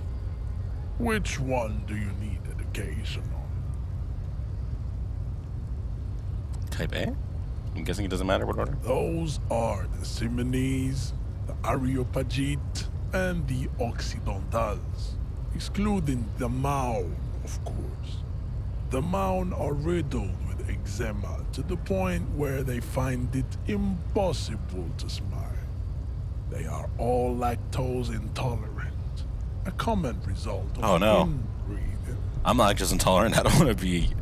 Which one do you need education on? Type A? I'm guessing it doesn't matter what order? Those are the Simonese, the Areopagite, and the Occidentals, excluding the Maun, of course. The Maun are riddled with eczema to the point where they find it impossible to smile. They are all lactose intolerant, a common result of inbreeding. I'm lactose intolerant. I don't want to be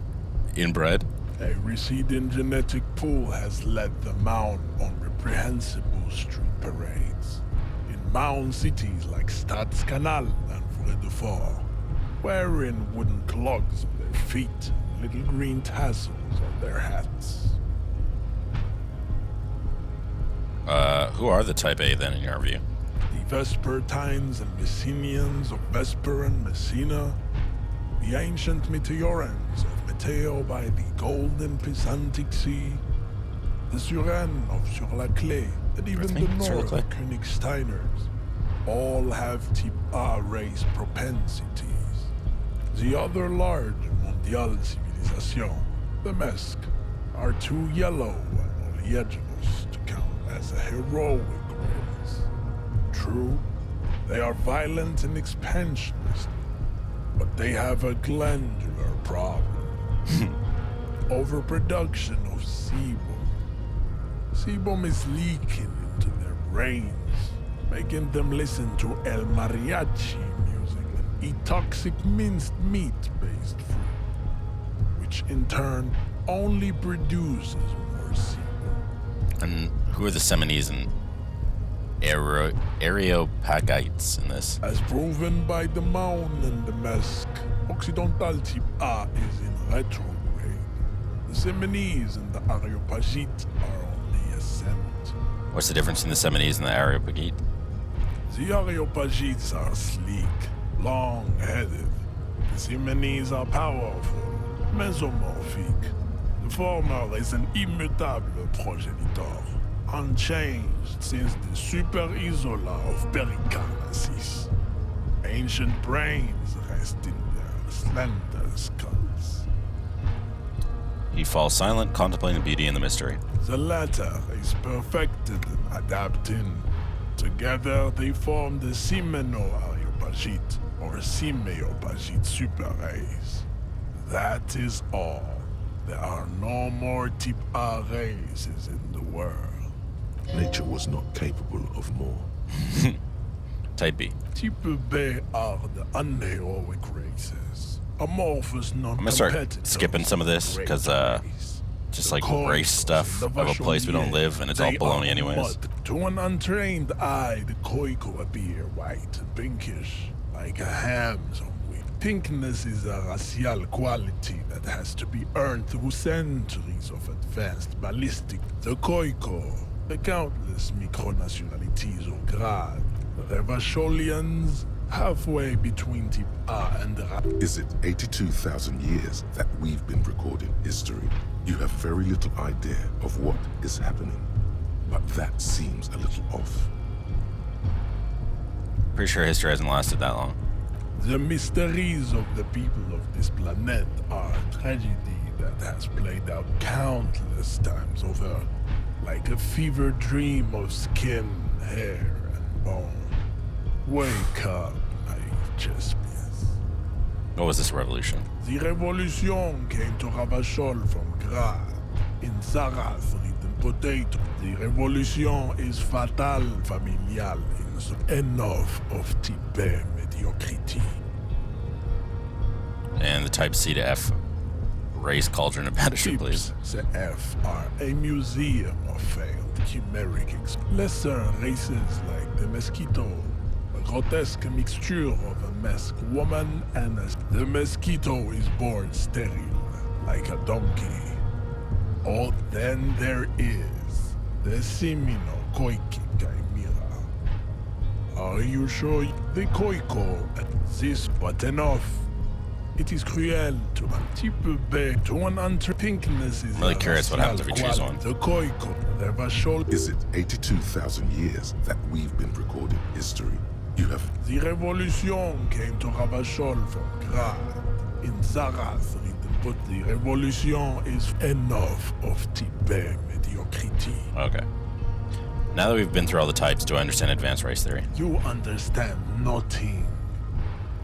inbred. A receding genetic pool has led the Maun on reprehensible street parades. In Maun cities like Stadskanal and Vredefort, wearing wooden clogs on their feet and little green tassels on their hats. Who are the Type A then, in your view? The Vespertines and Messenians of Vesper and Messina, the ancient Meteorans of Meteo by the golden Pisantic Sea, the Suren of Sur la Clé, and even the North Königsteiners, all have Type A race propensities. The other large Mondial civilization, the Mesk, are too yellow and oleaginous to count as a heroic race. True, they are violent and expansionist, but they have a glandular problem. Overproduction of sebum. Sebum is leaking into their brains, making them listen to El Mariachi music and eat toxic minced meat-based food, which in turn only produces more sebum. And who are the Simonese and Areopagites in this. As proven by the mound and the mask, Occidental Type A is in retrograde. The Seminese and the Areopagites are on the ascent. What's the difference between the Seminese and the Areopagite? The Areopagites are sleek, long-headed. The Seminese are powerful, mesomorphic. The former is an immutable progenitor, unchanged since the Super Isola of Pericarnasis. Ancient brains rest in their slender skulls. He falls silent, contemplating the beauty and the mystery. The latter is perfected and adapting. Together they form the Simeno-Areopagite or Simeopagite super race. That is all. There are no more Type A races in the world. Nature was not capable of more. Type B. Type B are the unheroic races. Amorphous, I'm gonna start non-competitive. skipping some of this because just like race stuff of a place we don't live, and it's all baloney anyways. To an untrained eye, the Koiko appear white and pinkish, like a ham's on wheat. Pinkness is a racial quality that has to be earned through centuries of advanced ballistic. The Koiko, the countless micronationalities au grade, the Revacholians, halfway between Type A and Is it 82,000 years that we've been recording history? You have very little idea of what is happening, but that seems a little off. Pretty sure history hasn't lasted that long. The mysteries of the people of this planet are a tragedy that has played out countless times over, like a fever dream of skin, hair, and bone. Wake up, naive Chespias. What was this revolution? The revolution came to Ravachol from Grad, in Zarath, eaten potato. The revolution is fatal, familial, enough of Type mediocrity. And the Type C to F race cauldron of battery, please. The F are a museum of failed chimeric lesser races like the mosquito, a grotesque mixture of a masked woman and the mosquito is born sterile, like a donkey. Oh, then there is the Simino Koiki Chimera. Are you sure the Koiko exists but enough? It is cruel to an Type B, to an pinkness is I'm really curious what happens if we choose one. The Koiko, Revachol. Is it 82,000 years that we've been recording history? You have... The revolution came to Ravachol from Grad, in Zarath, but the revolution is enough of Type mediocrity. Okay. Now that we've been through all the types, do I understand advanced race theory? You understand nothing.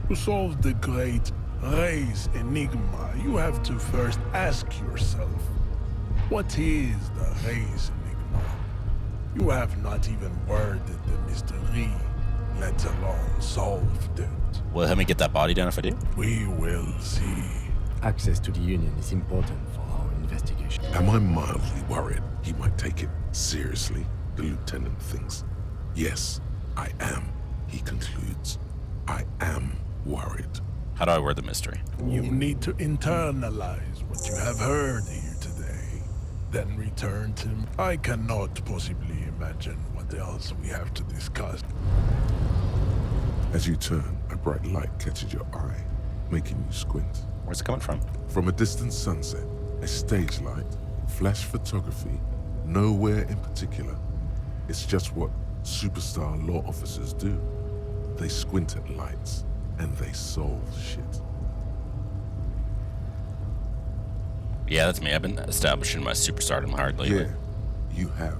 To solve the great race enigma, you have to first ask yourself, what is the race enigma? You have not even worded the mystery, let alone solved it. Will it help me get that body done if I do? We will see. Access to the Union is important for our investigation. Am I mildly worried he might take it seriously? The lieutenant thinks. Yes, I am, he concludes. I am worried. How do I word the mystery? You need to internalize what you have heard here today, then return to... I cannot possibly imagine what else we have to discuss. As you turn, a bright light catches your eye, making you squint. Where's it coming from? From a distant sunset, a stage light, flash photography, nowhere in particular. It's just what superstar law officers do. They squint at lights, and they solve shit. Yeah, that's me. I've been establishing my superstardom hard lately. Yeah, you have.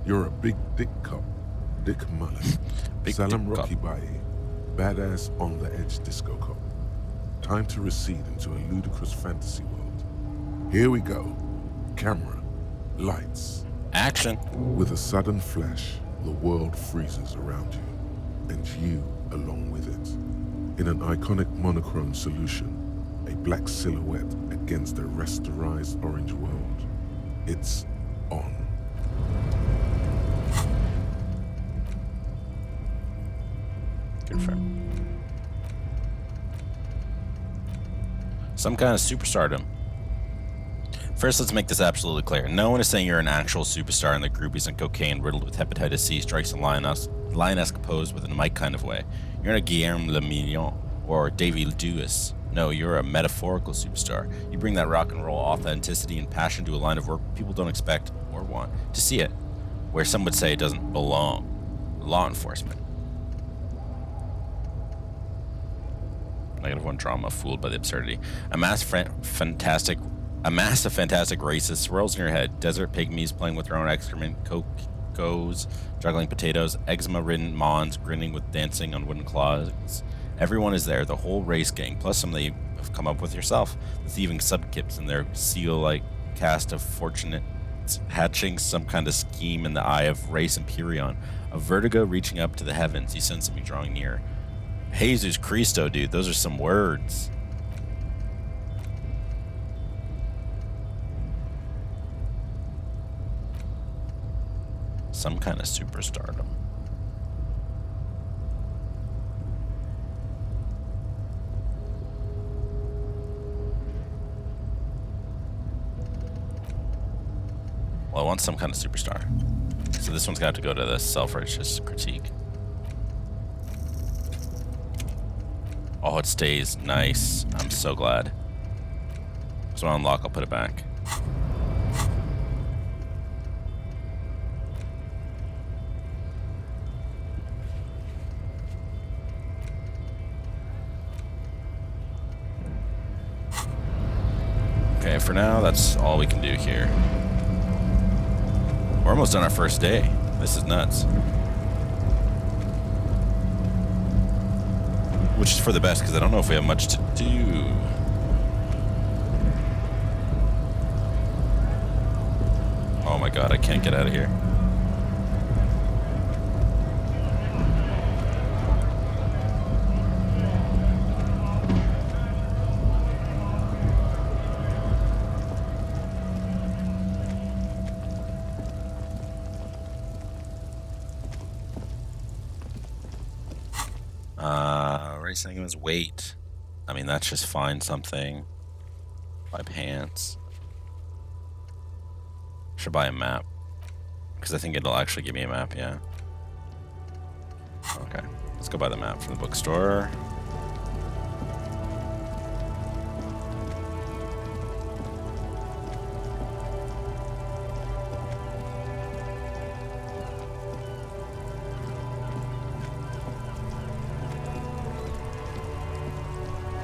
You're a big dick cop. Dick Mullen. Salam Rocky Baye. Badass on the edge disco cop. Time to recede into a ludicrous fantasy world. Here we go. Camera. Lights. Action. With a sudden flash, the world freezes around you, and you along with it. In an iconic monochrome solution, a black silhouette against a rasterized orange world. It's on. Confirm. Some kind of superstardom. First, let's make this absolutely clear. No one is saying you're an actual superstar in the groupies and cocaine riddled with hepatitis C strikes a lionesque pose with a Mike kind of way. You're not a Guillaume Le Mignon or Davy Lewis. No, you're a metaphorical superstar. You bring that rock and roll authenticity and passion to a line of work people don't expect or want to see it, where some would say it doesn't belong. Law enforcement. -1 drama, fooled by the absurdity. A mass of fantastic racists swirls in your head. Desert pygmies playing with their own excrement, cocos juggling potatoes, eczema-ridden mons grinning with dancing on wooden claws. Everyone is there, the whole race gang, plus some that you have come up with yourself. The thieving subkips and their seal-like cast of fortunates hatching some kind of scheme in the eye of race Empyrean. A vertigo reaching up to the heavens. You sense something drawing near. Jesus Christo, dude, those are some words. Some kind of superstardom. Well, I want some kind of superstar. So this one's got to go to the self-righteous critique. Oh, it stays. Nice. I'm so glad. So I'll unlock, I'll put it back. Okay, for now, that's all we can do here. We're almost done our first day. This is nuts. Which is for the best, because I don't know if we have much to do. Oh my god, I can't get out of here. Racing his weight. I mean, that's just find something. Buy pants. Should buy a map. Because I think it'll actually give me a map, yeah. Okay, let's go buy the map from the bookstore.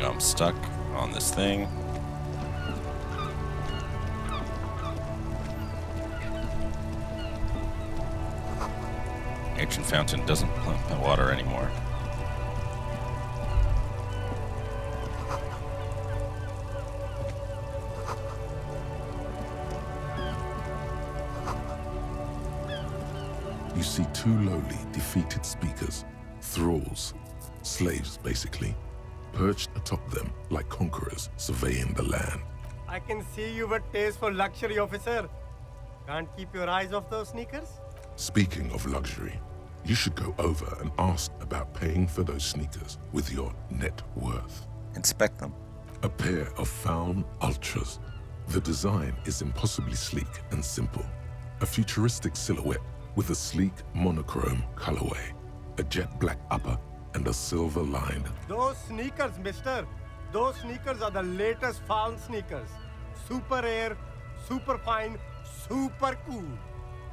I'm stuck on this thing. Ancient fountain doesn't pump water anymore. You see two lowly, defeated speakers, thralls, slaves basically, perched atop them like conquerors surveying the land. I can see you've a taste for luxury, officer. Can't keep your eyes off those sneakers? Speaking of luxury, you should go over and ask about paying for those sneakers with your net worth. Inspect them. A pair of Faun Ultras. The design is impossibly sleek and simple. A futuristic silhouette with a sleek monochrome colorway, a jet black upper, and a silver-lined. Those sneakers, mister. Those sneakers are the latest Faun sneakers. Super air, super fine, super cool.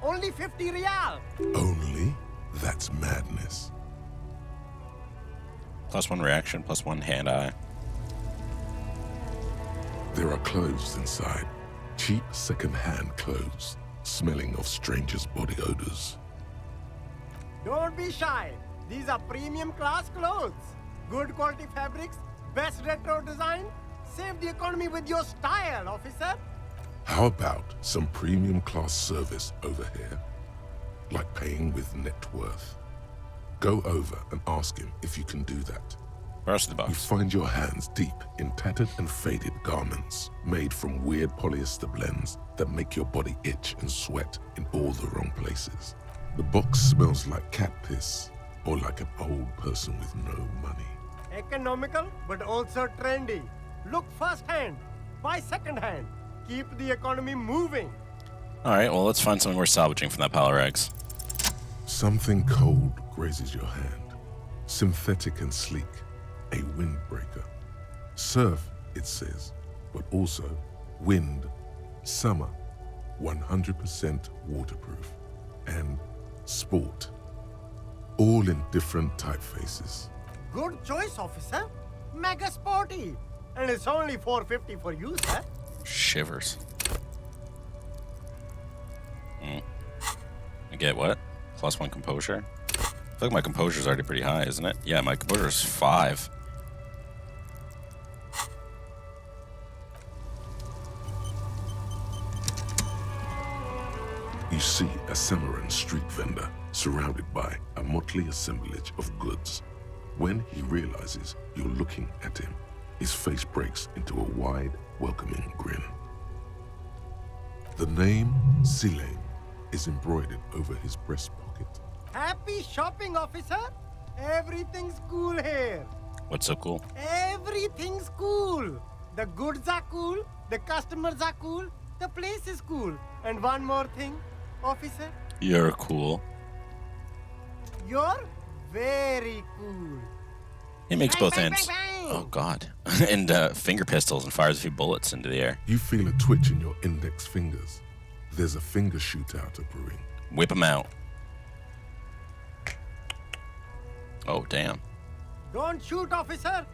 Only 50 real. Only? That's madness. +1 reaction, +1 hand-eye. There are clothes inside. Cheap second-hand clothes, smelling of strangers' body odors. Don't be shy. These are premium class clothes. Good quality fabrics, best retro design. Save the economy with your style, officer. How about some premium class service over here? Like paying with net worth. Go over and ask him if you can do that. First the box. You find your hands deep in tattered and faded garments made from weird polyester blends that make your body itch and sweat in all the wrong places. The box smells like cat piss or like an old person with no money? Economical, but also trendy. Look firsthand, buy secondhand. Keep the economy moving. All right, well, let's find something worth salvaging from that pile of rags. Something cold grazes your hand. Synthetic and sleek, a windbreaker. Surf, it says, but also wind, summer, 100% waterproof, and sport. All in different typefaces. Good choice, officer. Mega sporty. And it's only $4.50 for you, sir. Shivers. I get what? +1 composure? I feel like my composure's already pretty high, isn't it? Yeah, my composure's 5. You see a Cimarron street vendor surrounded by a motley assemblage of goods. When he realizes you're looking at him, his face breaks into a wide, welcoming grin. The name Silane is embroidered over his breast pocket. Happy shopping, officer. Everything's cool here. What's so cool? Everything's cool. The goods are cool, the customers are cool, the place is cool. And one more thing, officer. You're cool. You're very cool. He makes Bang, both bang, ends. bang, bang. Oh, God. And finger pistols and fires a few bullets into the air. You feel a twitch in your index fingers. There's a finger shootout brewing. Whip him out. Oh, damn. Don't shoot, officer.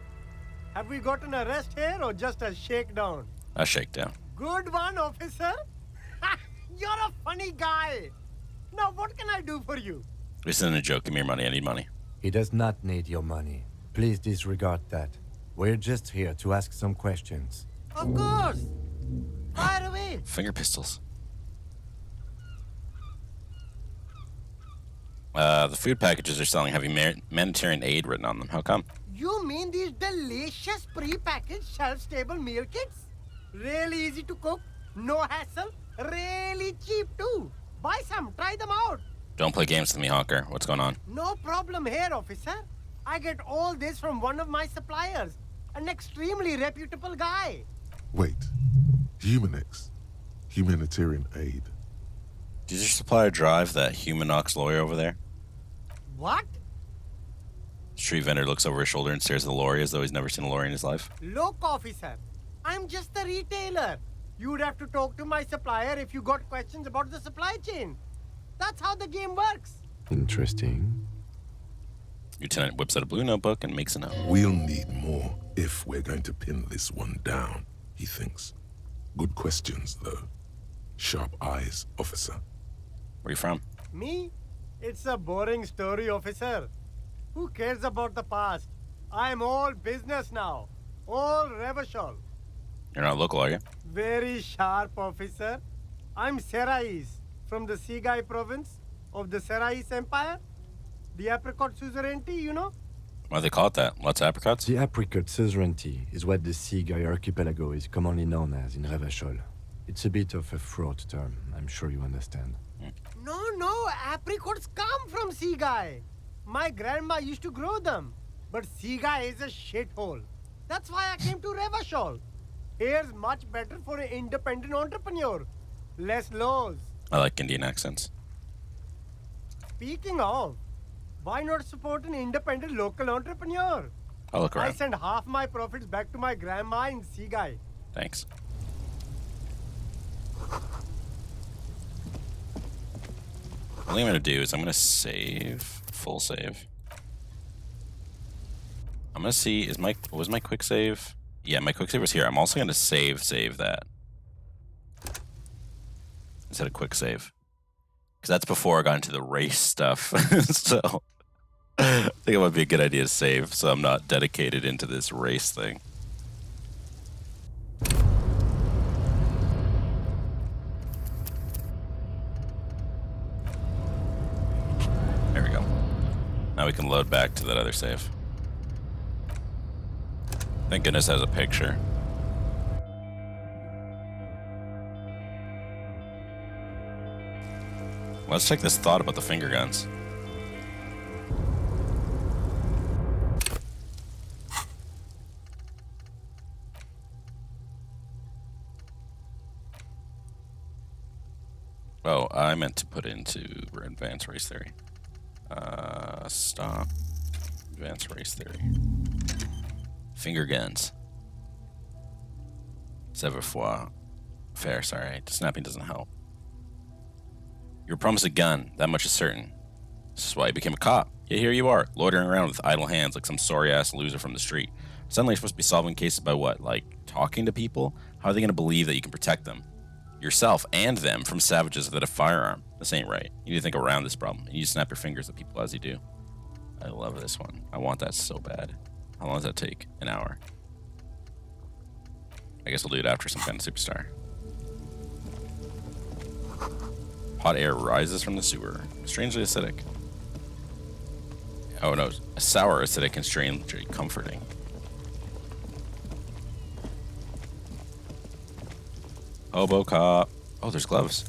Have we got an arrest here or just a shakedown? A shakedown. Good one, officer. You're a funny guy. Now, what can I do for you? This isn't a joke. Give me your money. I need money. He does not need your money. Please disregard that. We're just here to ask some questions. Of course. Fire away. Finger pistols. The food packages are selling heavy humanitarian aid written on them. How come? You mean these delicious pre-packaged shelf-stable meal kits? Really easy to cook, no hassle, really cheap too. Buy some, try them out. Don't play games with me, Hawker. What's going on? No problem here, officer. I get all this from one of my suppliers, an extremely reputable guy. Wait, Humanex, humanitarian aid. Does your supplier drive that Humanox lawyer over there? What? Street vendor looks over his shoulder and stares at the lorry as though he's never seen a lorry in his life. Look, officer, I'm just the retailer. You'd have to talk to my supplier if you got questions about the supply chain. That's how the game works. Interesting. Lieutenant whips out a blue notebook and makes a note. We'll need more if we're going to pin this one down, he thinks. Good questions, though. Sharp eyes, officer. Where you from? Me? It's a boring story, officer. Who cares about the past? I'm all business now. All Revachol. You're not local, are you? Very sharp, officer. I'm Serais, from the Sigai province of the Serais Empire. The apricot suzerainty, you know? Why do they call it that? Lots of apricots? The apricot suzerainty is what the Sigai archipelago is commonly known as in Revachol. It's a bit of a fraught term, I'm sure you understand. No, apricots come from Sigai. My grandma used to grow them. But Sigai is a shithole. That's why I came to Revachol. Here's much better for an independent entrepreneur. Less laws. I like Indian accents. Speaking of, why not support an independent local entrepreneur? I'll look I around. send half my profits back to my grandma in Sigai. Thanks. What I'm going to do is I'm going to save. Full save. I'm going to see, was my quick save? Yeah, my quick save was here. I'm also going to save that. Instead of quick save. Because that's before I got into the race stuff. So I think it might be a good idea to save so I'm not dedicated into this race thing. There we go. Now we can load back to that other save. Thank goodness it has a picture. Let's check this thought about the finger guns. Oh, I meant to put into advanced race theory. Stop. Advanced race theory. Finger guns. Sever fois. Fair, sorry. Snapping doesn't help. You were promised a gun, that much is certain. This is why you became a cop. Yet here you are, loitering around with idle hands like some sorry-ass loser from the street. Suddenly you're supposed to be solving cases by what? Like, talking to people? How are they going to believe that you can protect them? Yourself and them from savages that have a firearm. This ain't right. You need to think around this problem. You need to snap your fingers at people as you do. I love this one. I want that so bad. How long does that take? An hour. I guess I'll do it after some kind of superstar. Hot air rises from the sewer. Strangely acidic. Oh no, sour, acidic, and strangely comforting. Hobo cop. Oh, there's gloves.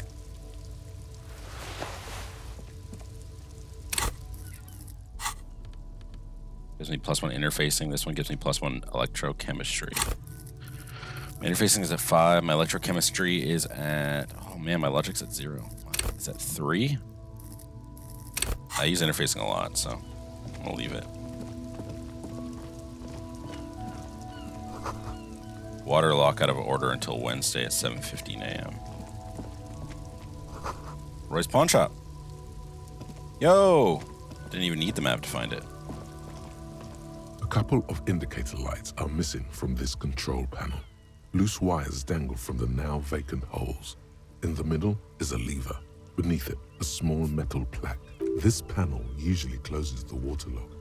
Gives me +1 interfacing. This one gives me +1 electrochemistry. My interfacing is at 5. My electrochemistry is at... Oh man, my logic's at 0. Is that 3? I use interfacing a lot, so I'm gonna leave it. Water lock out of order until Wednesday at 7:15 a.m. Roy's Pawn Shop. Yo! Didn't even need the map to find it. A couple of indicator lights are missing from this control panel. Loose wires dangle from the now vacant holes. In the middle is a lever. Beneath it, a small metal plaque. This panel usually closes the waterlock,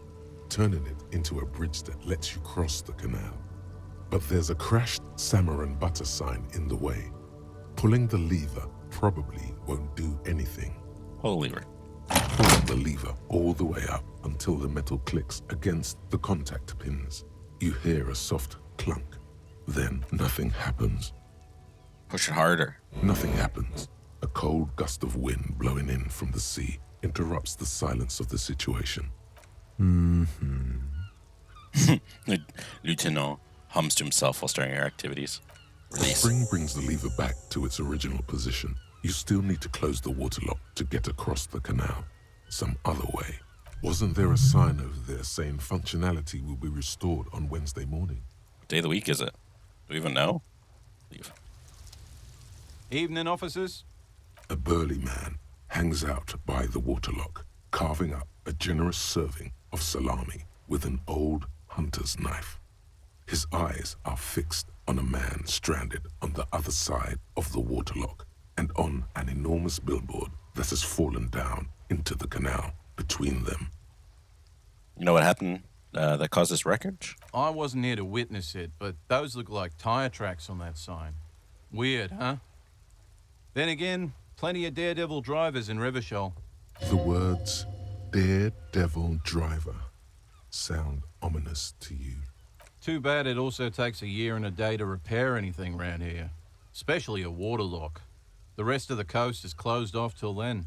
turning it into a bridge that lets you cross the canal. But there's a crashed salmon and butter sign in the way. Pulling the lever probably won't do anything. Pull the lever. Pull the lever all the way up until the metal clicks against the contact pins. You hear a soft clunk. Then nothing happens. Push it harder. Nothing happens. A cold gust of wind blowing in from the sea interrupts the silence of the situation. Lieutenant hums to himself while staring at your activities. The spring brings the lever back to its original position. You still need to close the waterlock to get across the canal. Some other way. Wasn't there a sign over there saying functionality will be restored on Wednesday morning? What day of the week is it? Do we even know? Leave. Evening, officers. A burly man hangs out by the waterlock, carving up a generous serving of salami with an old hunter's knife. His eyes are fixed on a man stranded on the other side of the waterlock and on an enormous billboard that has fallen down into the canal between them. You know what happened that caused this wreckage? I wasn't here to witness it, but those look like tire tracks on that sign. Weird, huh? Then again, plenty of daredevil drivers in Revachol. The words daredevil driver sound ominous to you. Too bad it also takes a year and a day to repair anything around here, especially a waterlock. The rest of the coast is closed off till then.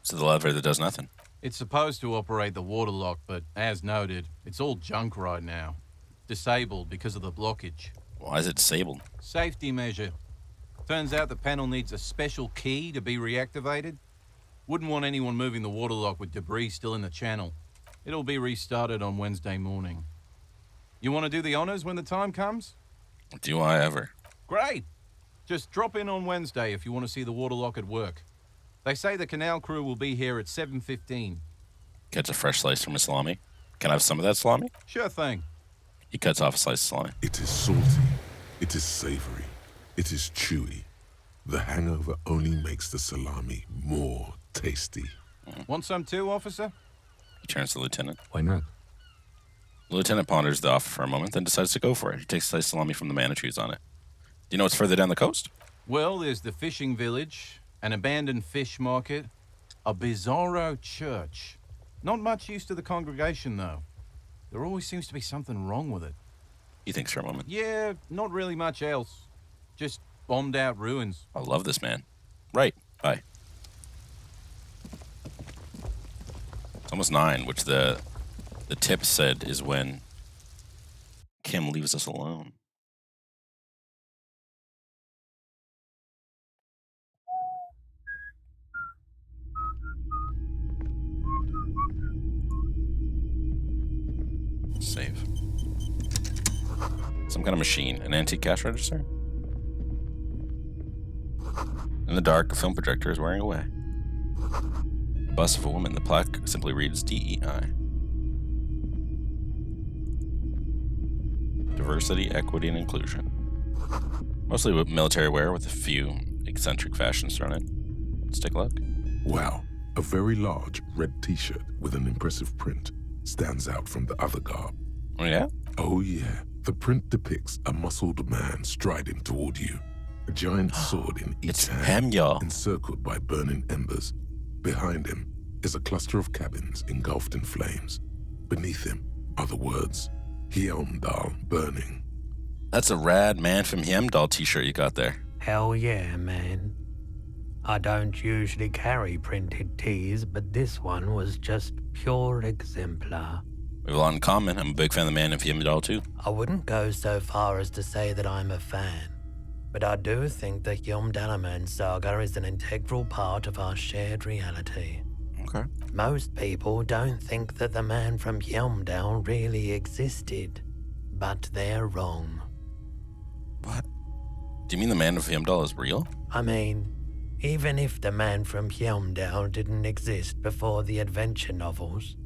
So the lever that does nothing. It's supposed to operate the waterlock, but as noted, it's all junk right now. Disabled because of the blockage. Why is it disabled? Safety measure. Turns out the panel needs a special key to be reactivated. Wouldn't want anyone moving the waterlock with debris still in the channel. It'll be restarted on Wednesday morning. You want to do the honors when the time comes? Do I ever? Great! Just drop in on Wednesday if you want to see the waterlock at work. They say the canal crew will be here at 7:15. Gets a fresh slice from his salami. Can I have some of that salami? Sure thing. He cuts off a slice of salami. It is salty. It is savory. It is chewy. The hangover only makes the salami more tasty. Want some too, officer? He turns to the lieutenant. Why not? The lieutenant ponders the offer for a moment, then decides to go for it. He takes a slice of salami from the man and chews on it. Do you know what's further down the coast? Well, there's the fishing village, an abandoned fish market, a bizarro church. Not much use to the congregation, though. There always seems to be something wrong with it. He thinks for a moment. Yeah, not really much else. Just bombed out ruins. I love this man. Right. Bye. It's almost 9, which the tip said is when Kim leaves us alone. Some kind of machine. An antique cash register? In the dark, a film projector is wearing away. A bust of a woman. The plaque simply reads DEI. Diversity, equity, and inclusion. Mostly with military wear with a few eccentric fashions thrown in. Let's take a look. Wow, a very large red t-shirt with an impressive print stands out from the other garb. Oh yeah? Oh yeah. The print depicts a muscled man striding toward you. A giant sword in each hand, encircled by burning embers. Behind him is a cluster of cabins engulfed in flames. Beneath him are the words, Heimdall burning. That's a rad Man from Heimdall t-shirt you got there. Hell yeah, man. I don't usually carry printed tees, but this one was just pure exemplar. We have a lot in common. I'm a big fan of the Man of Heimdall too. I wouldn't go so far as to say that I'm a fan, but I do think the Heimdall saga is an integral part of our shared reality. Okay. Most people don't think that the man from Heimdall really existed, but they're wrong. What? Do you mean the Man of Heimdall is real? I mean, even if the man from Heimdall didn't exist before the adventure novels,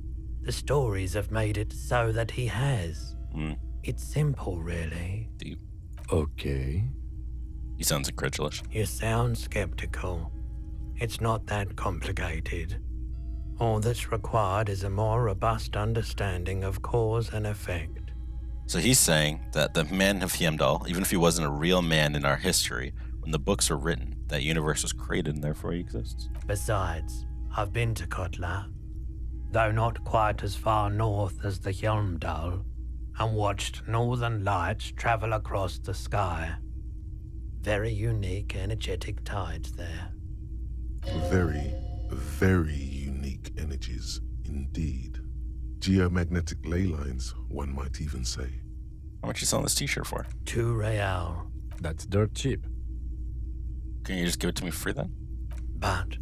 the stories have made it so that he has. It's simple, really. Deep. Okay. He sounds incredulous. You sound skeptical. It's not that complicated. All that's required is a more robust understanding of cause and effect. So he's saying that the Man of Heimdall, even if he wasn't a real man in our history, when the books were written, that universe was created and therefore he exists. Besides, I've been to Kotla, though not quite as far north as the Heimdall, and watched northern lights travel across the sky. Very unique, energetic tides there. Very, very unique energies indeed. Geomagnetic ley lines, one might even say. How much are you selling this t-shirt for? 2 real. That's dirt cheap. Can you just give it to me for free then? But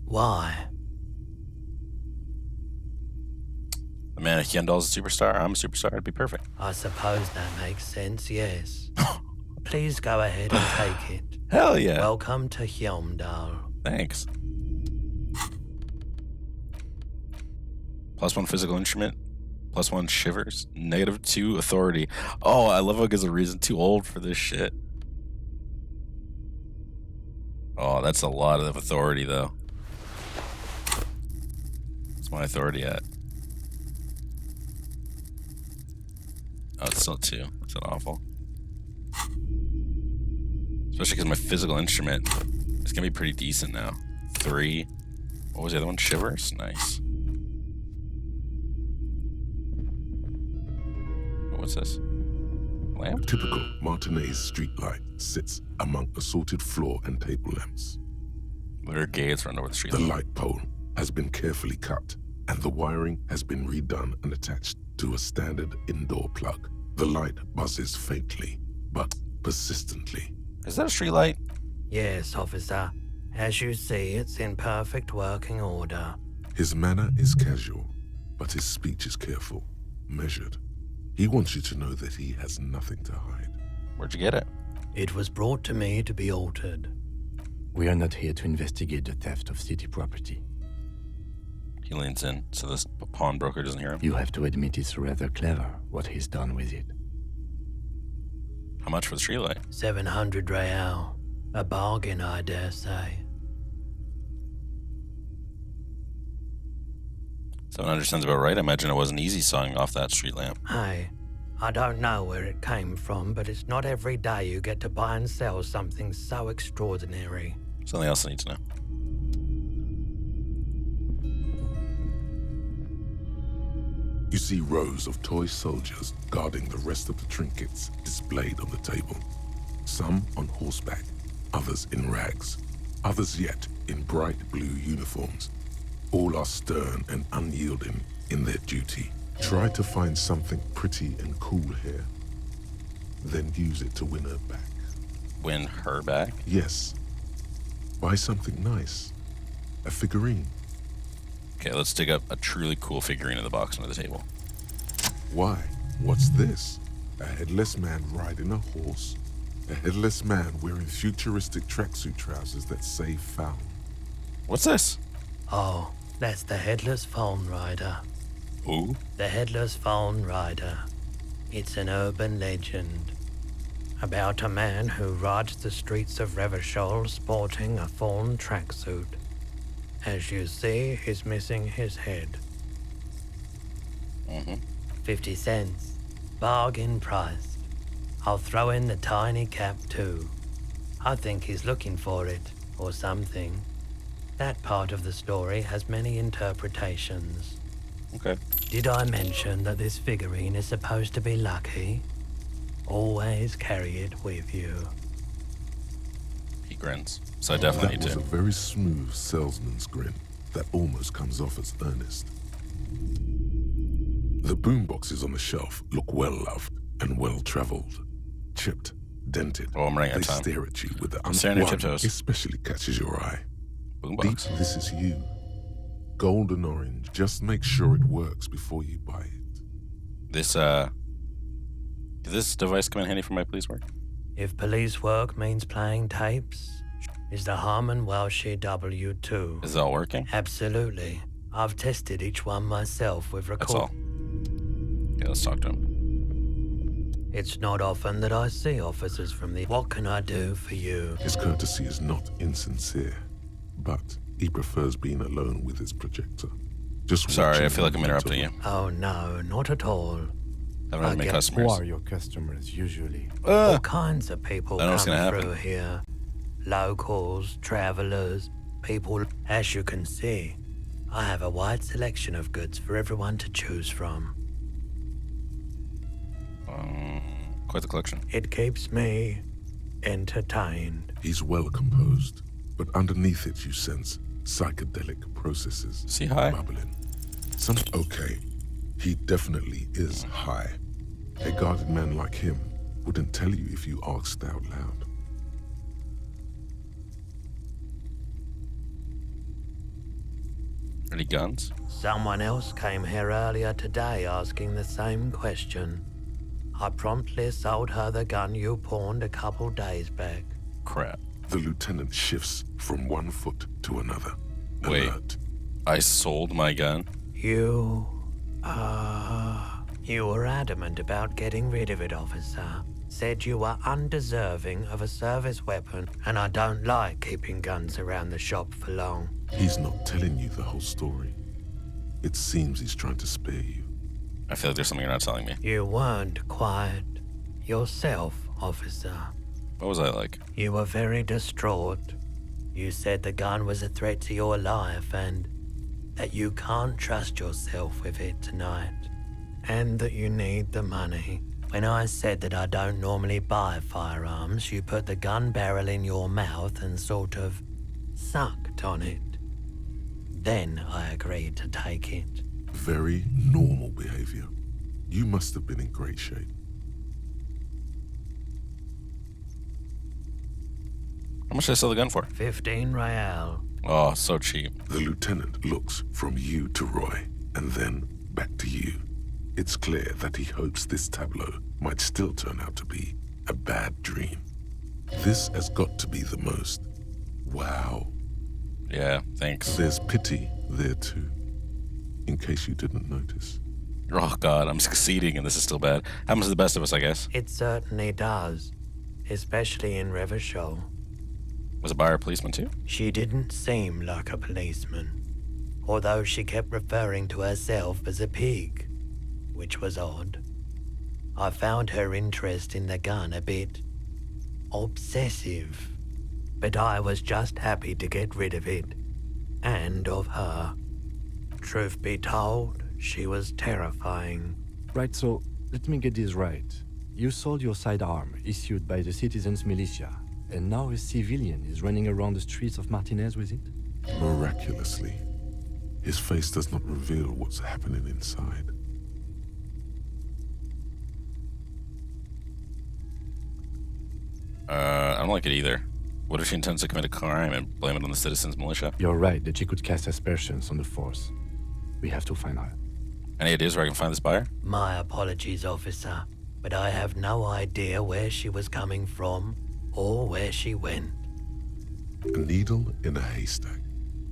why? The Man of Heimdall's a superstar. I'm a superstar. It'd be perfect. I suppose that makes sense, yes. Please go ahead and take it. Hell yeah. Welcome to Heimdall. Thanks. +1 physical instrument. +1 shivers. -2 authority. Oh, I love how it gives a reason. Too old for this shit. Oh, that's a lot of authority, though. What's my authority at? Oh, it's still 2. Is that awful? Especially because my physical instrument is going to be pretty decent now. 3. What was the other one? Shivers? Nice. What's this? Lamp? A typical Martinez streetlight sits among assorted floor and table lamps. There are gates running over the street. The light pole has been carefully cut, and the wiring has been redone and attached to a standard indoor plug. The light buzzes faintly, but persistently. Is that a street light? Yes, officer. As you see, it's in perfect working order. His manner is casual, but his speech is careful, measured. He wants you to know that he has nothing to hide. Where'd you get it? It was brought to me to be altered. We are not here to investigate the theft of city property. He leans in so this pawnbroker doesn't hear him. You have to admit it's rather clever what he's done with it. How much for the streetlight? 700 real. A bargain, I dare say. 700 sounds about right. I imagine it wasn't easy sawing off that street lamp. Hey, I don't know where it came from, but it's not every day you get to buy and sell something so extraordinary. Something else I need to know. You see rows of toy soldiers guarding the rest of the trinkets displayed on the table. Some on horseback, others in rags, others yet in bright blue uniforms. All are stern and unyielding in their duty. Try to find something pretty and cool here, then use it to win her back. Win her back? Yes. Buy something nice. A figurine. Okay, let's dig up a truly cool figurine in the box under the table. Why? What's this? A headless man riding a horse. A headless man wearing futuristic tracksuit trousers that say found. What's this? Oh, that's the Headless Phone Rider. Who? The Headless Phone Rider. It's an urban legend about a man who rides the streets of Revachol sporting a fawn tracksuit. As you see, he's missing his head. 50 cents. Bargain priced. I'll throw in the tiny cap too. I think he's looking for it, or something. That part of the story has many interpretations. Okay. Did I mention that this figurine is supposed to be lucky? Always carry it with you. He grins. So I definitely That need was to. a very smooth salesman's grin that almost comes off as earnest. The boomboxes on the shelf look well-loved and well-traveled. Chipped, dented. Oh, I'm running out They of time. stare at you with the Staring at one tiptoes. especially catches your eye. Boombox. Deep, this is you. Golden orange. Just make sure it works before you buy it. This, does this device come in handy for my police work? If police work means playing tapes, is the Harman Welshie W2. Is it all working? Absolutely. I've tested each one myself with That's all. Yeah, let's talk to him. It's not often that I see officers from the "What can I do for you?" His courtesy is not insincere, but he prefers being alone with his projector. Just Sorry, watching I feel like I'm him interrupting you. Oh no, not at all. Haven't had many Who customers. are your customers usually? All kinds of people I know what's come gonna through happen. here. Locals, travelers, people. As you can see, I have a wide selection of goods for everyone to choose from. Quite the collection. It keeps me entertained. He's well composed, but underneath it you sense psychedelic processes. See high? Bubbling. Okay, he definitely is high. A guarded man like him wouldn't tell you if you asked out loud. Any guns? Someone else came here earlier today asking the same question. I promptly sold her the gun you pawned a couple days back. Crap. The lieutenant shifts from one foot to another. Wait. Alert. I sold my gun? You were adamant about getting rid of it, officer. Said you were undeserving of a service weapon, and I don't like keeping guns around the shop for long. He's not telling you the whole story. It seems he's trying to spare you. I feel like there's something you're not telling me. You weren't quite yourself, officer. What was I like? You were very distraught. You said the gun was a threat to your life and that you can't trust yourself with it tonight. And that you need the money. When I said that I don't normally buy firearms, you put the gun barrel in your mouth and sort of sucked on it. Then I agreed to take it. Very normal behavior. You must have been in great shape. How much did I sell the gun for? 15 real. Oh, so cheap. The lieutenant looks from you to Roy, and then back to you. It's clear that he hopes this tableau might still turn out to be a bad dream. This has got to be the most. Wow. Yeah, thanks. There's pity there too, in case you didn't notice. Oh, God, I'm succeeding and this is still bad. Happens to the best of us, I guess. It certainly does, especially in Revachol. Was a buyer a policeman, too? She didn't seem like a policeman, although she kept referring to herself as a pig, which was odd. I found her interest in the gun a bit obsessive, but I was just happy to get rid of it, and of her. Truth be told, she was terrifying. Right, so let me get this right. You sold your sidearm, issued by the citizens' militia, and now a civilian is running around the streets of Martinez with it? Miraculously, his face does not reveal what's happening inside. I don't like it either. What if she intends to commit a crime and blame it on the citizens' militia? You're right that she could cast aspersions on the force. We have to find her. Any ideas where I can find this buyer? My apologies, officer, but I have no idea where she was coming from or where she went. A needle in a haystack.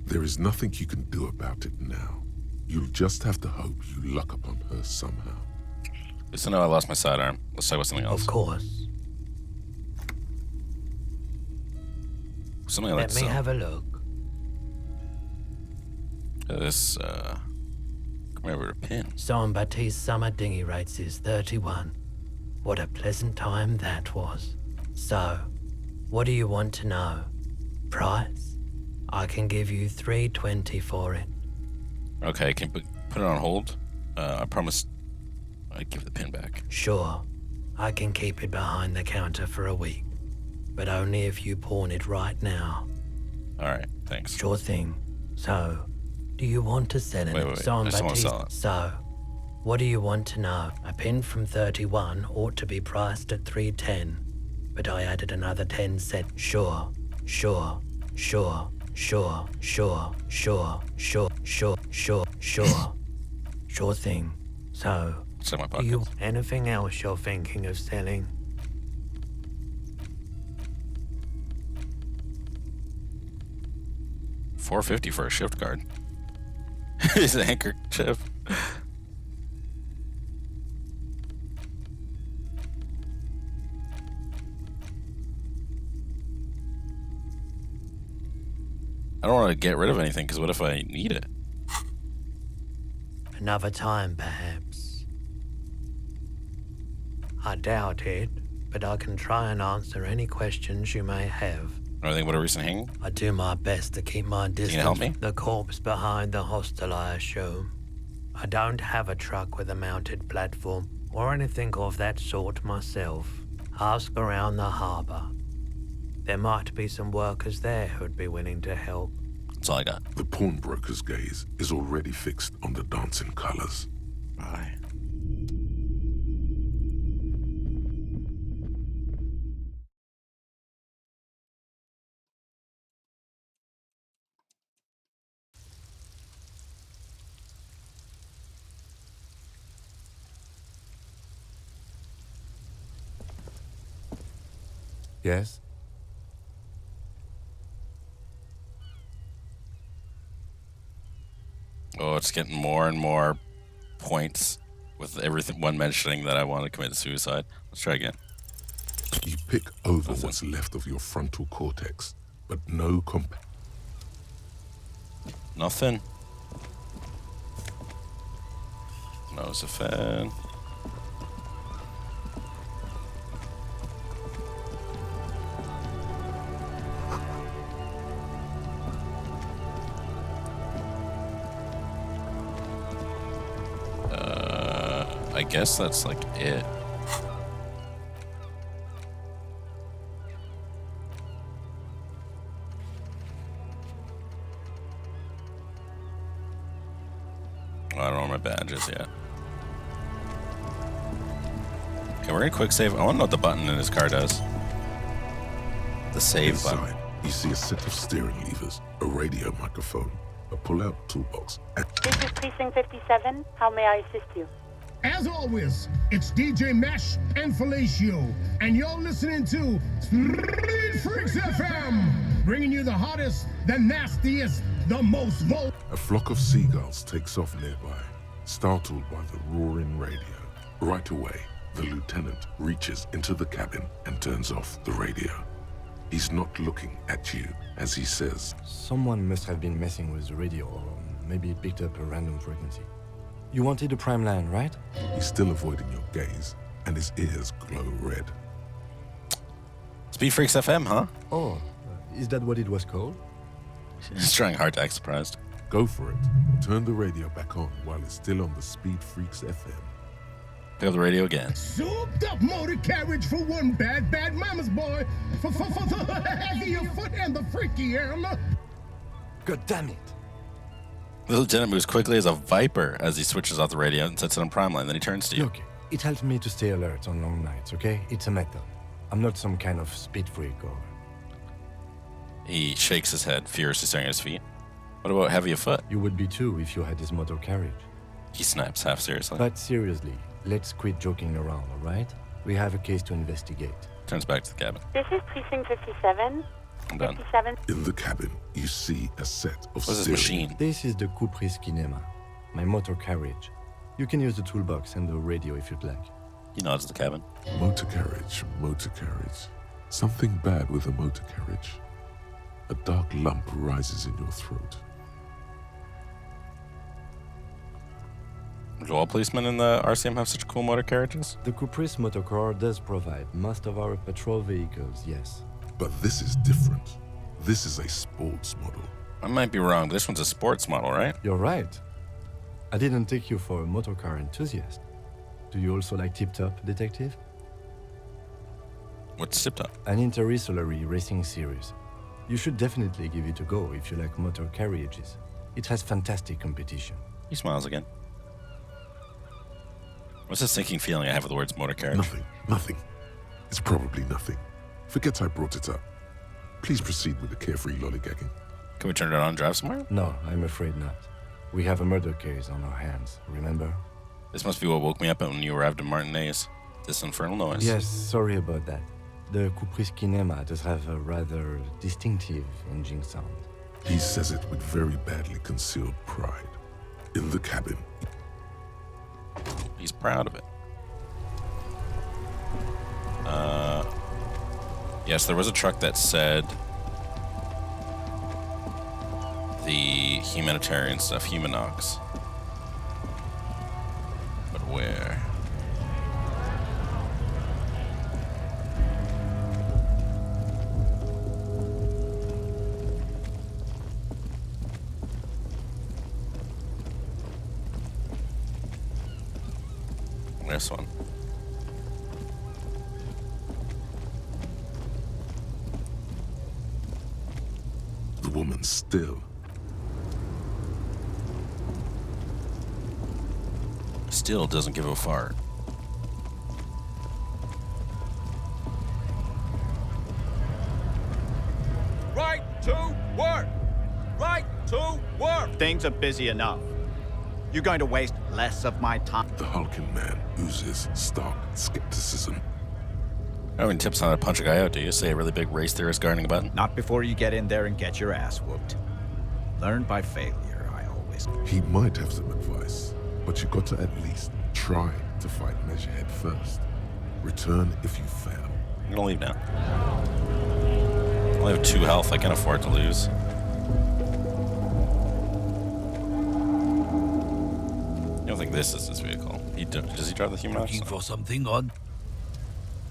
There is nothing you can do about it now. You'll just have to hope you luck upon her somehow. Listen, I lost my sidearm. Let's talk about something else. Of course. Something I like Let me have a look. This, commemorative pin. Jean-Baptiste summer dinghy rates is 31. What a pleasant time that was. So, what do you want to know? Price? I can give you $3.20 for it. Okay, can you put it on hold? I promise I'd give the pin back. Sure, I can keep it behind the counter for a week, but only if you pawn it right now. All right, thanks. Sure thing. So, do you want to sell it? Wait. I just want to sell it. So, what do you want to know? A pin from 31 ought to be priced at $3.10, but I added another 10 cents. Sure. Sure thing. So, It's in my do you pockets. anything else you're thinking of selling? $4.50 for a shift card. His handkerchief. I don't want to get rid of anything, because what if I need it? Another time, perhaps. I doubt it, but I can try and answer any questions you may have. Know anything about a recent hanging? I do my best to keep my distance help me? from the corpse behind the hostel, I assume. I don't have a truck with a mounted platform or anything of that sort myself. Ask around the harbour. There might be some workers there who'd be willing to help. That's all I got. The pawnbroker's gaze is already fixed on the dancing colors. Bye. Yes? Oh, it's getting more and more points with everything one mentioning that I want to commit suicide. Let's try again. You pick over what's left of your frontal cortex, but no Nothing. Nose a fan. I guess that's like it. I don't know where my badge is yet. Okay, we're gonna quick save. I want to know what the button in his car does. The save button. Inside, you see a set of steering levers, a radio microphone, a pull-out toolbox, This is Precinct 57. How may I assist you? As always, it's DJ Mesh and Felicio, and you're listening to Street Freaks FM, bringing you the hottest, the nastiest, the most vulgar. A flock of seagulls takes off nearby, startled by the roaring radio. Right away, the lieutenant reaches into the cabin and turns off the radio. He's not looking at you as he says, Someone must have been messing with the radio, or maybe it picked up a random frequency. You wanted a prime line, right? He's still avoiding your gaze, and his ears glow red. Speed Freaks FM, huh? Oh, is that what it was called? He's trying hard to act surprised. Go for it. Turn the radio back on while it's still on the Speed Freaks FM. Pick up the radio again. Souped up motor carriage for one bad mama's boy. For the heavier foot and the freakier. God damn it. The lieutenant moves quickly as a viper as he switches off the radio and sets it on prime line. Then he turns to you. Look, it helps me to stay alert on long nights, okay? It's a method. I'm not some kind of speed freak or... He shakes his head, furiously staring at his feet. What about heavy of foot? You would be too if you had this motor carriage. He snaps half seriously. But seriously, let's quit joking around, all right? We have a case to investigate. Turns back to the cabin. This is Precinct 57. I'm done. 57. In the cabin, you see a set of What's this machine? This is the Kupris Kinema, my motor carriage. You can use the toolbox and the radio if you'd like. He nods to the cabin. Motor carriage, motor carriage. Something bad with a motor carriage. A dark lump rises in your throat. Do all policemen in the RCM have such cool motor carriages? The Kupris motorcar does provide most of our patrol vehicles, yes. But this is different. This is a sports model. I might be wrong, but this one's a sports model, right? You're right. I didn't take you for a motorcar enthusiast. Do you also like Tip Top, Detective? What's Tip Top? An interstellary racing series. You should definitely give it a go if you like motor carriages. It has fantastic competition. He smiles again. What's this sinking feeling I have with the words motor carriage? Nothing. It's probably nothing. Forget I brought it up. Please proceed with the carefree lollygagging. Can we turn it on and drive somewhere? No, I'm afraid not. We have a murder case on our hands, remember? This must be what woke me up when you arrived in Martinez. This infernal noise. Yes, sorry about that. The Kupris Kinema does have a rather distinctive engine sound. He says it with very badly concealed pride. In the cabin. He's proud of it. Yes, there was a truck that said the humanitarian stuff, Humanox. But where? This one. The woman still. Still doesn't give a fart. Right to work! Right to work! Things are busy enough. You're going to waste less of my time. The hulking man oozes stark skepticism. I mean, tips on how to punch a guy out, do you? Say a really big race theorist guarding a button? Not before you get in there and get your ass whooped. Learn by failure, I always. He might have some advice, but you got to at least try to fight Measurehead first. Return if you fail. I'm gonna leave now. I only have 2 health. I can't afford to lose. I don't think this is his vehicle. Does he drive the Humanox? Looking for something odd?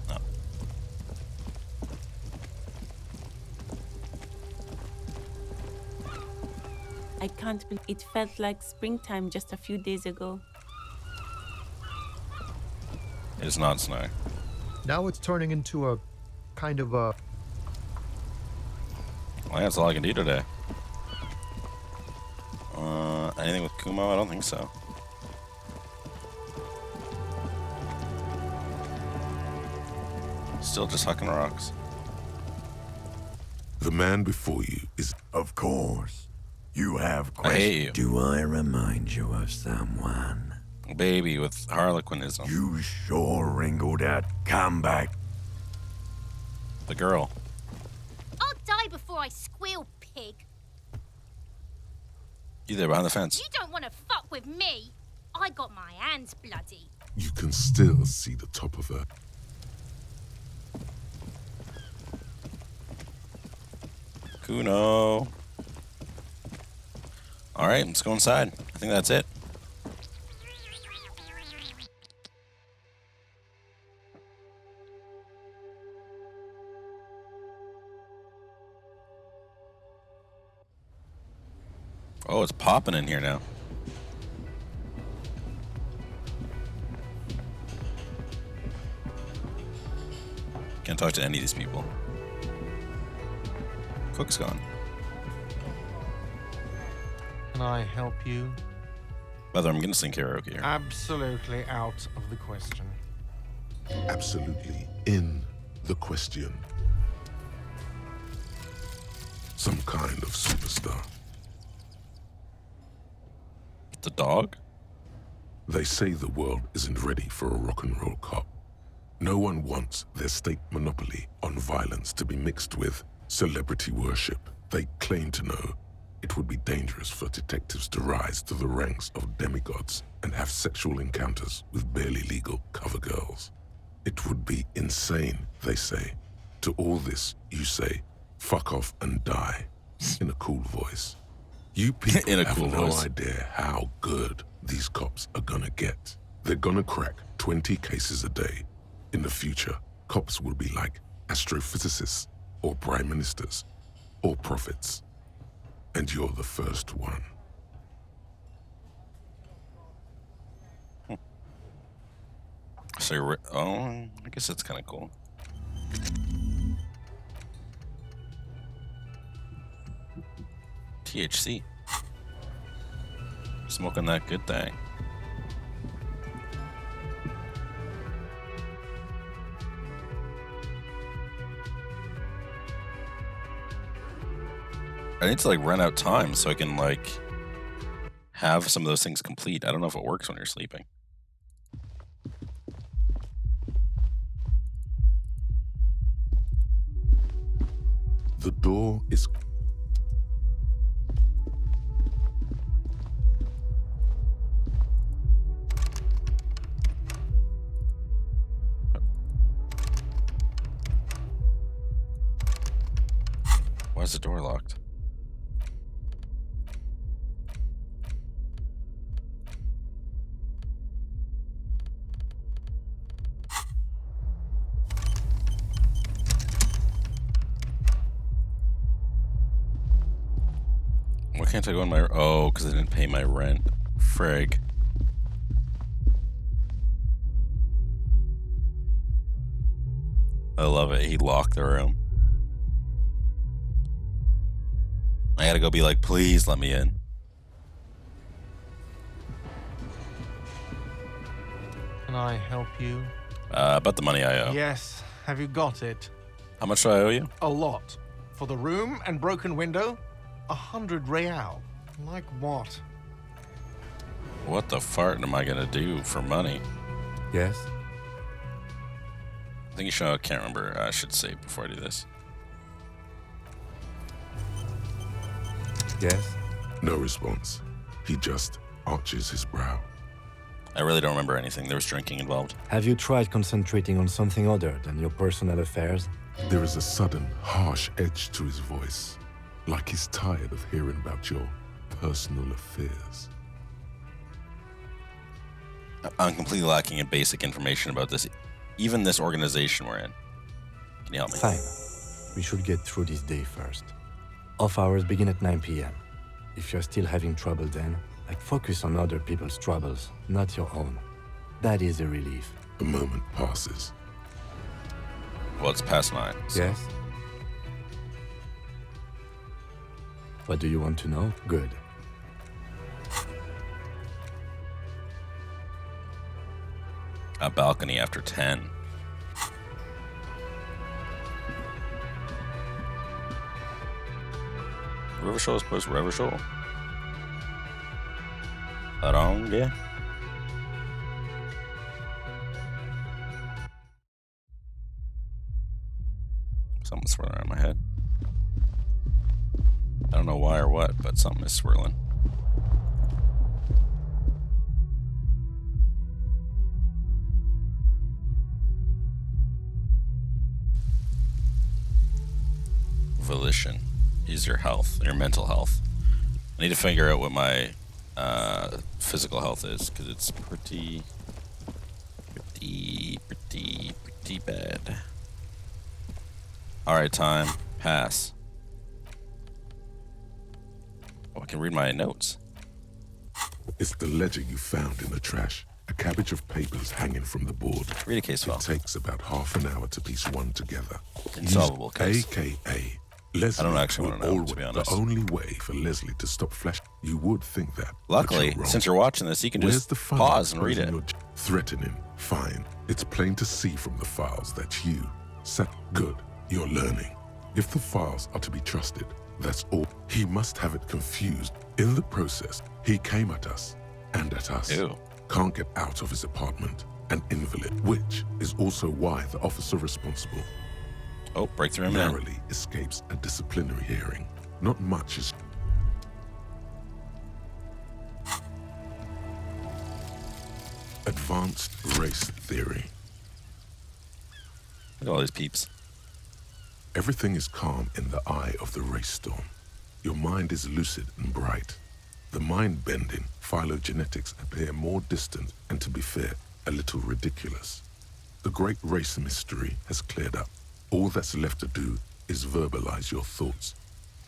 No. I can't believe it felt like springtime just a few days ago. It is not snow. Now it's turning into a kind of a... Well, that's all I can do today. Anything with Kumo? I don't think so. Still just hucking rocks. The man before you is... Of course. You have I questions. hate you. Do I remind you of someone? Baby with harlequinism. You sure wrinkled that comeback. The girl. I'll die before I squeal, pig. You there behind the fence. You don't want to fuck with me. I got my hands bloody. You can still see the top of her. Kuno. All right, let's go inside. I think that's it. Oh, it's popping in here now. Can't talk to any of these people. Cook's gone. Can I help you? Brother, I'm gonna sing karaoke here. Absolutely out of the question. Absolutely in the question. Some kind of superstar. The dog? They say the world isn't ready for a rock and roll cop. No one wants their state monopoly on violence to be mixed with celebrity worship. They claim to know it would be dangerous for detectives to rise to the ranks of demigods and have sexual encounters with barely legal cover girls. It would be insane, they say. To all this, you say, fuck off and die, in a cool voice. You people In a have cool no voice. idea how good these cops are gonna get. They're gonna crack 20 cases a day. In the future, cops will be like astrophysicists, or prime ministers, or prophets. And you're the first one. So you're, I guess that's kind of cool. THC. Smoking that good thing. I need to like run out time so I can like have some of those things complete. I don't know if it works when you're sleeping. The door is... Why is the door locked? Why can't I go in my... Oh, because I didn't pay my rent. Frig. I love it. He locked the room. I gotta go be like, please let me in. Can I help you? About the money I owe. Yes. Have you got it? How much do I owe you? A lot. For the room and broken window, 100 real. Like what? What the fart am I gonna do for money? Yes? I think you should... I can't remember. I should save before I do this. Yes? No response. He just arches his brow. I really don't remember anything. There was drinking involved. Have you tried concentrating on something other than your personal affairs? There is a sudden, harsh edge to his voice, like he's tired of hearing about your personal affairs. I'm completely lacking in basic information about this. Even this organization we're in. Can you help me? Fine. We should get through this day first. Off hours begin at 9 p.m. If you're still having trouble then, focus on other people's troubles, not your own. That is a relief. A moment passes. Well, it's past 9. So. Yes? What do you want to know? Good. A balcony after 10. River Shoal is supposed to River Shoal. Wrong, yeah. Something's swirling around my head. I don't know why or what, but something is swirling. Volition is your health, your mental health. I need to figure out what my physical health is, because it's pretty bad. Alright, time. Pass. Oh, I can read my notes. It's the ledger you found in the trash. A cabbage of papers hanging from the board. Read a case file. It takes about half an hour to piece one together. Insolvable case. AKA Leslie I don't actually want to know, always, to be honest. The only way for Leslie to stop flash, you would think that. Luckily, since you're watching this, you can just pause and read it. Threatening, fine. It's plain to see from the files that you set good. You're learning. If the files are to be trusted, that's all. He must have it confused. In the process, he came at us and at us. Ew. Can't get out of his apartment. an invalid, which is also why the officer responsible breakthrough narrowly escapes a disciplinary hearing. Not much is... Advanced race theory. Look at all these peeps. Everything is calm in the eye of the race storm. Your mind is lucid and bright. The mind-bending phylogenetics appear more distant and, to be fair, a little ridiculous. The great race mystery has cleared up. All that's left to do is verbalize your thoughts.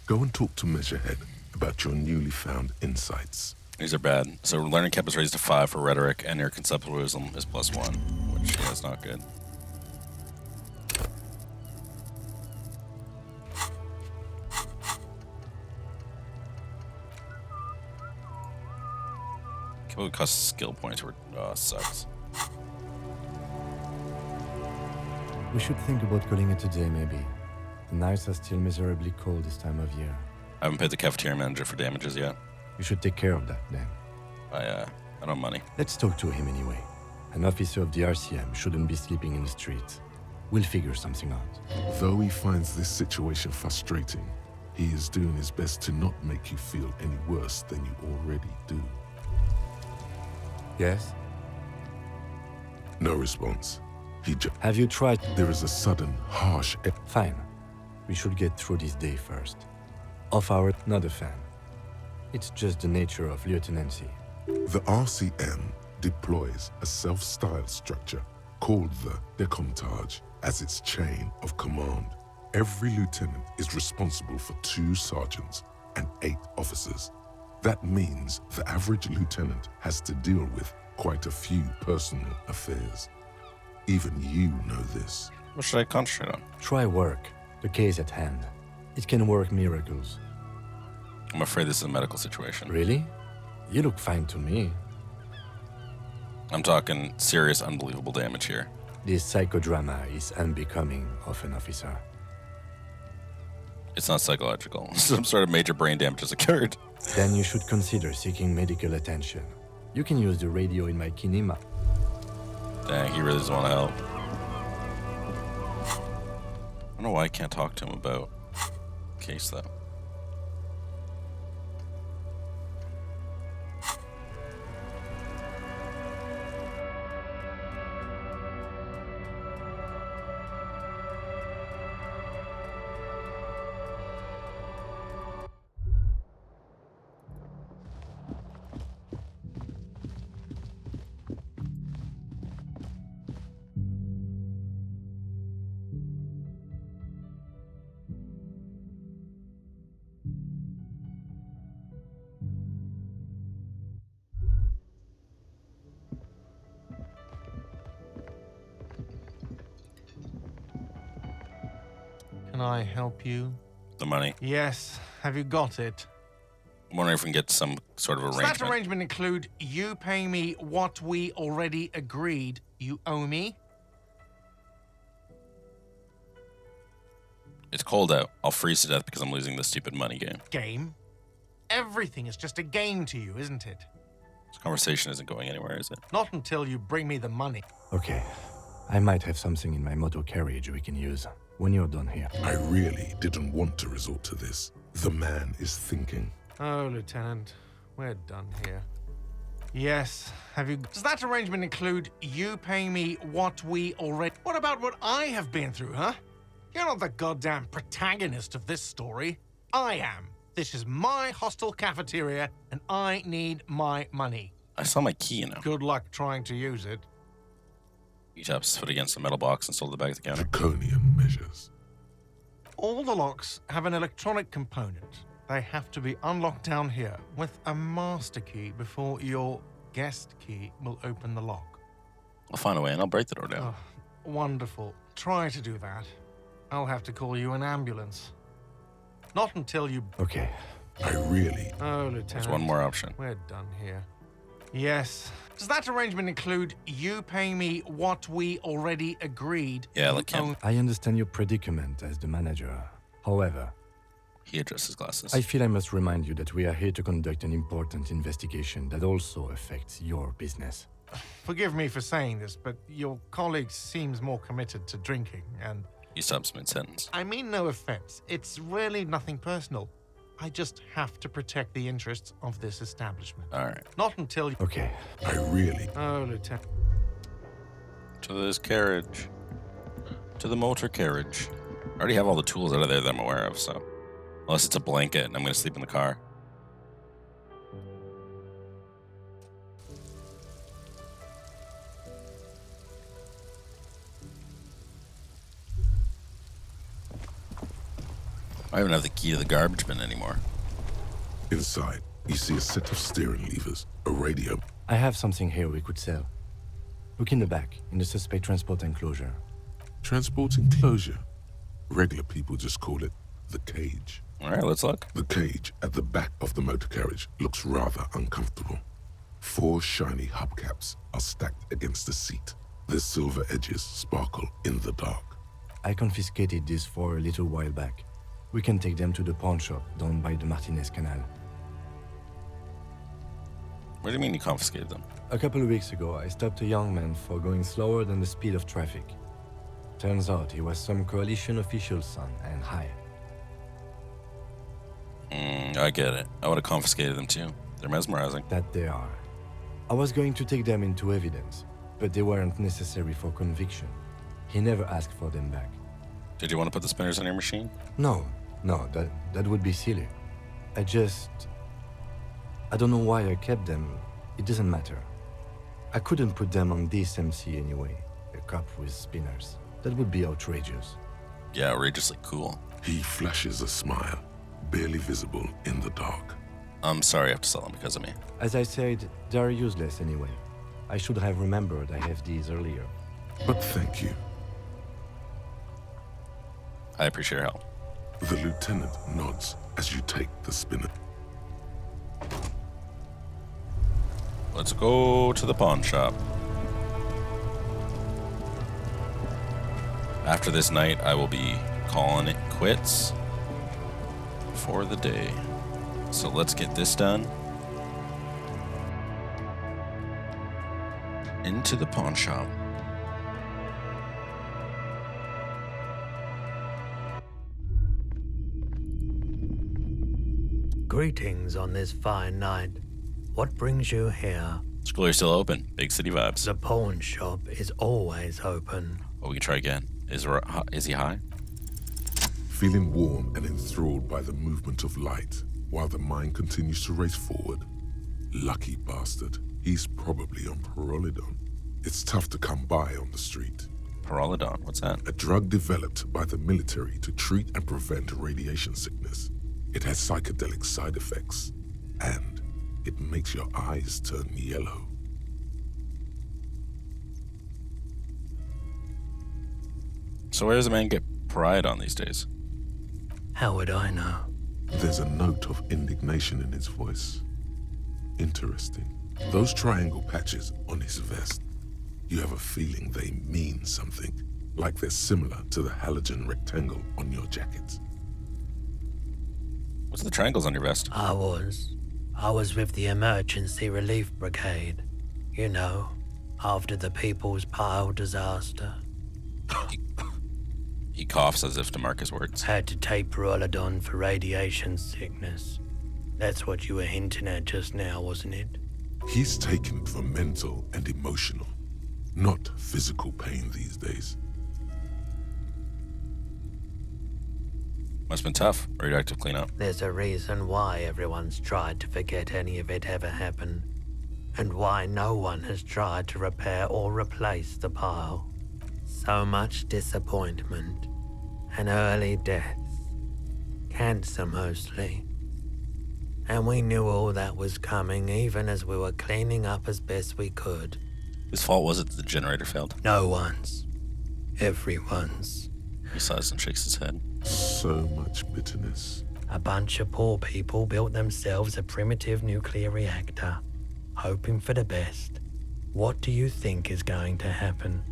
Go and talk to Measurehead about your newly found insights. These are bad. So learning cap is raised to 5 for rhetoric, and your conceptualism is +1, which is not good. It would cost skill points, where sucks. We should think about calling it a day, maybe. The nights are still miserably cold this time of year. I haven't paid the cafeteria manager for damages yet. You should take care of that, then. I don't have money. Let's talk to him anyway. An officer of the RCM shouldn't be sleeping in the streets. We'll figure something out. Though he finds this situation frustrating, he is doing his best to not make you feel any worse than you already do. Yes? No response. Have you tried? There is a sudden, harsh... Fine. We should get through this day first. Off hour, not a fan. It's just the nature of lieutenancy. The RCM deploys a self-styled structure called the Decomptage as its chain of command. Every lieutenant is responsible for 2 sergeants and 8 officers. That means the average lieutenant has to deal with quite a few personal affairs. Even you know this. What should I concentrate on? Try work. The case at hand. It can work miracles. I'm afraid this is a medical situation. Really? You look fine to me. I'm talking serious, unbelievable damage here. This psychodrama is unbecoming of an officer. It's not psychological. Some sort of major brain damage has occurred. Then you should consider seeking medical attention. You can use the radio in my kinema. Dang, he really doesn't want to help. I don't know why I can't talk to him about the case, though. Can I help you? The money. Yes. Have you got it? I'm wondering if we can get some sort of Does arrangement. that arrangement include you paying me what we already agreed you owe me? It's cold out. I'll freeze to death because I'm losing this stupid money game. Game? Everything is just a game to you, isn't it? This conversation isn't going anywhere, is it? Not until you bring me the money. Okay. I might have something in my motor carriage we can use when you're done here. I really didn't want to resort to this. The man is thinking. Oh, Lieutenant, we're done here. Yes. Have you... Does that arrangement include you paying me what we already... What about what I have been through, huh? You're not the goddamn protagonist of this story. I am. This is my hostel cafeteria, and I need my money. I saw my key, you know. Good luck trying to use it. He taps his foot against the metal box and sold it back at the counter. Draconian measures. All the locks have an electronic component. They have to be unlocked down here with a master key before your guest key will open the lock. I'll find a way and I'll break the door down. Oh, wonderful. Try to do that. I'll have to call you an ambulance. Not until you... Okay. I really... Oh, Lieutenant. There's one more option. We're done here. Yes. Does that arrangement include you paying me what we already agreed? Yeah, like him. I understand your predicament as the manager. However... He adjusts his glasses. I feel I must remind you that we are here to conduct an important investigation that also affects your business. forgive me for saying this, but your colleague seems more committed to drinking, and... He stops mid-sentence. I mean no offense. It's really nothing personal. I just have to protect the interests of this establishment. All right. Not until... Okay. I really... Oh, Lieutenant. To this carriage. To the motor carriage. I already have all the tools out of there that I'm aware of, so... Unless it's a blanket and I'm going to sleep in the car. I don't have the key to the garbage bin anymore. Inside, you see a set of steering levers, a radio. I have something here we could sell. Look in the back, in the suspect transport enclosure. Transport enclosure? Regular people just call it the cage. All right, let's look. The cage at the back of the motor carriage looks rather uncomfortable. 4 shiny hubcaps are stacked against the seat. Their silver edges sparkle in the dark. I confiscated these 4 a little while back. We can take them to the pawn shop down by the Martinez Canal. What do you mean you confiscated them? A couple of weeks ago, I stopped a young man for going slower than the speed of traffic. Turns out he was some coalition official's son and high. I get it. I would have confiscated them too. They're mesmerizing. That they are. I was going to take them into evidence, but they weren't necessary for conviction. He never asked for them back. Did you want to put the spinners on your machine? No, that would be silly. I don't know why I kept them. It doesn't matter. I couldn't put them on this MC anyway. A cop with spinners. That would be outrageous. Yeah, outrageously cool. He flashes a smile, barely visible in the dark. I'm sorry I have to sell them because of me. As I said, they're useless anyway. I should have remembered I have these earlier. But thank you. I appreciate your help. The lieutenant nods as you take the spinner. Let's go to the pawn shop. After this night, I will be calling it quits for the day. So let's get this done. Into the pawn shop. Greetings on this fine night. What brings you here? School is still open. Big city vibes. The pawn shop is always open. Oh, we can try again. Is he high? Feeling warm and enthralled by the movement of light, while the mind continues to race forward. Lucky bastard. He's probably on Parolidon. It's tough to come by on the street. Parolidon? What's that? A drug developed by the military to treat and prevent radiation sickness. It has psychedelic side effects, and it makes your eyes turn yellow. So where does a man get pride on these days? How would I know? There's a note of indignation in his voice. Interesting. Those triangle patches on his vest, you have a feeling they mean something, like they're similar to the halogen rectangle on your jacket. What's the triangles on your vest? I was with the Emergency Relief Brigade. You know, after the People's Pile disaster. He coughs as if to mark his words. Had to take Parolidon for radiation sickness. That's what you were hinting at just now, wasn't it? He's taken it for mental and emotional, not physical pain these days. Must've been tough, radioactive cleanup. There's a reason why everyone's tried to forget any of it ever happened, and why no one has tried to repair or replace the pile. So much disappointment, and early deaths. Cancer mostly. And we knew all that was coming even as we were cleaning up as best we could. Whose fault was it that the generator failed? No one's. Everyone's. He sighs and shakes his head. So much bitterness. A bunch of poor people built themselves a primitive nuclear reactor, hoping for the best. What do you think is going to happen?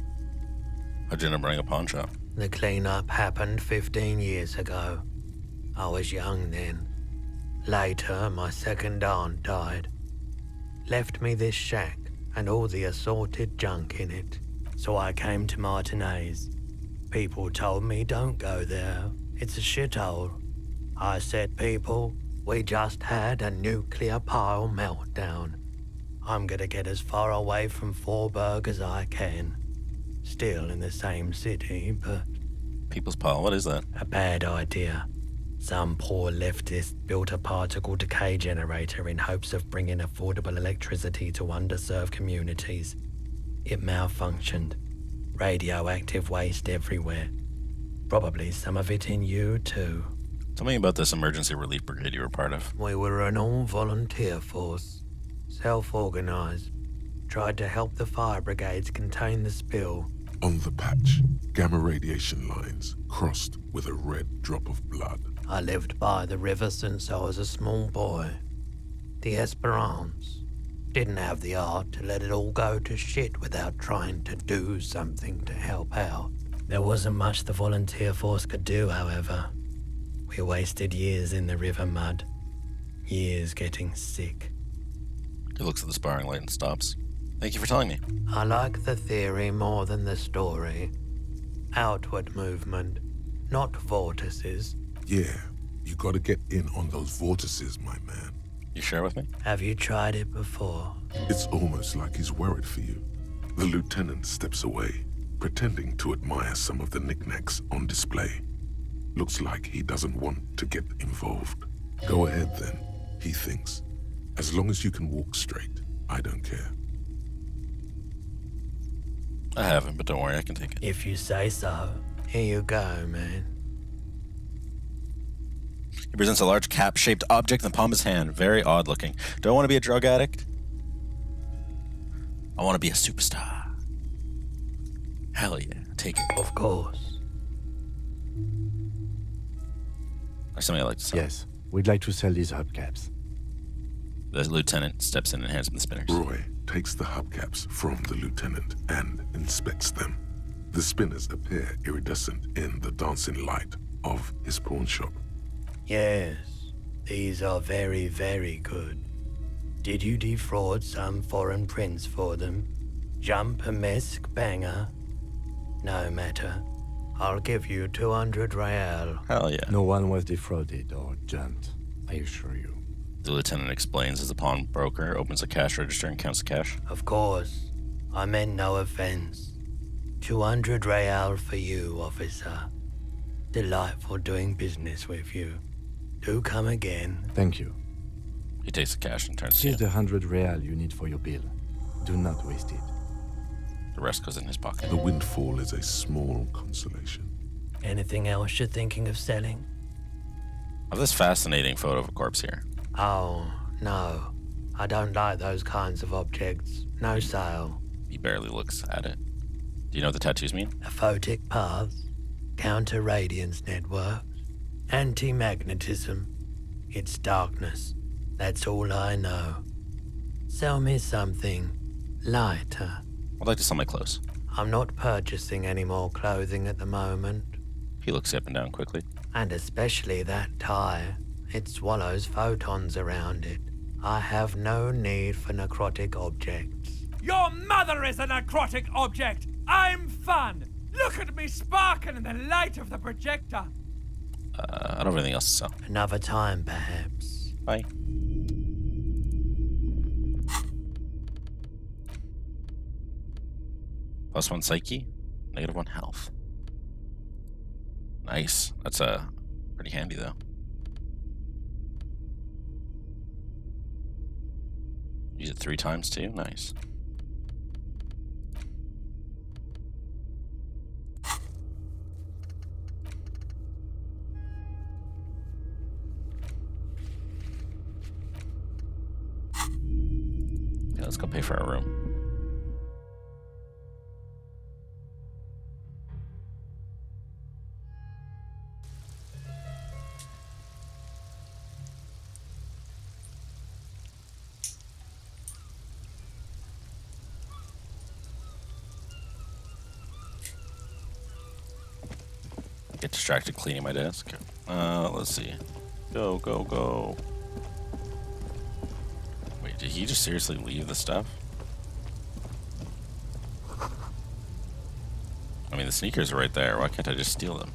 How'd you end up running a pawn shop? The cleanup happened 15 years ago. I was young then. Later, my second aunt died. Left me this shack and all the assorted junk in it. So I came to Martinez. People told me don't go there. It's a shithole. I said, people, we just had a nuclear pile meltdown. I'm gonna get as far away from Forburg as I can. Still in the same city, but... People's Pile, what is that? A bad idea. Some poor leftist built a particle decay generator in hopes of bringing affordable electricity to underserved communities. It malfunctioned. Radioactive waste everywhere. Probably some of it in you, too. Tell me about this emergency relief brigade you were part of. We were an all-volunteer force. Self-organized. Tried to help the fire brigades contain the spill. On the patch, gamma radiation lines crossed with a red drop of blood. I lived by the river since I was a small boy. The Esperance. Didn't have the art to let it all go to shit without trying to do something to help out. There wasn't much the volunteer force could do, however. We wasted years in the river mud. Years getting sick. He looks at the sparring light and stops. Thank you for telling me. I like the theory more than the story. Outward movement, not vortices. Yeah, you gotta get in on those vortices, my man. You share with me? Have you tried it before? It's almost like he's worried for you. The lieutenant steps away, pretending to admire some of the knickknacks on display. Looks like he doesn't want to get involved. Go ahead then, he thinks. As long as you can walk straight, I don't care. I haven't, but don't worry, I can take it. If you say so. Here you go, man. He presents a large cap-shaped object in the palm of his hand. Very odd looking. Do I want to be a drug addict? I want to be a superstar. Hell yeah, take it. Of course. There's something I'd like to say. Yes, we'd like to sell these hubcaps. The lieutenant steps in and hands him the spinners. Roy takes the hubcaps from the lieutenant and inspects them. The spinners appear iridescent in the dancing light of his pawn shop. Yes, these are very, very good. Did you defraud some foreign prince for them? Jump-a-mesque banger? No matter. I'll give you 200 real. Hell yeah. No one was defrauded or jumped, I assure you. The lieutenant explains as the pawnbroker opens a cash register and counts the cash. Of course. I meant no offense. 200 real for you, officer. Delightful doing business with you. Do come again. Thank you. He takes the cash and turns to Here's you. the 100 real you need for your bill. Do not waste it. The rest goes in his pocket. The windfall is a small consolation. Anything else you're thinking of selling? I have this fascinating photo of a corpse here. Oh, no. I don't like those kinds of objects. No sale. He barely looks at it. Do you know what the tattoos mean? Aphotic paths, counter-radiance networks, anti-magnetism. It's darkness. That's all I know. Sell me something lighter. I'd like to sell my clothes. I'm not purchasing any more clothing at the moment. He looks up and down quickly. And especially that tie. It swallows photons around it. I have no need for necrotic objects. Your mother is a necrotic object! I'm fun! Look at me sparking in the light of the projector! I don't have anything else to sell. Another time, perhaps. Bye. +1 psyche, -1 health. Nice. That's pretty handy though. Use it 3 times too. Nice. Yeah, let's go pay for our room. Get distracted cleaning my desk. Let's see. Go, go, go. Wait, did he just seriously leave the stuff? I mean, the sneakers are right there. Why can't I just steal them?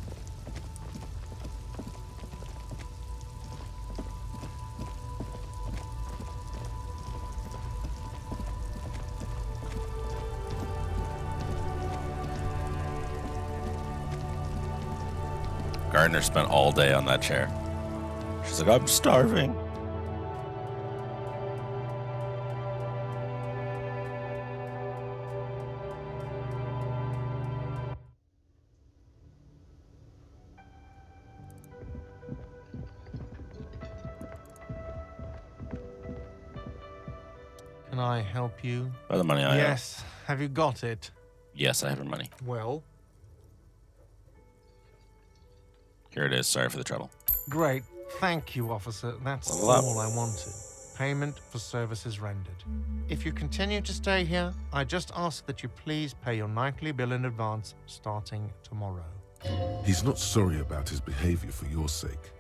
Gardner spent all day on that chair. She's like, I'm starving. Can I help you? By the money I owe. Yes. Have you got it? Yes, I have your money. Well, Here it is. Sorry for the trouble. great. Thank you, officer. That's Level up. all I wanted. Payment for services rendered. If you continue to stay here, I just ask that you please pay your nightly bill in advance starting tomorrow. He's not sorry about his behavior for your sake.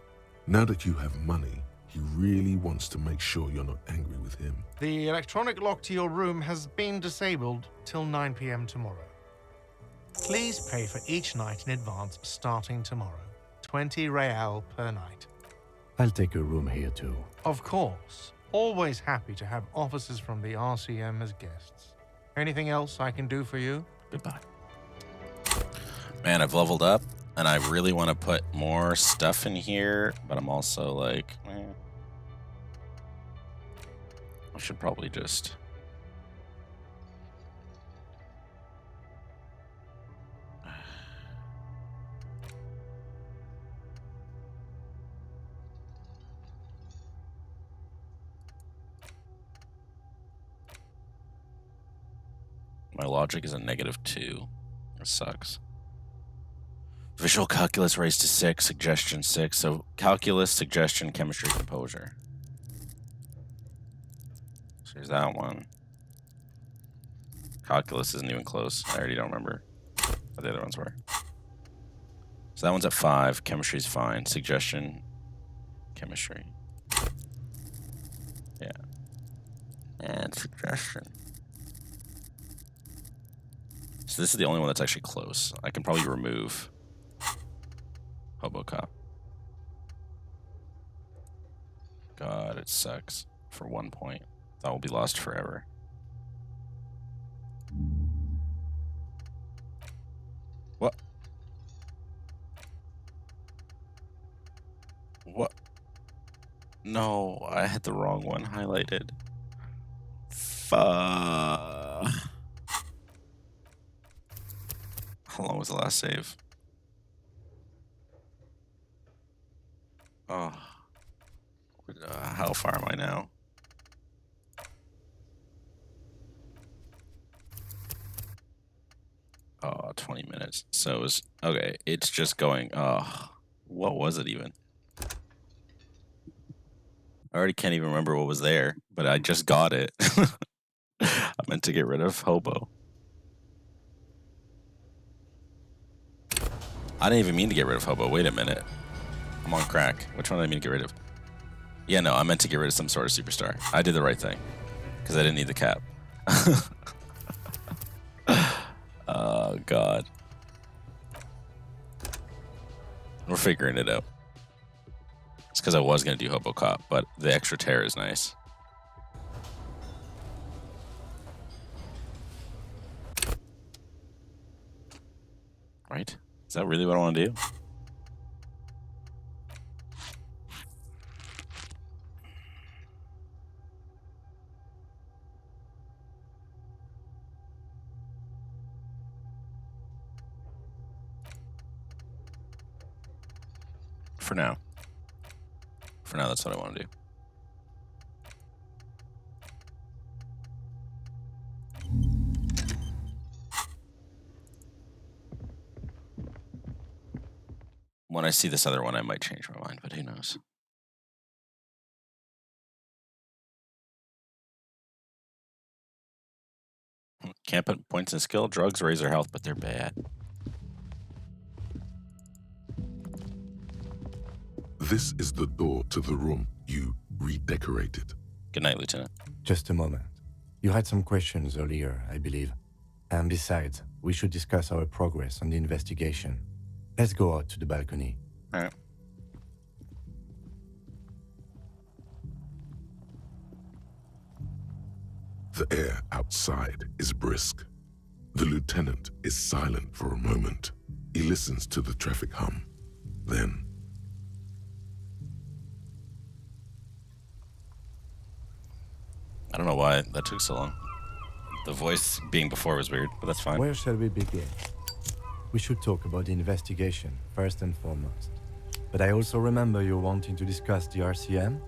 Now that you have money, he really wants to make sure you're not angry with him. The electronic lock to your room has been disabled till 9 p.m. tomorrow. Please pay for each night in advance starting tomorrow. 20 real per night. I'll take a room here too. Of course. Always happy to have officers from the RCM as guests. Anything else I can do for you? Goodbye. Man, I've leveled up, and I really want to put more stuff in here, but I'm also like, I should probably just... My logic is a -2. It sucks. Visual calculus raised to 6, suggestion 6. So calculus, suggestion, chemistry, composure. So there's that one. Calculus isn't even close. I already don't remember what the other ones were. So that one's at 5. Chemistry's fine. Suggestion, chemistry. Yeah. And suggestion. So this is the only one that's actually close. I can probably remove Hobocop. God, it sucks. For 1 point. That will be lost forever. What? What? No, I had the wrong one highlighted. Fuck. How long was the last save? Oh. How far am I now? Oh, 20 minutes. So it was... Okay, it's just going... Oh, what was it even? I already can't even remember what was there, but I just got it. I meant to get rid of Hobo. I didn't even mean to get rid of Hobo. Wait a minute. I'm on crack. Which one did I mean to get rid of? Yeah, no, I meant to get rid of some sort of superstar. I did the right thing. Because I didn't need the cap. Oh, God. We're figuring it out. It's because I was going to do Hobo Cop, but the extra tear is nice. Right? Is that really what I want to do? For now. For now, that's what I want to do. When I see this other one, I might change my mind, but who knows? Can't put points in skill. Drugs raise their health, but they're bad. This is the door to the room you redecorated. Good night, Lieutenant. Just a moment. You had some questions earlier, I believe. And besides, We should discuss our progress on the investigation. Let's go out to the balcony. All right. The air outside is brisk. The lieutenant is silent for a moment. He listens to the traffic hum. Then, I don't know why that took so long. The voice being before was weird, but that's fine. Where shall we begin? We should talk about the investigation, first and foremost. But I also remember you wanting to discuss the RCM?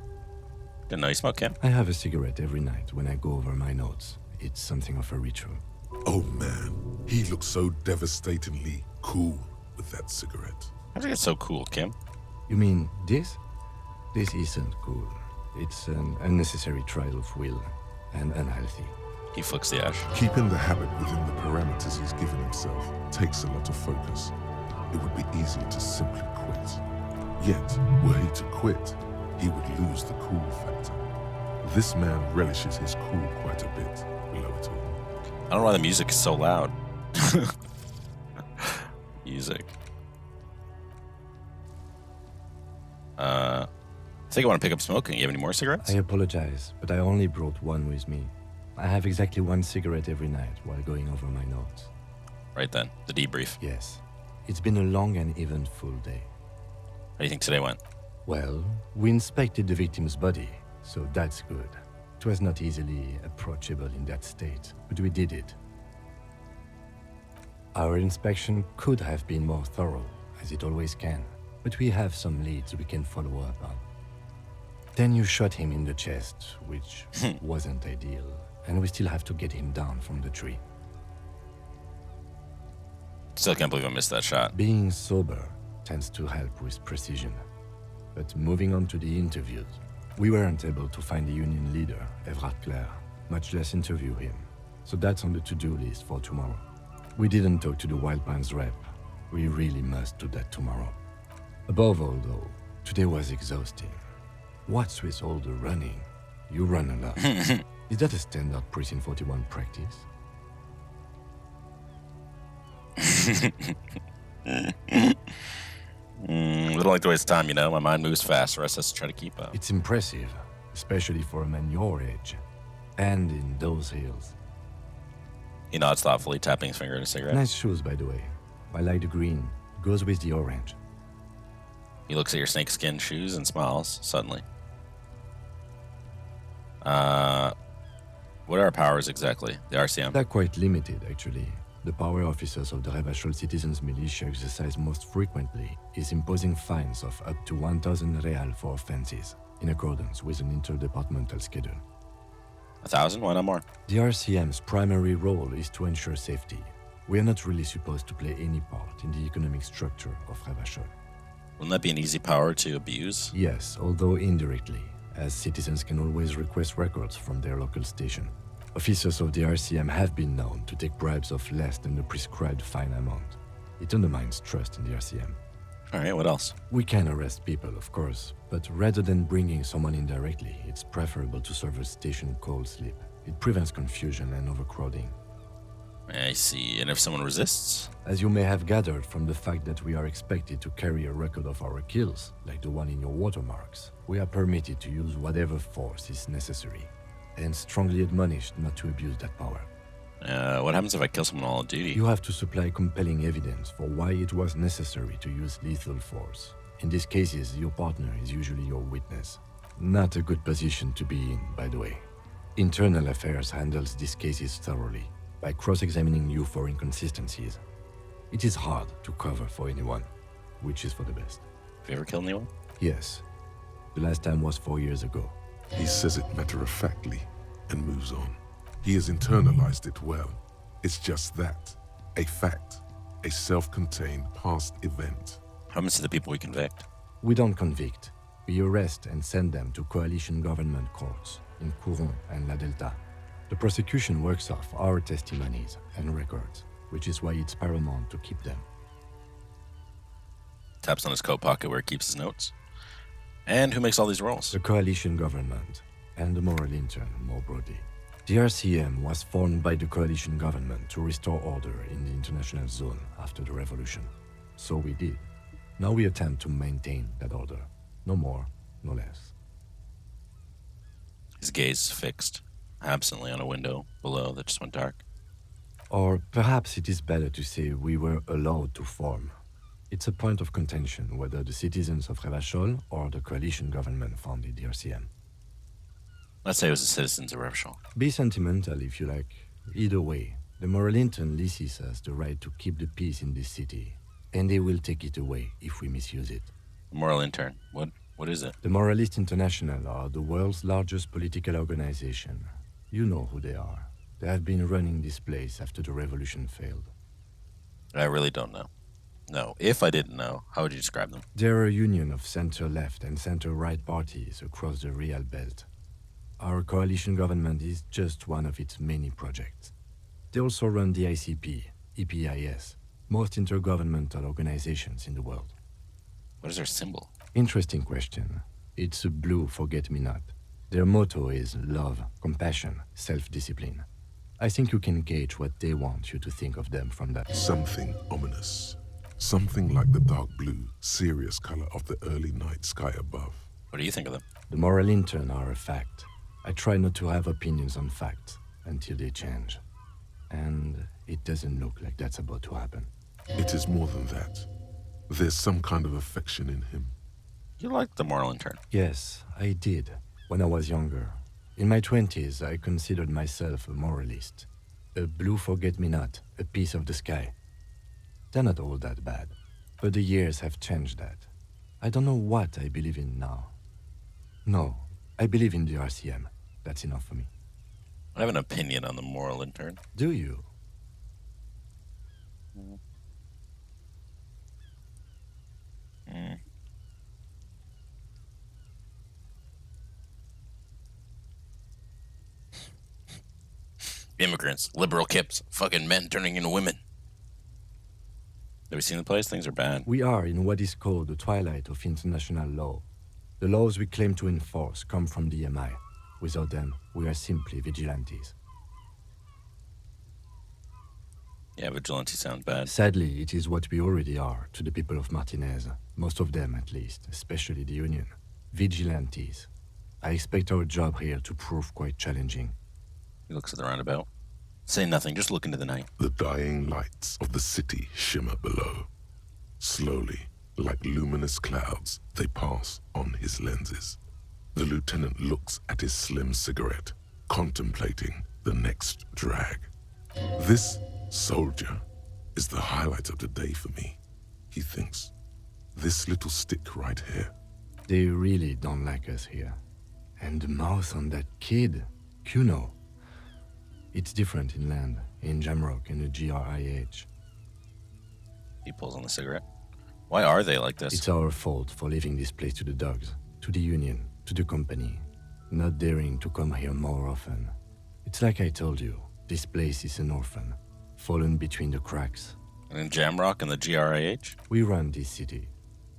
Didn't know you smoke, Kim. I have a cigarette every night when I go over my notes. It's something of a ritual. oh man, he looks so devastatingly cool with that cigarette. How'd you get so cool, Kim? You mean this? This isn't cool. It's an unnecessary trial of will and unhealthy. He flicks the ash. Keeping the habit within the parameters he's given himself takes a lot of focus. It would be easy to simply quit. Yet, were he to quit, he would lose the cool factor. This man relishes his cool quite a bit below it all. I don't know why the music is so loud. Music. I think I want to pick up smoking. You have any more cigarettes? I apologize, but I only brought one with me. I have exactly one cigarette every night while going over my notes. Right then, the debrief. Yes. It's been a long and eventful day. How do you think today went? Well, we inspected the victim's body, so that's good. It was not easily approachable in that state, but we did it. Our inspection could have been more thorough, as it always can, but we have some leads we can follow up on. Then you shot him in the chest, which wasn't ideal, and we still have to get him down from the tree. Still can't believe I missed that shot. Being sober tends to help with precision. But moving on to the interviews, we weren't able to find the union leader, Everard Clare, much less interview him. So that's on the to-do list for tomorrow. We didn't talk to the Wild Pines rep. We really must do that tomorrow. Above all, though, today was exhausting. What's with all the running? You run a lot. Is that a standard Precinct 41 practice? I don't like to waste time, you know? My mind moves fast, the rest has to try to keep up. It's impressive, especially for a man your age. And in those hills. He nods thoughtfully, tapping his finger in a cigarette. Nice shoes, by the way. I like the green. Goes with the orange. He looks at your snakeskin shoes and smiles, suddenly. What are our powers exactly? The RCM? They're quite limited, actually. The power officers of the Revachol Citizens Militia exercise most frequently is imposing fines of up to 1,000 real for offenses, in accordance with an interdepartmental schedule. 1,000? Why not more? The RCM's primary role is to ensure safety. We are not really supposed to play any part in the economic structure of Revachol. Wouldn't that be an easy power to abuse? Yes, although indirectly, as citizens can always request records from their local station. Officers of the RCM have been known to take bribes of less than the prescribed fine amount. It undermines trust in the RCM. Alright, what else? We can arrest people, of course, but rather than bringing someone in directly, it's preferable to serve a station cold sleep. It prevents confusion and overcrowding. I see. And if someone resists? As you may have gathered from the fact that we are expected to carry a record of our kills, like the one in your watermarks, we are permitted to use whatever force is necessary, and strongly admonished not to abuse that power. What happens if I kill someone while on duty? You have to supply compelling evidence for why it was necessary to use lethal force. In these cases, your partner is usually your witness. Not a good position to be in, by the way. Internal Affairs handles these cases thoroughly, by cross-examining you for inconsistencies. It is hard to cover for anyone, which is for the best. Have you ever killed anyone? Yes. The last time was 4 years ago. He says it matter-of-factly and moves on. He has internalized it well. It's just that. A fact. A self-contained past event. How happens to the people we convict? We don't convict. We arrest and send them to coalition government courts in Couron and La Delta. The prosecution works off our testimonies and records, which is why it's paramount to keep them. Taps on his coat pocket where he keeps his notes. And who makes all these rolls? The coalition government and the moral intern, more broadly. The RCM was formed by the coalition government to restore order in the international zone after the revolution. So we did. Now we attempt to maintain that order. No more, no less. His gaze fixed absently on a window below that just went dark. Or perhaps it is better to say we were allowed to form. It's a point of contention whether the citizens of Revachol or the coalition government founded the RCM. Let's say it was the citizens of Revachol. Be sentimental if you like. Either way, the Moralintern leases us the right to keep the peace in this city, and they will take it away if we misuse it. Moral intern. What is it? The Moralist International are the world's largest political organization. You know who they are. They have been running this place after the revolution failed. I really don't know. No, if I didn't know, how would you describe them? They're a union of center-left and center-right parties across the Real Belt. Our coalition government is just one of its many projects. They also run the ICP, EPIS, most intergovernmental organizations in the world. What is their symbol? Interesting question. It's a blue forget-me-not. Their motto is love, compassion, self-discipline. I think you can gauge what they want you to think of them from that. Something ominous. Something like the dark blue, serious color of the early night sky above. What do you think of them? The Moralintern are a fact. I try not to have opinions on facts until they change. And it doesn't look like that's about to happen. It is more than that. There's some kind of affection in him. You liked the moral intern? Yes, I did, when I was younger. In my 20s, I considered myself a moralist. A blue forget-me-not, a piece of the sky. They're not all that bad, but the years have changed that. I don't know what I believe in now. No, I believe in the RCM. That's enough for me. I have an opinion on the moral intern. Do you? Immigrants, liberal kips, fucking men turning into women. Have we seen the place? Things are bad. We are in what is called the twilight of international law. The laws we claim to enforce come from the MI. Without them, we are simply vigilantes. Yeah, vigilante sounds bad. Sadly, it is what we already are to the people of Martinez. Most of them, at least, especially the Union. Vigilantes. I expect our job here to prove quite challenging. He looks at the roundabout. Say nothing, just look into the night. The dying lights of the city shimmer below. Slowly, like luminous clouds, they pass on his lenses. The lieutenant looks at his slim cigarette, contemplating the next drag. This soldier is the highlight of the day for me, he thinks. This little stick right here. They really don't like us here. And the mouth on that kid, Kuno. It's different inland, in Jamrock and the GRIH. He pulls on the cigarette. Why are they like this? It's our fault for leaving this place to the dogs, to the Union, to the company, not daring to come here more often. It's like I told you, this place is an orphan, fallen between the cracks. And in Jamrock and the GRIH? We run this city.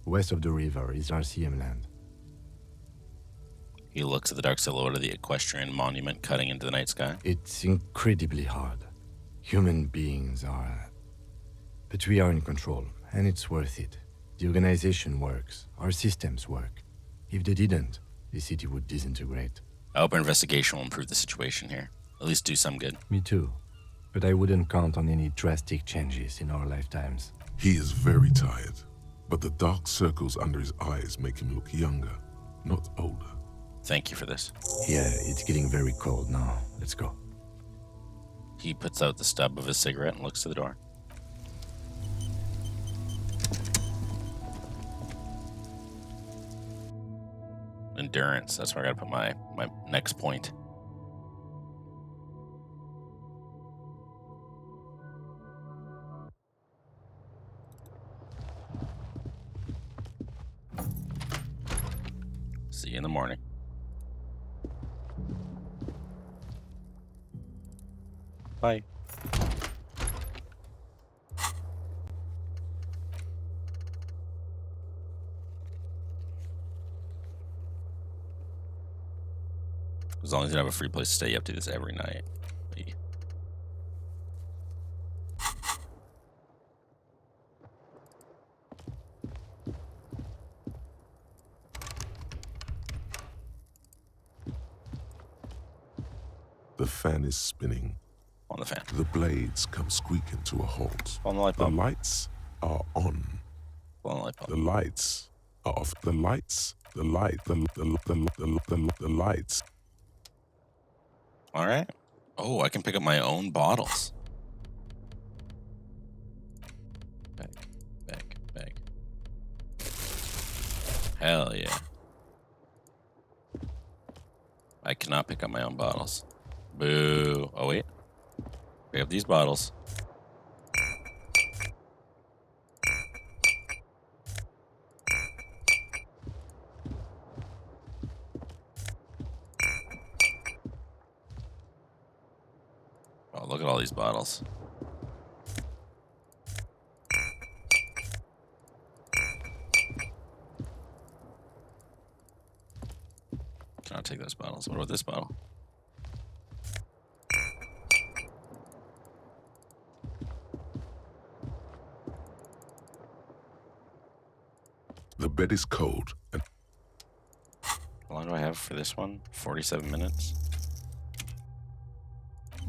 West of the river is RCM land. He looks at the dark silhouette of the equestrian monument cutting into the night sky. It's incredibly hard. Human beings are... But we are in control, and it's worth it. The organization works. Our systems work. If they didn't, the city would disintegrate. I hope our investigation will improve the situation here. At least do some good. Me too. But I wouldn't count on any drastic changes in our lifetimes. He is very tired, but the dark circles under his eyes make him look younger, not older. Thank you for this. Yeah, it's getting very cold now. Let's go. He puts out the stub of his cigarette and looks to the door. Endurance. That's where I gotta put my next point. See you in the morning. Bye. As long as you have a free place to stay, you have to do this every night. The fan is spinning. On the fan. The blades come squeaking to a halt. On the light The bulb. lights are on. On the light bulb. The lights are off. The lights. The lights. All right. Oh, I can pick up my own bottles. Bag. Hell yeah. I cannot pick up my own bottles. Boo. Oh, wait. Pick up these bottles. Oh, look at all these bottles. Cannot take those bottles. What about this bottle? The bed is cold. And How long do I have for this one? 47 minutes.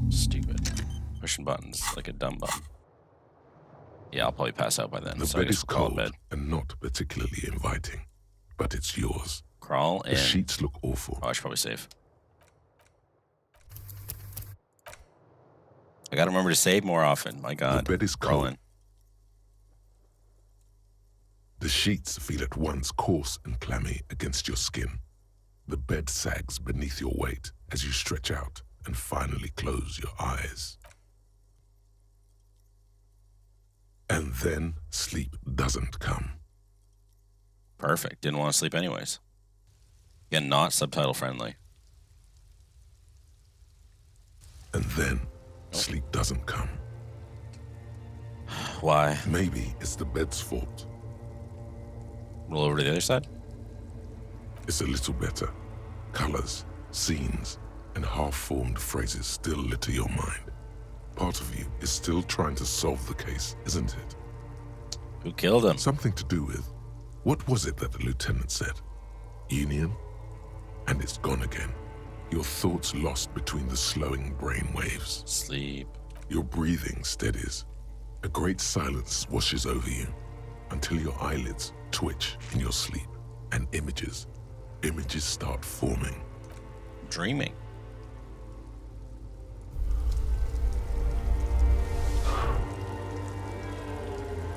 Stupid. Pushing buttons like a dumb bum. Yeah, I'll probably pass out by then. the So I bed guess is we'll call it cold bed. and not particularly inviting, but it's yours. Crawl in. The sheets look awful. Oh, I should probably save. I gotta remember to save more often. My God. The bed is Crawl cold. in. The sheets feel at once coarse and clammy against your skin. The bed sags beneath your weight as you stretch out and finally close your eyes. And then sleep doesn't come. Perfect. Didn't want to sleep anyways. Again, not subtitle friendly. And then sleep doesn't come. Why? Maybe it's the bed's fault. Roll over to the other side? It's a little better. Colors, scenes, and half-formed phrases still litter your mind. Part of you is still trying to solve the case, isn't it? Who killed him? Something to do with, what was it that the lieutenant said? Union? And it's gone again. Your thoughts lost between the slowing brain waves. Sleep. Your breathing steadies. A great silence washes over you until your eyelids twitch in your sleep and images start forming. Dreaming.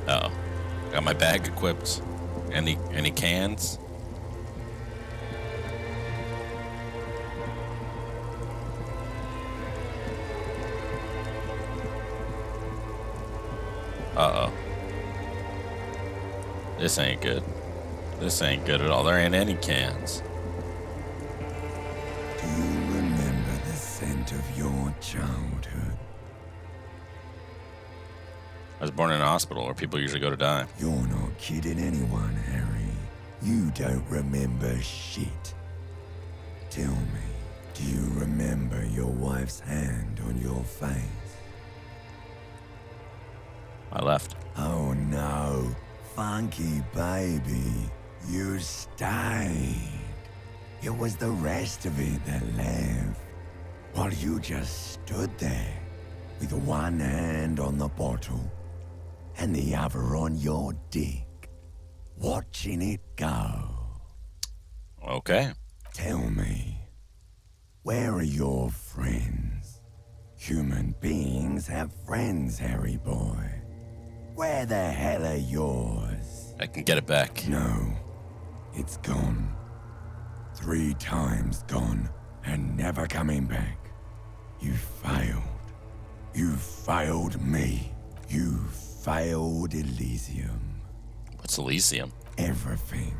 Uh-oh. Got my bag equipped. Any cans? Uh-oh. This ain't good. This ain't good at all. There ain't any cans. Do you remember the scent of your childhood? I was born in a hospital where people usually go to die. You're not kidding anyone, Harry. You don't remember shit. Tell me, do you remember your wife's hand on your face? I left. Oh no, funky baby, you stayed. It was the rest of it that left, while you just stood there with one hand on the bottle and the other on your dick, watching it go. Okay. Tell me, where are your friends? Human beings have friends, Harry boy. Where the hell are yours? I can get it back. No, it's gone. 3 times gone and never coming back. You failed. You failed me. You failed Elysium. What's Elysium? Everything.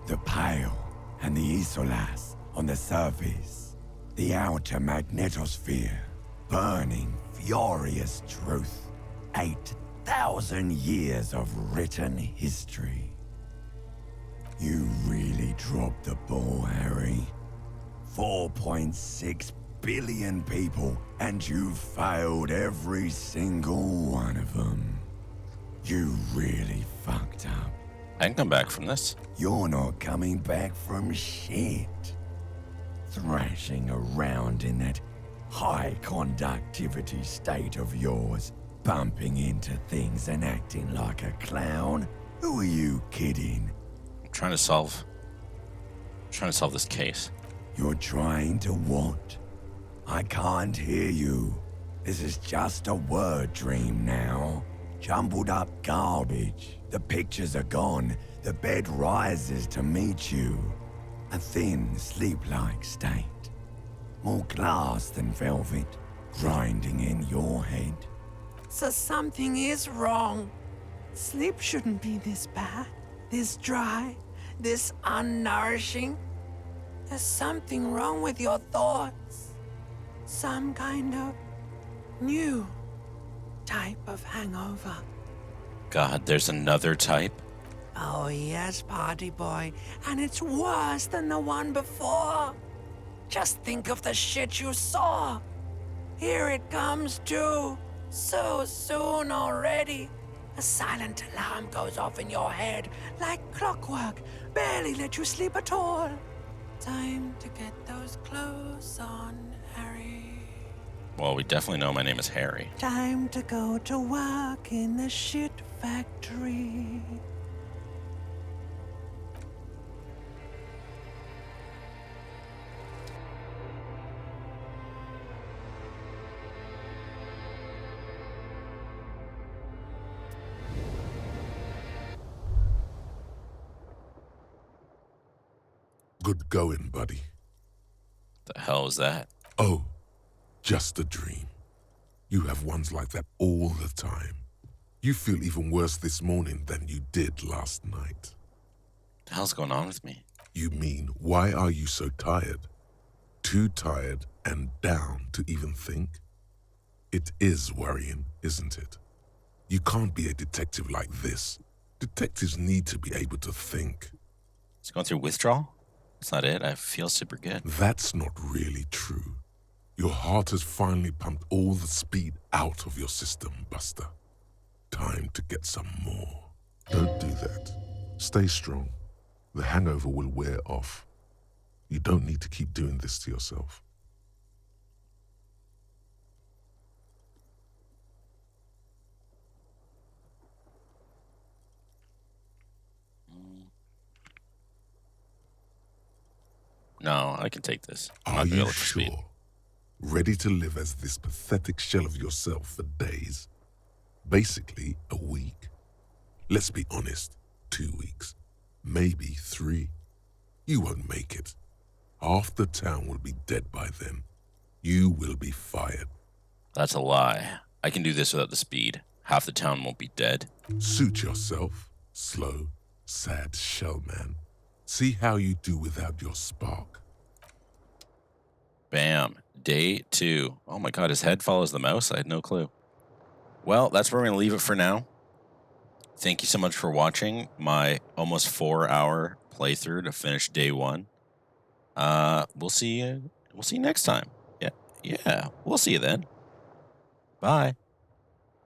The Pale and the Isolas on the surface. The outer magnetosphere. Burning, furious truth. 8,000 years of written history. You really dropped the ball, Harry. 4.6 billion people, and you failed every single one of them. You really fucked up. I can come back from this. You're not coming back from shit. Thrashing around in that high conductivity state of yours, bumping into things and acting like a clown? Who are you kidding? I'm trying to solve this case. You're trying to what? I can't hear you. This is just a word dream now. Jumbled up garbage. The pictures are gone. The bed rises to meet you. A thin, sleep-like state. More glass than velvet, grinding in your head. So something is wrong. Sleep shouldn't be this bad, this dry, this unnourishing. There's something wrong with your thoughts. Some kind of new type of hangover. God, there's another type? Oh yes, party boy, and it's worse than the one before. Just think of the shit you saw. Here it comes too, so soon already. A silent alarm goes off in your head like clockwork, barely let you sleep at all. Time to get those clothes on, Harry. Well, we definitely know my name is Harry. Time to go to work in the shit factory. Good going, buddy. The hell is that? Oh, just a dream. You have ones like that all the time. You feel even worse this morning than you did last night. The hell's going on with me? You mean, why are you so tired? Too tired and down to even think? It is worrying, isn't it? You can't be a detective like this. Detectives need to be able to think. He's going through withdrawal? That's not it. I feel super good. That's not really true. Your heart has finally pumped all the speed out of your system, Buster. Time to get some more. Don't do that. Stay strong. The hangover will wear off. You don't need to keep doing this to yourself. No, I can take this. Are you sure? Ready to live as this pathetic shell of yourself for days? Basically, a week. Let's be honest, 2 weeks. Maybe 3. You won't make it. Half the town will be dead by then. You will be fired. That's a lie. I can do this without the speed. Half the town won't be dead. Suit yourself, slow, sad shell man. See how you do without your spark. Bam. Day 2. Oh my god, his head follows the mouse? I had no clue. Well, that's where we're going to leave it for now. Thank you so much for watching my almost 4-hour playthrough to finish day 1. We'll see you next time. Yeah, we'll see you then. Bye.